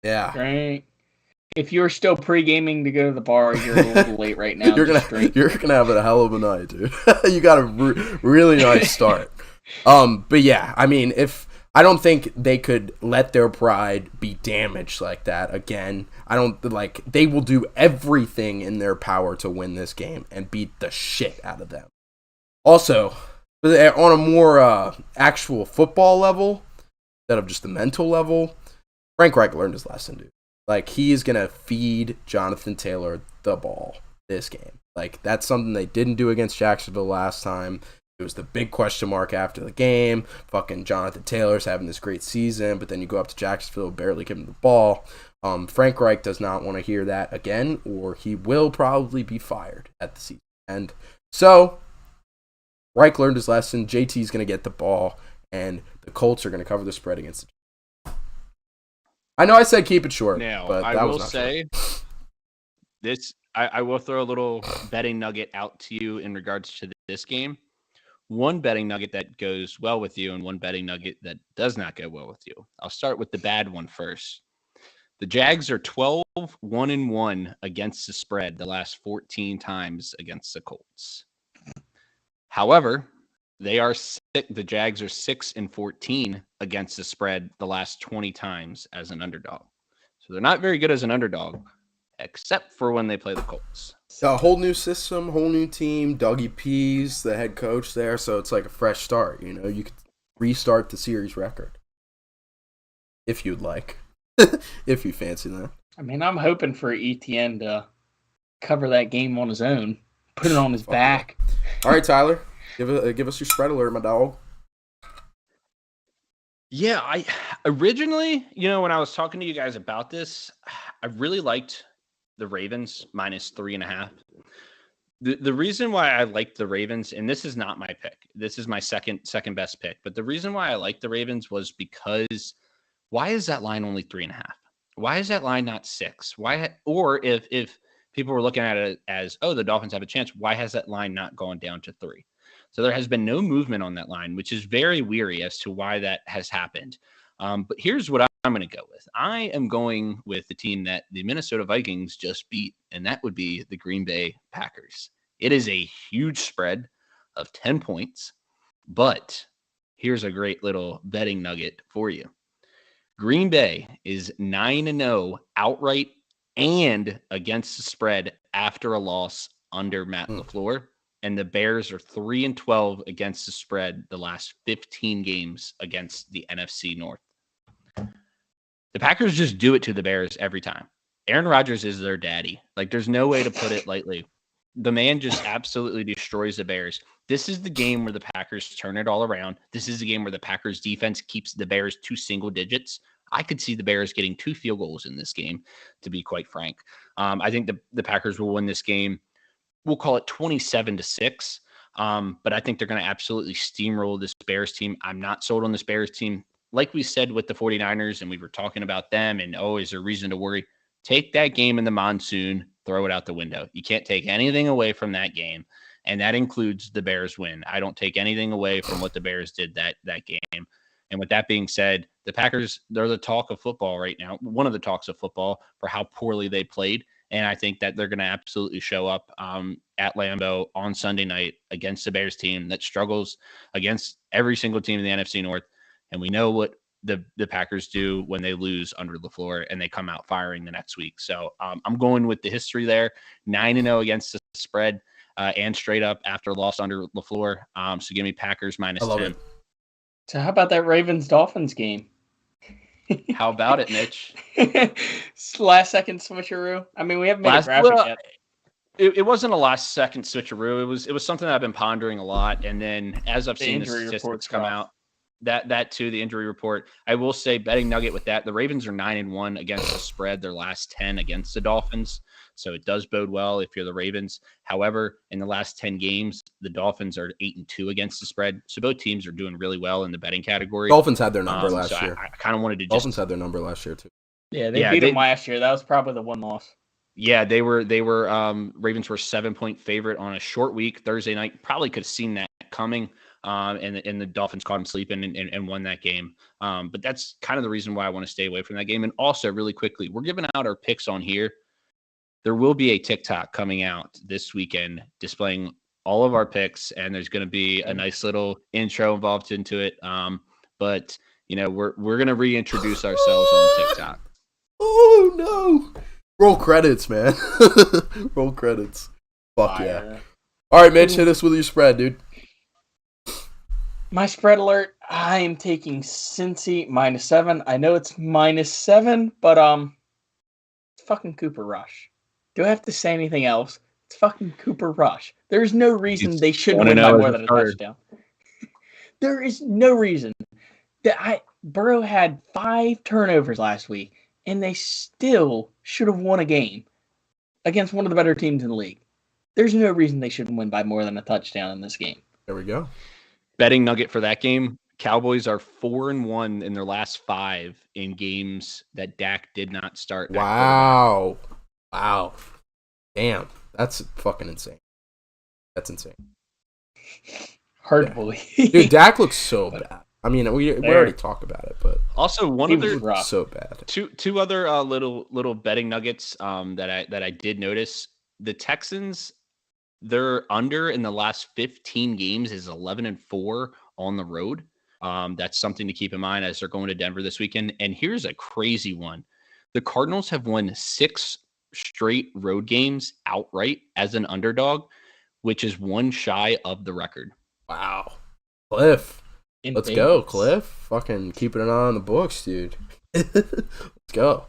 Speaker 1: Yeah.
Speaker 2: Drink. If you're still pre-gaming to go to the bar, you're a little late right now.
Speaker 1: You're gonna have a hell of a night, dude. You got a really nice start. But yeah, I mean, I don't think they could let their pride be damaged like that again. They will do everything in their power to win this game and beat the shit out of them. Also, on a more actual football level, instead of just the mental level, Frank Reich learned his lesson, dude. Like, he is going to feed Jonathan Taylor the ball this game. Like, that's something they didn't do against Jacksonville last time. It was the big question mark after the game. Fucking Jonathan Taylor's having this great season, but then you go up to Jacksonville, barely give him the ball. Frank Reich does not want to hear that again, or he will probably be fired at the season end. So, Reich learned his lesson. JT's going to get the ball, and the Colts are going to cover the spread against the Giants. I know I said keep it short,
Speaker 3: now,
Speaker 1: but
Speaker 3: I
Speaker 1: that
Speaker 3: will
Speaker 1: was
Speaker 3: say this. I will throw a little betting nugget out to you in regards to this game. One betting nugget that goes well with you and one betting nugget that does not go well with you. I'll start with the bad one first. The Jags are 12-1-1 against the spread the last 14 times against the Colts. However, the Jags are 6-14 against the spread the last 20 times as an underdog. So they're not very good as an underdog, except for when they play the Colts.
Speaker 1: A whole new system, whole new team. Dougie P's the head coach there, so it's like a fresh start. You know, you could restart the series record if you'd like, if you fancy that.
Speaker 2: I mean, I'm hoping for ETN to cover that game on his own, put it on his back.
Speaker 1: All right, Tyler, give us your spread alert, my dog.
Speaker 3: Yeah, I originally, when I was talking to you guys about this, I really liked the Ravens -3.5. The reason why I liked the Ravens, and this is not my pick, this is my second best pick, but the reason why I liked the Ravens was because why is that line only 3.5? Why is that line not 6? Or if people were looking at it as, oh, the Dolphins have a chance, why has that line not gone down to 3? So there has been no movement on that line, which is very weary as to why that has happened. But here's what I'm going to go with. I am going with the team that the Minnesota Vikings just beat, and that would be the Green Bay Packers. It is a huge spread of 10 points, but here's a great little betting nugget for you. Green Bay is 9-0 outright and against the spread after a loss under Matt LaFleur. And the Bears are 3-12 against the spread the last 15 games against the NFC North. The Packers just do it to the Bears every time. Aaron Rodgers is their daddy. Like, there's no way to put it lightly. The man just absolutely destroys the Bears. This is the game where the Packers turn it all around. This is the game where the Packers defense keeps the Bears to single digits. I could see the Bears getting 2 field goals in this game, to be quite frank. I think the Packers will win this game. We'll call it 27-6. But I think they're going to absolutely steamroll this Bears team. I'm not sold on this Bears team. Like we said with the 49ers, and we were talking about them, and is there reason to worry? Take that game in the monsoon, throw it out the window. You can't take anything away from that game, and that includes the Bears win. I don't take anything away from what the Bears did that game. And with that being said, the Packers, they're the talk of football right now, one of the talks of football for how poorly they played. And I think that they're going to absolutely show up at Lambeau on Sunday night against the Bears team that struggles against every single team in the NFC North. And we know what the Packers do when they lose under LaFleur and they come out firing the next week. So I'm going with the history there, 9-0 against the spread and straight up after loss under LaFleur. So give me Packers -10.
Speaker 2: So how about that Ravens-Dolphins game?
Speaker 3: How about it, Mitch?
Speaker 2: Last second switcheroo. I mean, we haven't made a graphic yet.
Speaker 3: It wasn't a last second switcheroo. It was something that I've been pondering a lot. And then as I've seen the statistics come out, That too, the injury report. I will say, betting nugget with that, the Ravens are 9-1 against the spread. Their last 10 against the Dolphins, so it does bode well if you're the Ravens. However, in the last 10 games, the Dolphins are 8-2 against the spread. So both teams are doing really well in the betting category.
Speaker 1: Dolphins had their number last
Speaker 3: so
Speaker 1: year.
Speaker 3: I kind of wanted to
Speaker 1: Dolphins had their number last year too.
Speaker 2: Yeah, they beat them last year. That was probably the one loss.
Speaker 3: Yeah, they were Ravens were 7-point favorite on a short week Thursday night. Probably could have seen that coming. And the Dolphins caught him sleeping and won that game. But that's kind of the reason why I want to stay away from that game. And also, really quickly, we're giving out our picks on here. There will be a TikTok coming out this weekend displaying all of our picks, and there's going to be a nice little intro involved into it. But we're going to reintroduce ourselves on TikTok.
Speaker 1: Oh no! Roll credits, man. Roll credits. Fuck yeah! All right, Mitch, hit us with your spread, dude.
Speaker 2: My spread alert, I am taking Cincy -7. I know it's -7, but it's fucking Cooper Rush. Do I have to say anything else? It's fucking Cooper Rush. There's no reason they shouldn't win by more than a touchdown. There is no reason. Burrow had 5 turnovers last week, and they still should have won a game against one of the better teams in the league. There's no reason they shouldn't win by more than a touchdown in this game.
Speaker 1: There we go.
Speaker 3: Betting nugget for that game, Cowboys are 4-1 in their last 5 in games that Dak did not start.
Speaker 1: Wow. Damn. That's fucking insane. That's insane.
Speaker 2: Hard to believe.
Speaker 1: Dude, Dak looks so bad. I mean, we already talked about it, but
Speaker 3: also one other
Speaker 1: so bad.
Speaker 3: Two other little betting nuggets that I did notice. The Texans, their under in the last 15 games is 11-4 on the road. That's something to keep in mind as they're going to Denver this weekend. And here's a crazy one. The Cardinals have won 6 straight road games outright as an underdog, which is one shy of the record.
Speaker 1: Wow. Cliff. Let's go, Cliff. Fucking keeping an eye on the books, dude. Let's go.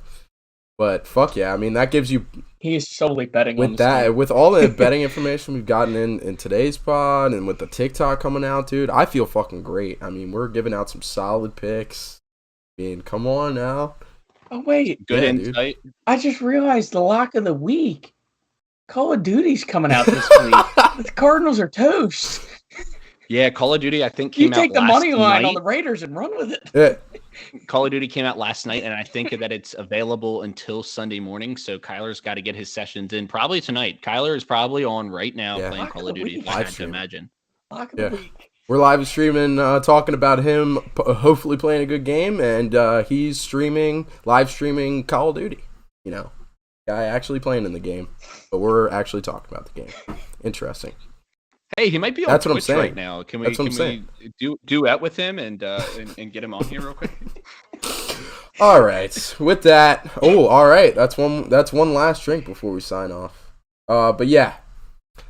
Speaker 1: But fuck yeah, I mean that gives you.
Speaker 2: He's solely betting
Speaker 1: with
Speaker 2: on
Speaker 1: that. Game. With all the betting information we've gotten in today's pod, and with the TikTok coming out, dude, I feel fucking great. I mean, we're giving out some solid picks. I mean, come on now.
Speaker 2: Oh wait,
Speaker 3: good insight.
Speaker 2: Dude. I just realized the lock of the week. Call of Duty's coming out this week. The Cardinals are toast.
Speaker 3: Yeah, Call of Duty, I think, came out last night. You take the money line
Speaker 2: on the Raiders and run with it.
Speaker 1: Yeah.
Speaker 3: Call of Duty came out last night, and I think that it's available until Sunday morning, so Kyler's got to get his sessions in probably tonight. Kyler is probably on right now playing Call of Duty, if I had to imagine.
Speaker 2: Lock of the week.
Speaker 1: We're live streaming, talking about him hopefully playing a good game, and he's live streaming Call of Duty. Guy actually playing in the game, but we're actually talking about the game. Interesting.
Speaker 3: Hey, he might be on Twitch right now. Can we duet with him and get him on here real quick?
Speaker 1: All right. With that, all right. That's one last drink before we sign off. But yeah,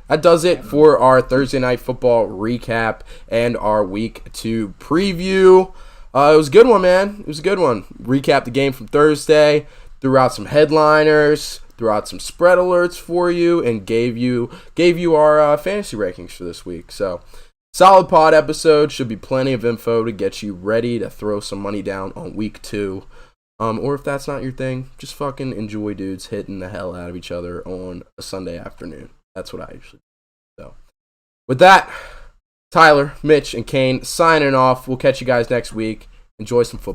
Speaker 1: that does it for our Thursday Night Football recap and our Week 2 preview. It was a good one, man. It was a good one. Recap the game from Thursday, threw out some headliners, threw out some spread alerts for you, and gave you our fantasy rankings for this week. So, solid pod episode. Should be plenty of info to get you ready to throw some money down on Week 2. Or if that's not your thing, just fucking enjoy dudes hitting the hell out of each other on a Sunday afternoon. That's what I usually do. So, with that, Tyler, Mitch, and Kane signing off. We'll catch you guys next week. Enjoy some football.